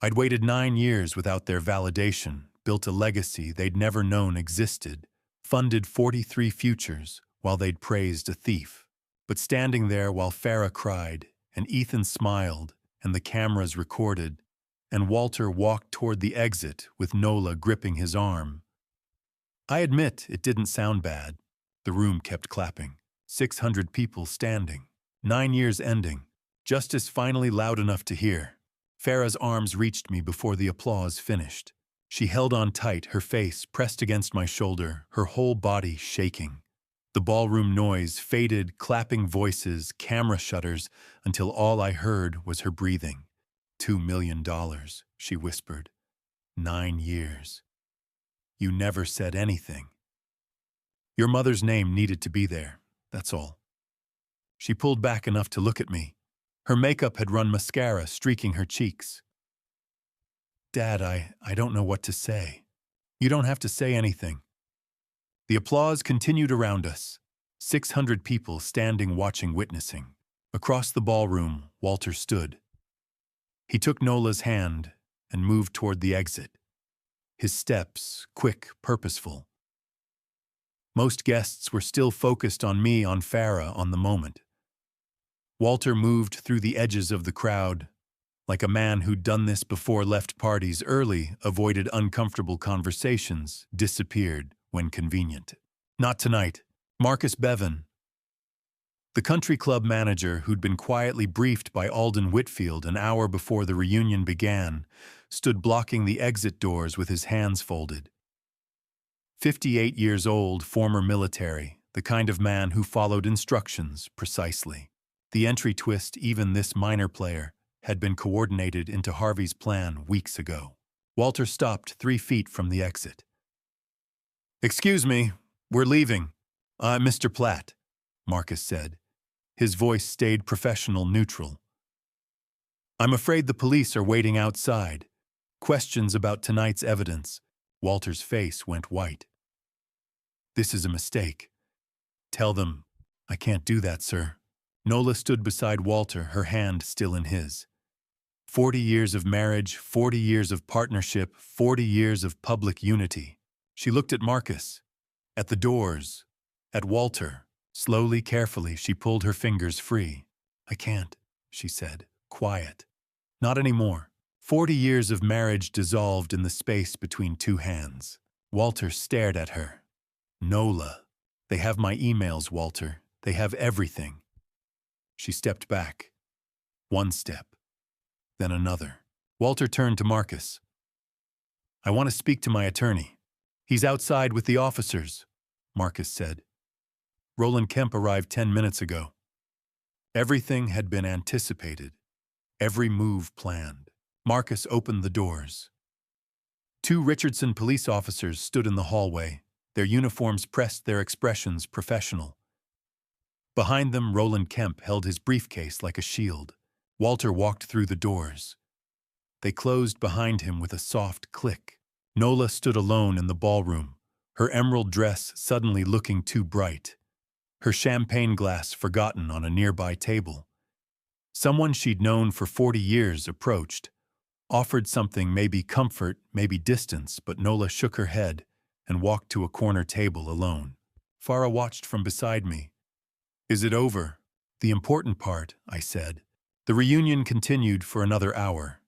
I'd waited 9 years without their validation, built a legacy they'd never known existed, funded 43 futures while they'd praised a thief. But standing there while Farah cried, and Ethan smiled, and the cameras recorded, and Walter walked toward the exit with Nola gripping his arm. I admit it didn't sound bad. The room kept clapping. 600 people standing. 9 years ending. Justice finally loud enough to hear. Farah's arms reached me before the applause finished. She held on tight, her face pressed against my shoulder, her whole body shaking. The ballroom noise faded, clapping voices, camera shutters, until all I heard was her breathing. $2 million, she whispered. 9 years. You never said anything. Your mother's name needed to be there, that's all. She pulled back enough to look at me. Her makeup had run mascara, streaking her cheeks. Dad, I don't know what to say. You don't have to say anything. The applause continued around us. 600 people standing, watching, witnessing. Across the ballroom, Walter stood. He took Nola's hand and moved toward the exit. His steps, quick, purposeful. Most guests were still focused on me, on Farah, on the moment. Walter moved through the edges of the crowd, like a man who'd done this before, left parties early, avoided uncomfortable conversations, disappeared when convenient. Not tonight. Marcus Bevan, the country club manager who'd been quietly briefed by Alden Whitfield an hour before the reunion began, stood blocking the exit doors with his hands folded. 58 years old, former military, the kind of man who followed instructions precisely. The entry twist, even this minor player, had been coordinated into Harvey's plan weeks ago. Walter stopped 3 feet from the exit. "Excuse me, we're leaving. Mr. Platt," Marcus said. His voice stayed professional, neutral. "I'm afraid the police are waiting outside. Questions about tonight's evidence." Walter's face went white. "This is a mistake. Tell them, I can't do that, sir." Nola stood beside Walter, her hand still in his. 40 years of marriage, 40 years of partnership, 40 years of public unity. She looked at Marcus, at the doors, at Walter. Slowly, carefully, she pulled her fingers free. "I can't," she said, quiet. "Not anymore." 40 years of marriage dissolved in the space between 2 hands. Walter stared at her. "Nola, they have my emails, Walter. They have everything." She stepped back. 1 step, then another. Walter turned to Marcus. "I want to speak to my attorney." "He's outside with the officers," Marcus said. Roland Kemp arrived 10 minutes ago. Everything had been anticipated, every move planned. Marcus opened the doors. 2 Richardson police officers stood in the hallway, their uniforms pressed, their expressions professional. Behind them, Roland Kemp held his briefcase like a shield. Walter walked through the doors. They closed behind him with a soft click. Nola stood alone in the ballroom, her emerald dress suddenly looking too bright, her champagne glass forgotten on a nearby table. Someone she'd known for 40 years approached, offered something, maybe comfort, maybe distance, but Nola shook her head and walked to a corner table alone. Farah watched from beside me. "Is it over?" "The important part," I said. The reunion continued for another hour.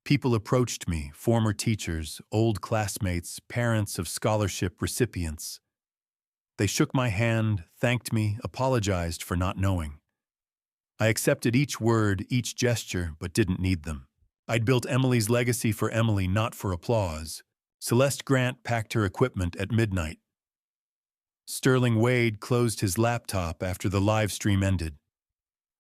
People approached me, former teachers, old classmates, parents of scholarship recipients. They shook my hand, thanked me, apologized for not knowing. I accepted each word, each gesture, but didn't need them. I'd built Emily's legacy for Emily, not for applause. Celeste Grant packed her equipment at midnight. Sterling Wade closed his laptop after the live stream ended.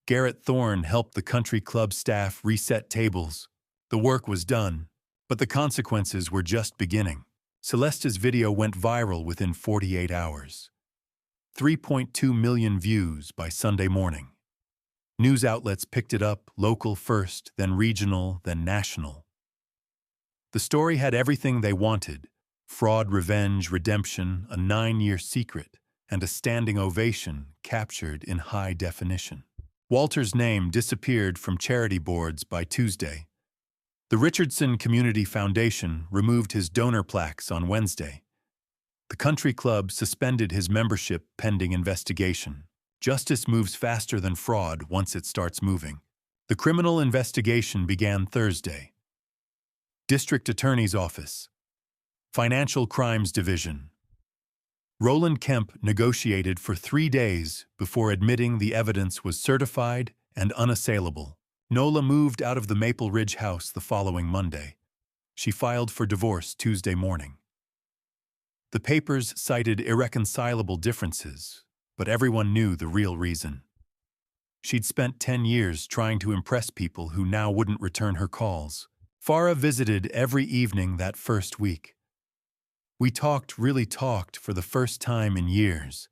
Garrett Thorne helped the country club staff reset tables. The work was done, but the consequences were just beginning. Celeste's video went viral within 48 hours. 3.2 million views by Sunday morning. News outlets picked it up, local first, then regional, then national. The story had everything they wanted: fraud, revenge, redemption, a 9-year secret, and a standing ovation captured in high definition. Walter's name disappeared from charity boards by Tuesday. The Richardson Community Foundation removed his donor plaques on Wednesday. The country club suspended his membership pending investigation. Justice moves faster than fraud once it starts moving. The criminal investigation began Thursday. District Attorney's Office. Financial Crimes Division. Roland Kemp negotiated for 3 days before admitting the evidence was certified and unassailable. Nola moved out of the Maple Ridge house the following Monday. She filed for divorce Tuesday morning. The papers cited irreconcilable differences, but everyone knew the real reason. She'd spent 10 years trying to impress people who now wouldn't return her calls. Farah visited every evening that first week. We talked, really talked, for the first time in years.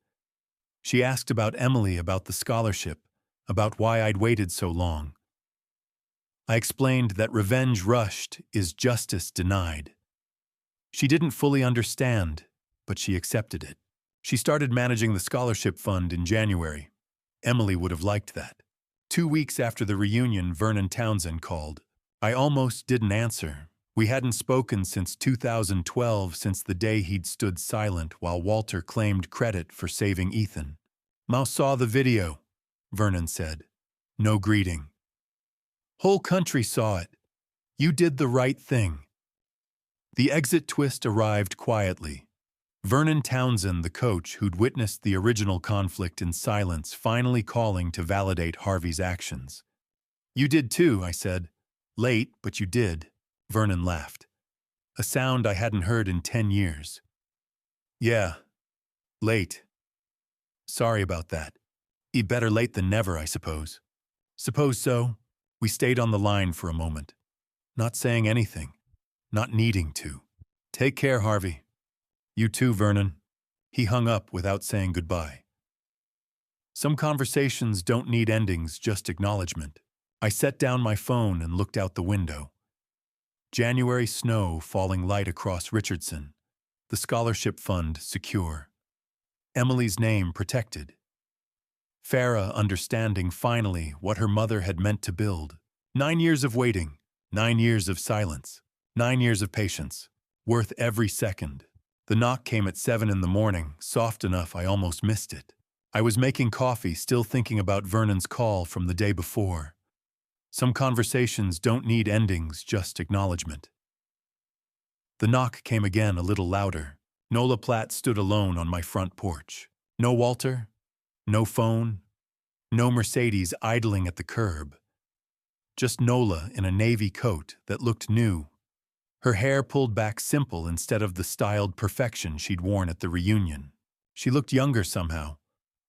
She asked about Emily, about the scholarship, about why I'd waited so long. I explained that revenge rushed is justice denied. She didn't fully understand, but she accepted it. She started managing the scholarship fund in January. Emily would have liked that. 2 weeks after the reunion, Vernon Townsend called. I almost didn't answer. We hadn't spoken since 2012, since the day he'd stood silent while Walter claimed credit for saving Ethan. "Ma saw the video," Vernon said. No greeting. "Whole country saw it. You did the right thing." The exit twist arrived quietly. Vernon Townsend, the coach who'd witnessed the original conflict in silence, finally calling to validate Harvey's actions. "You did too," I said. "Late, but you did." Vernon laughed. A sound I hadn't heard in 10 years. "Yeah, late. Sorry about that. Better late than never, I suppose." "Suppose so." We stayed on the line for a moment, not saying anything, not needing to. "Take care, Harvey." "You too, Vernon." He hung up without saying goodbye. Some conversations don't need endings, just acknowledgement. I set down my phone and looked out the window. January snow falling light across Richardson, the scholarship fund secure. Emily's name protected. Farah understanding finally what her mother had meant to build. 9 years of waiting, 9 years of silence, 9 years of patience, worth every second. The knock came at 7 in the morning, soft enough I almost missed it. I was making coffee, still thinking about Vernon's call from the day before. Some conversations don't need endings, just acknowledgement. The knock came again, a little louder. Nola Platt stood alone on my front porch. No Walter, no phone, no Mercedes idling at the curb. Just Nola in a navy coat that looked new. Her hair pulled back simple instead of the styled perfection she'd worn at the reunion. She looked younger somehow,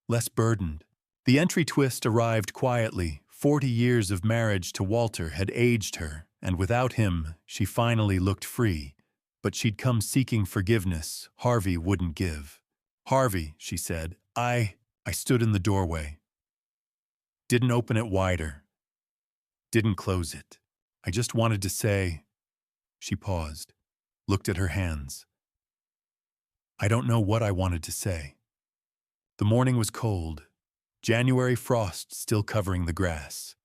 less burdened. The entry twist arrived quietly. 40 years of marriage to Walter had aged her, and without him, she finally looked free. But she'd come seeking forgiveness Harvey wouldn't give. "Harvey," she said, I stood in the doorway. Didn't open it wider. Didn't close it. I just wanted to say. She paused, looked at her hands. I don't know what I wanted to say. The morning was cold, January frost still covering the grass.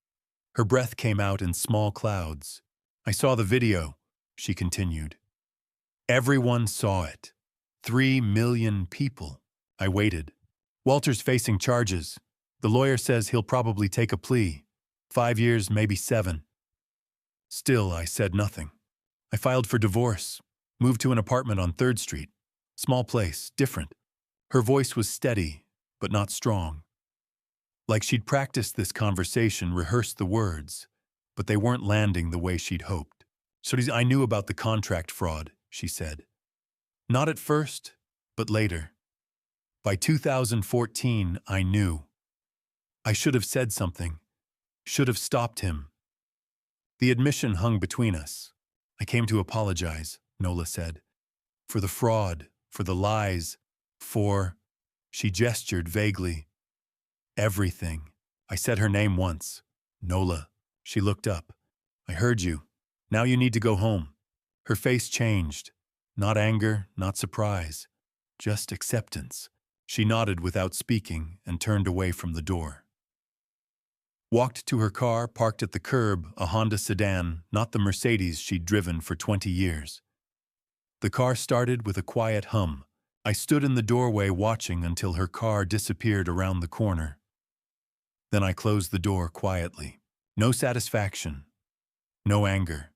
Her breath came out in small clouds. I saw the video, she continued. Everyone saw it. 3 million people. I waited. Walter's facing charges. The lawyer says he'll probably take a plea. 5 years, maybe 7. Still, I said nothing. I filed for divorce, moved to an apartment on 3rd Street. Small place, different. Her voice was steady, but not strong. Like she'd practiced this conversation, rehearsed the words, but they weren't landing the way she'd hoped. So I knew about the contract fraud, she said. Not at first, but later. By 2014, I knew. I should have said something. Should have stopped him. The admission hung between us. I came to apologize, Nola said. For the fraud, for the lies, for... She gestured vaguely. Everything. I said her name once. Nola. She looked up. I heard you. Now you need to go home. Her face changed. Not anger, not surprise. Just acceptance. She nodded without speaking and turned away from the door. Walked to her car, parked at the curb, a Honda sedan, not the Mercedes she'd driven for 20 years. The car started with a quiet hum. I stood in the doorway watching until her car disappeared around the corner. Then I closed the door quietly. No satisfaction. No anger.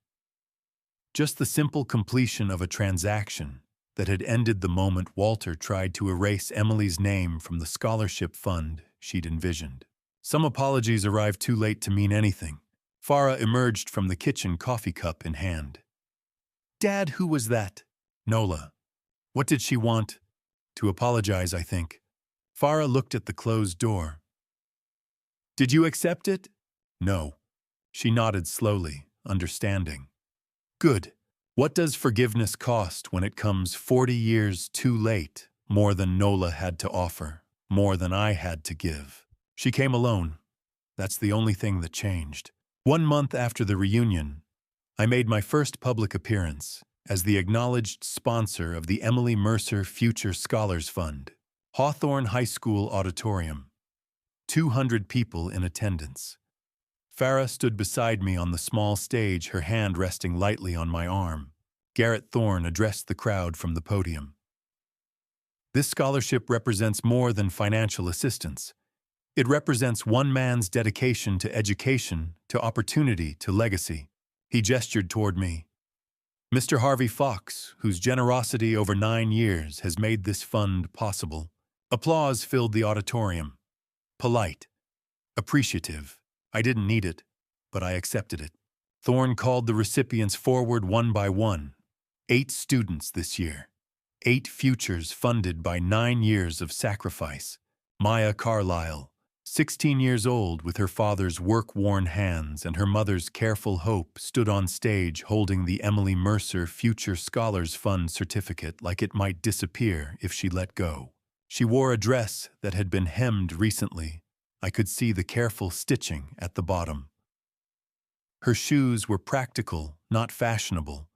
Just the simple completion of a transaction that had ended the moment Walter tried to erase Emily's name from the scholarship fund she'd envisioned. Some apologies arrived too late to mean anything. Farah emerged from the kitchen, coffee cup in hand. Dad, who was that? Nola. What did she want? To apologize, I think. Farah looked at the closed door. Did you accept it? No. She nodded slowly, understanding. Good. What does forgiveness cost when it comes 40 years too late? More than Nola had to offer, more than I had to give. She came alone. That's the only thing that changed. 1 month after the reunion, I made my first public appearance as the acknowledged sponsor of the Emily Mercer Future Scholars Fund, Hawthorne High School Auditorium. 200 people in attendance. Farah stood beside me on the small stage, her hand resting lightly on my arm. Garrett Thorne addressed the crowd from the podium. This scholarship represents more than financial assistance. It represents one man's dedication to education, to opportunity, to legacy. He gestured toward me. Mr. Harvey Fox, whose generosity over 9 years has made this fund possible. Applause filled the auditorium. Polite. Appreciative. I didn't need it, but I accepted it. Thorne called the recipients forward one by one. 8 students this year. 8 futures funded by 9 years of sacrifice. Maya Carlisle, 16 years old with her father's work-worn hands and her mother's careful hope, stood on stage holding the Emily Mercer Future Scholars Fund certificate like it might disappear if she let go. She wore a dress that had been hemmed recently. I could see the careful stitching at the bottom. Her shoes were practical, not fashionable.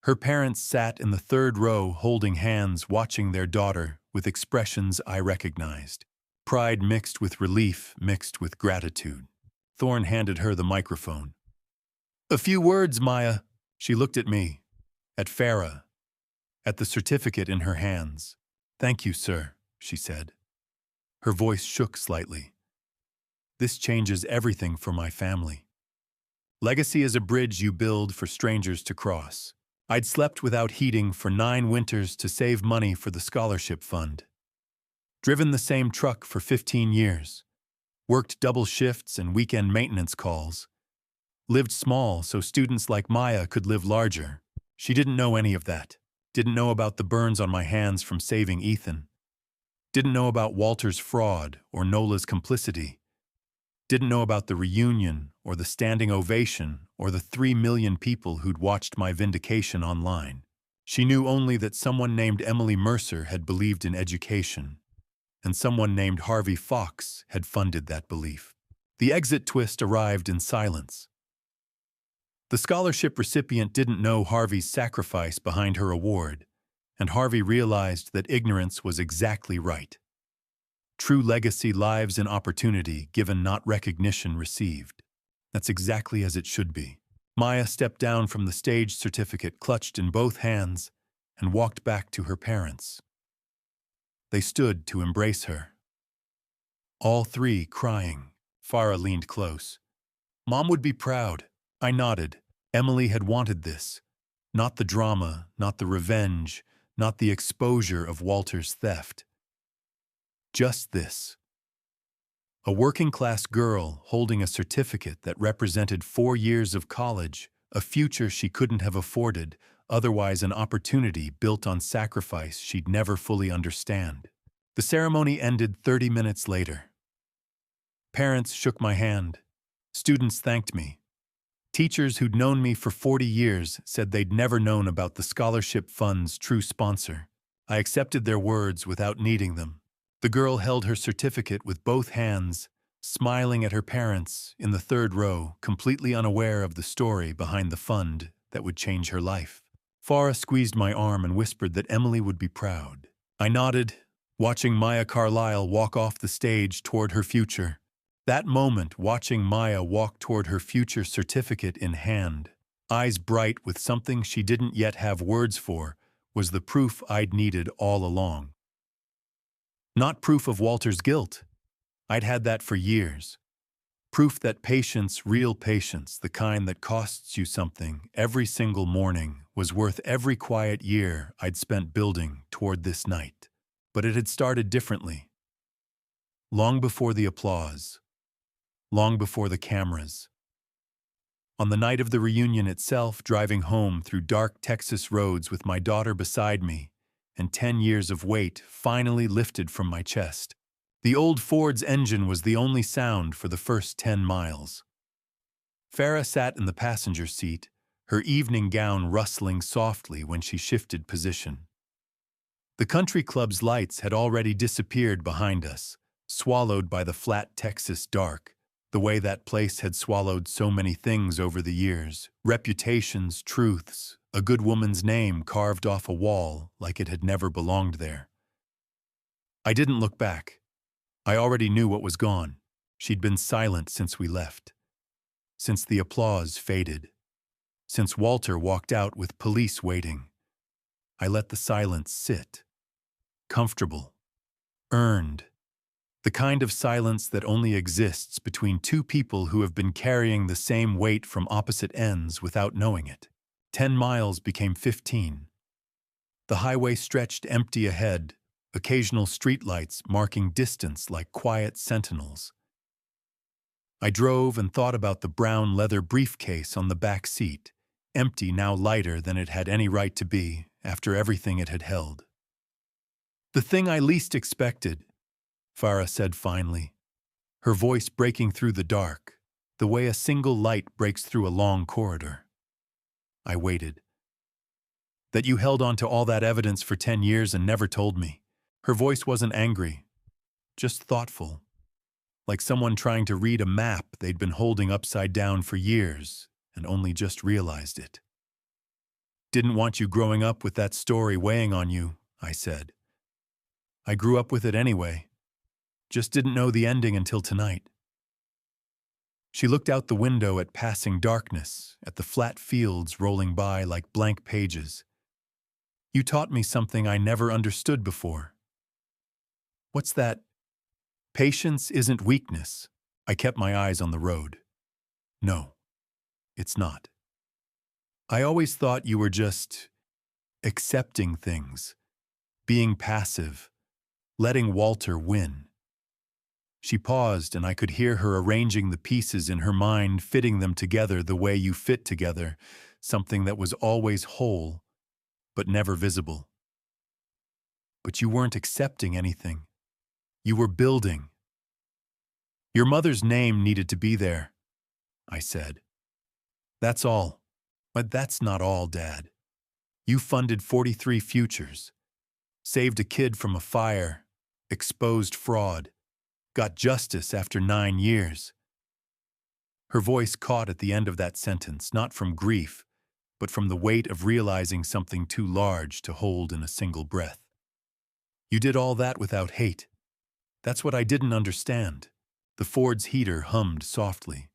Her parents sat in the 3rd row holding hands, watching their daughter with expressions I recognized. Pride mixed with relief, mixed with gratitude. Thorne handed her the microphone. A few words, Maya. She looked at me, at Farah, at the certificate in her hands. Thank you, sir, she said. Her voice shook slightly. This changes everything for my family. Legacy is a bridge you build for strangers to cross. I'd slept without heating for 9 winters to save money for the scholarship fund. Driven the same truck for 15 years. Worked double shifts and weekend maintenance calls. Lived small so students like Maya could live larger. She didn't know any of that. Didn't know about the burns on my hands from saving Ethan. Didn't know about Walter's fraud or Nola's complicity. Didn't know about the reunion or the standing ovation or the 3 million people who'd watched my vindication online. She knew only that someone named Emily Mercer had believed in education. and someone named Harvey Fox had funded that belief. The exit twist arrived in silence. The scholarship recipient didn't know Harvey's sacrifice behind her award, and Harvey realized that ignorance was exactly right. True legacy lives in opportunity given, not recognition received. That's exactly as it should be. Maya stepped down from the stage certificate clutched in both hands and walked back to her parents. They stood to embrace her. All three crying. Farah leaned close. Mom would be proud. I nodded. Emily had wanted this. Not the drama, not the revenge, not the exposure of Walter's theft. Just this. A working-class girl holding a certificate that represented 4 years of college, a future she couldn't have afforded, otherwise an opportunity built on sacrifice she'd never fully understand. The ceremony ended 30 minutes later. Parents shook my hand. Students thanked me. Teachers who'd known me for 40 years said they'd never known about the scholarship fund's true sponsor. I accepted their words without needing them. The girl held her certificate with both hands, smiling at her parents in the third row, completely unaware of the story behind the fund that would change her life. Farah squeezed my arm and whispered that Emily would be proud. I nodded, watching Maya Carlisle walk off the stage toward her future. That moment, watching Maya walk toward her future, certificate in hand, eyes bright with something she didn't yet have words for, was the proof I'd needed all along. Not proof of Walter's guilt. I'd had that for years. Proof that patience, real patience, the kind that costs you something every single morning, was worth every quiet year I'd spent building toward this night. But it had started differently. Long before the applause. Long before the cameras. On the night of the reunion itself, driving home through dark Texas roads with my daughter beside me, and 10 years of weight finally lifted from my chest. The old Ford's engine was the only sound for the first 10 miles. Farah sat in the passenger seat, her evening gown rustling softly when she shifted position. The country club's lights had already disappeared behind us, swallowed by the flat Texas dark, the way that place had swallowed so many things over the years, reputations, truths, a good woman's name carved off a wall like it had never belonged there. I didn't look back. I already knew what was gone. She'd been silent since we left. Since the applause faded. Since Walter walked out with police waiting. I let the silence sit. Comfortable. Earned. The kind of silence that only exists between two people who have been carrying the same weight from opposite ends without knowing it. 10 miles became 15. The highway stretched empty ahead, occasional streetlights marking distance like quiet sentinels. I drove and thought about the brown leather briefcase on the back seat, empty, now lighter than it had any right to be after everything it had held. The thing I least expected, Farah said finally, her voice breaking through the dark, the way a single light breaks through a long corridor. I waited. That you held on to all that evidence for 10 years and never told me. Her voice wasn't angry, just thoughtful, like someone trying to read a map they'd been holding upside down for years and only just realized it. Didn't want you growing up with that story weighing on you, I said. I grew up with it anyway. Just didn't know the ending until tonight. She looked out the window at passing darkness, at the flat fields rolling by like blank pages. You taught me something I never understood before. What's that? Patience isn't weakness. I kept my eyes on the road. No, it's not. I always thought you were just accepting things, being passive, letting Walter win. She paused, and I could hear her arranging the pieces in her mind, fitting them together the way you fit together, something that was always whole, but never visible. But you weren't accepting anything. You were building. Your mother's name needed to be there, I said. That's all. But that's not all, Dad. You funded 43 futures, saved a kid from a fire, exposed fraud, got justice after 9 years. Her voice caught at the end of that sentence, not from grief, but from the weight of realizing something too large to hold in a single breath. You did all that without hate. That's what I didn't understand. The Ford's heater hummed softly.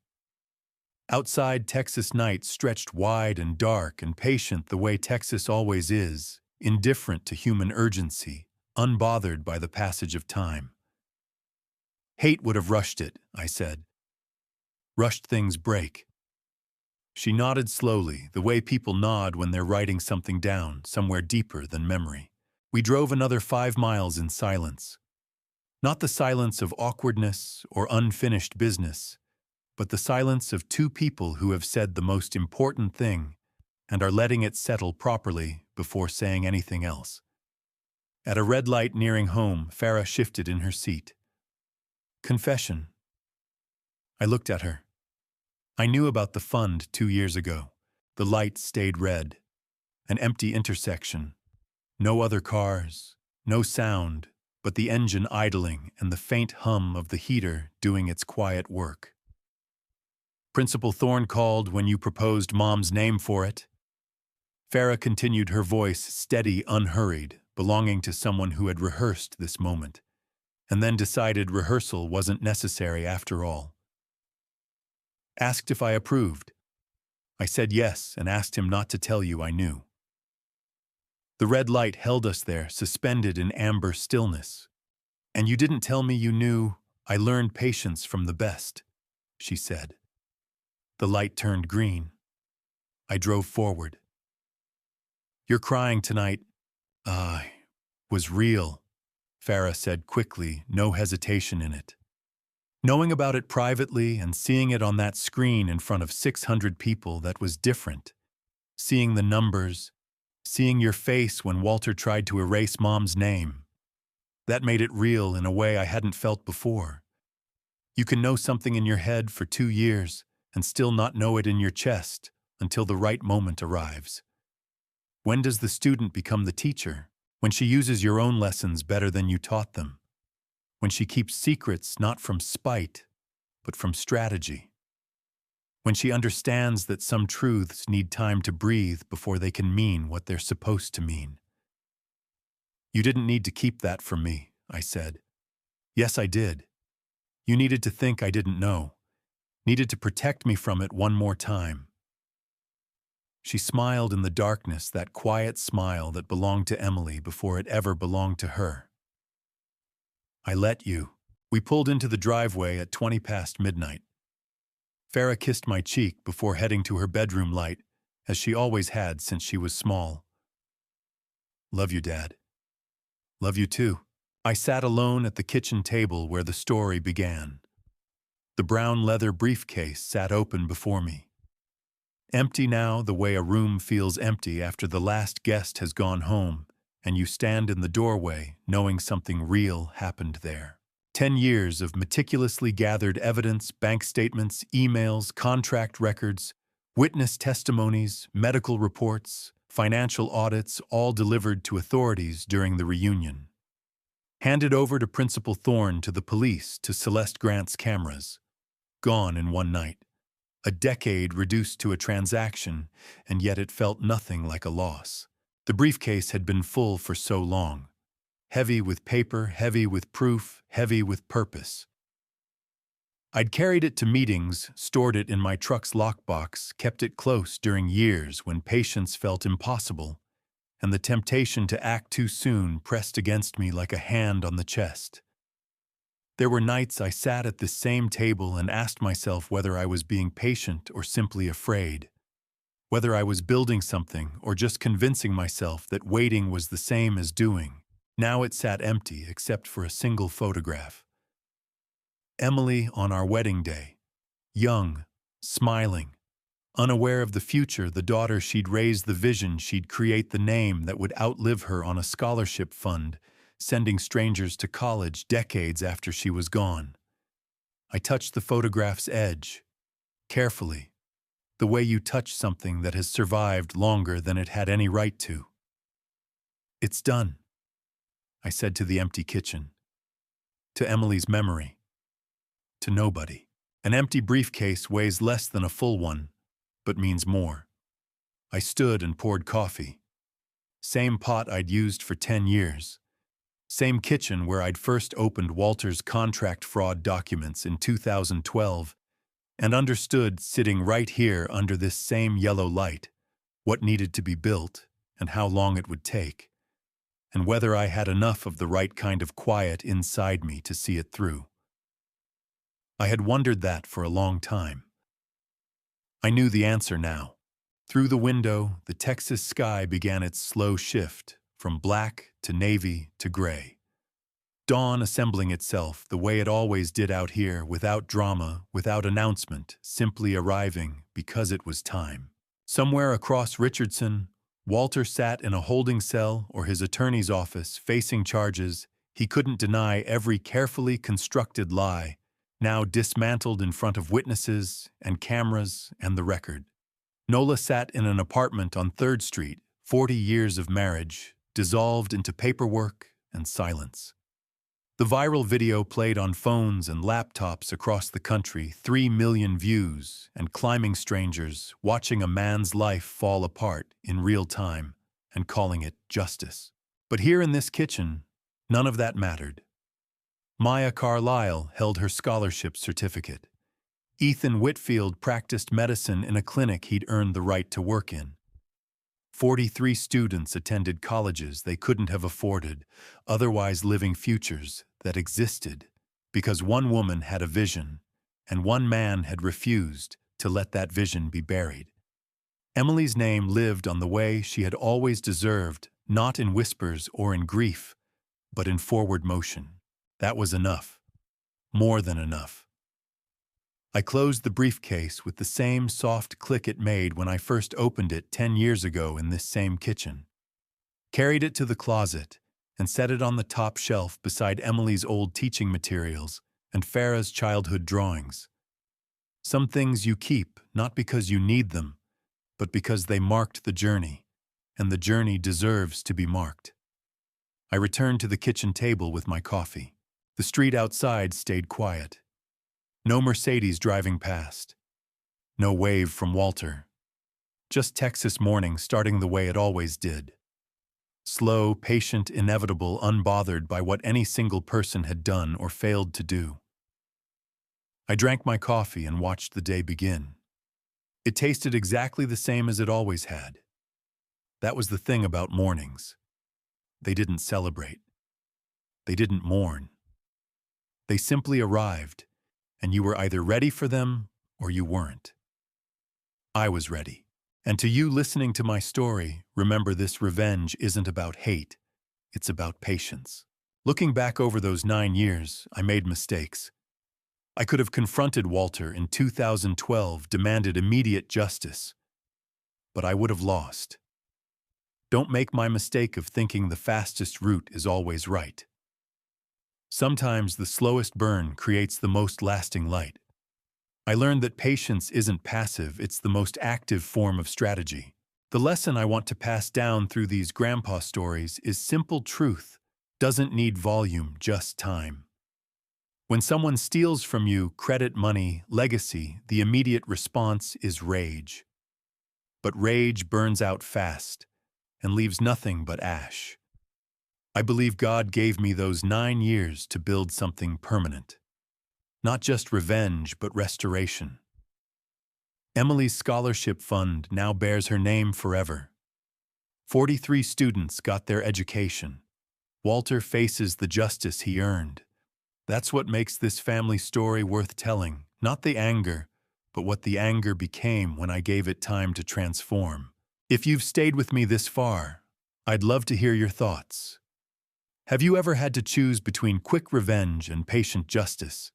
Outside, Texas night stretched wide and dark and patient the way Texas always is, indifferent to human urgency, unbothered by the passage of time. Hate would have rushed it, I said. Rushed things break. She nodded slowly, the way people nod when they're writing something down, somewhere deeper than memory. We drove another 5 miles in silence. Not the silence of awkwardness or unfinished business, but the silence of two people who have said the most important thing and are letting it settle properly before saying anything else. At a red light nearing home, Farah shifted in her seat. Confession. I looked at her. I knew about the fund 2 years ago. The light stayed red. An empty intersection. No other cars, no sound, but the engine idling and the faint hum of the heater doing its quiet work. Principal Thorne called when you proposed Mom's name for it. Farah continued, her voice steady, unhurried, belonging to someone who had rehearsed this moment, and then decided rehearsal wasn't necessary after all. Asked if I approved. I said yes and asked him not to tell you I knew. The red light held us there, suspended in amber stillness. And you didn't tell me you knew. I learned patience from the best, she said. The light turned green. I drove forward. You're crying tonight. Was real, Farah said quickly, no hesitation in it. Knowing about it privately and seeing it on that screen in front of 600 people, that was different. Seeing the numbers, seeing your face when Walter tried to erase Mom's name. That made it real in a way I hadn't felt before. You can know something in your head for 2 years and still not know it in your chest until the right moment arrives. When does the student become the teacher? When she uses your own lessons better than you taught them. When she keeps secrets not from spite, but from strategy. When she understands that some truths need time to breathe before they can mean what they're supposed to mean. You didn't need to keep that from me, I said. Yes, I did. You needed to think I didn't know. Needed to protect me from it one more time. She smiled in the darkness, that quiet smile that belonged to Emily before it ever belonged to her. I let you. We pulled into the driveway at 20 past midnight. Farah kissed my cheek before heading to her bedroom light, as she always had since she was small. Love you, Dad. Love you too. I sat alone at the kitchen table where the story began. The brown leather briefcase sat open before me. Empty now, the way a room feels empty after the last guest has gone home, and you stand in the doorway knowing something real happened there. 10 years of meticulously gathered evidence, bank statements, emails, contract records, witness testimonies, medical reports, financial audits, all delivered to authorities during the reunion. Handed over to Principal Thorne, to the police, to Celeste Grant's cameras. Gone in one night. A decade reduced to a transaction, and yet it felt nothing like a loss. The briefcase had been full for so long. Heavy with paper, heavy with proof, heavy with purpose. I'd carried it to meetings, stored it in my truck's lockbox, kept it close during years when patience felt impossible, and the temptation to act too soon pressed against me like a hand on the chest. There were nights I sat at this same table and asked myself whether I was being patient or simply afraid, whether I was building something or just convincing myself that waiting was the same as doing. Now it sat empty except for a single photograph. Emily on our wedding day, young, smiling, unaware of the future, the daughter she'd raise, the vision she'd create, the name that would outlive her on a scholarship fund, sending strangers to college decades after she was gone. I touched the photograph's edge, carefully, the way you touch something that has survived longer than it had any right to. It's done, I said to the empty kitchen. To Emily's memory. To nobody. An empty briefcase weighs less than a full one, but means more. I stood and poured coffee. Same pot I'd used for 10 years. Same kitchen where I'd first opened Walter's contract fraud documents in 2012 and understood, sitting right here under this same yellow light, what needed to be built and how long it would take, and whether I had enough of the right kind of quiet inside me to see it through. I had wondered that for a long time. I knew the answer now. Through the window, the Texas sky began its slow shift, from black to navy to gray. Dawn assembling itself the way it always did out here, without drama, without announcement, simply arriving because it was time. Somewhere across Richardson, Walter sat in a holding cell or his attorney's office facing charges he couldn't deny, every carefully constructed lie, now dismantled in front of witnesses and cameras and the record. Nola sat in an apartment on 3rd Street, 40 years of marriage, dissolved into paperwork and silence. The viral video played on phones and laptops across the country, 3 million views, and climbing strangers watching a man's life fall apart in real time and calling it justice. But here in this kitchen, none of that mattered. Maya Carlisle held her scholarship certificate. Ethan Whitfield practiced medicine in a clinic he'd earned the right to work in. 43 students attended colleges they couldn't have afforded, otherwise living futures that existed because one woman had a vision and one man had refused to let that vision be buried. Emily's name lived on the way she had always deserved, not in whispers or in grief, but in forward motion. That was enough. More than enough. I closed the briefcase with the same soft click it made when I first opened it 10 years ago in this same kitchen. Carried it to the closet and set it on the top shelf beside Emily's old teaching materials and Farah's childhood drawings. Some things you keep not because you need them, but because they marked the journey, and the journey deserves to be marked. I returned to the kitchen table with my coffee. The street outside stayed quiet. No Mercedes driving past. No wave from Walter. Just Texas morning starting the way it always did. Slow, patient, inevitable, unbothered by what any single person had done or failed to do. I drank my coffee and watched the day begin. It tasted exactly the same as it always had. That was the thing about mornings. They didn't celebrate. They didn't mourn. They simply arrived, and you were either ready for them or you weren't. I was ready. And to you listening to my story, remember, this revenge isn't about hate. It's about patience. Looking back over those 9 years, I made mistakes. I could have confronted Walter in 2012, demanded immediate justice. But I would have lost. Don't make my mistake of thinking the fastest route is always right. Sometimes the slowest burn creates the most lasting light. I learned that patience isn't passive, it's the most active form of strategy. The lesson I want to pass down through these grandpa stories is simple truth. Doesn't need volume, just time. When someone steals from you credit, money, legacy, the immediate response is rage. But rage burns out fast and leaves nothing but ash. I believe God gave me those 9 years to build something permanent. Not just revenge, but restoration. Emily's scholarship fund now bears her name forever. 43 students got their education. Walter faces the justice he earned. That's what makes this family story worth telling, not the anger, but what the anger became when I gave it time to transform. If you've stayed with me this far, I'd love to hear your thoughts. Have you ever had to choose between quick revenge and patient justice?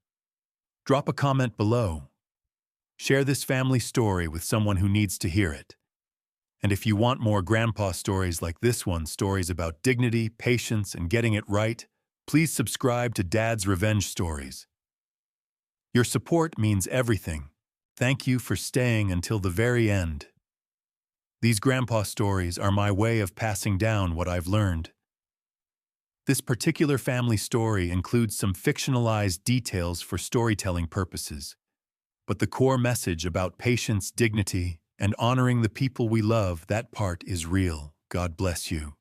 Drop a comment below. Share this family story with someone who needs to hear it. And if you want more grandpa stories like this one, stories about dignity, patience, and getting it right, please subscribe to Dad's Revenge Stories. Your support means everything. Thank you for staying until the very end. These grandpa stories are my way of passing down what I've learned. This particular family story includes some fictionalized details for storytelling purposes, but the core message about patience, dignity, and honoring the people we love, that part is real. God bless you.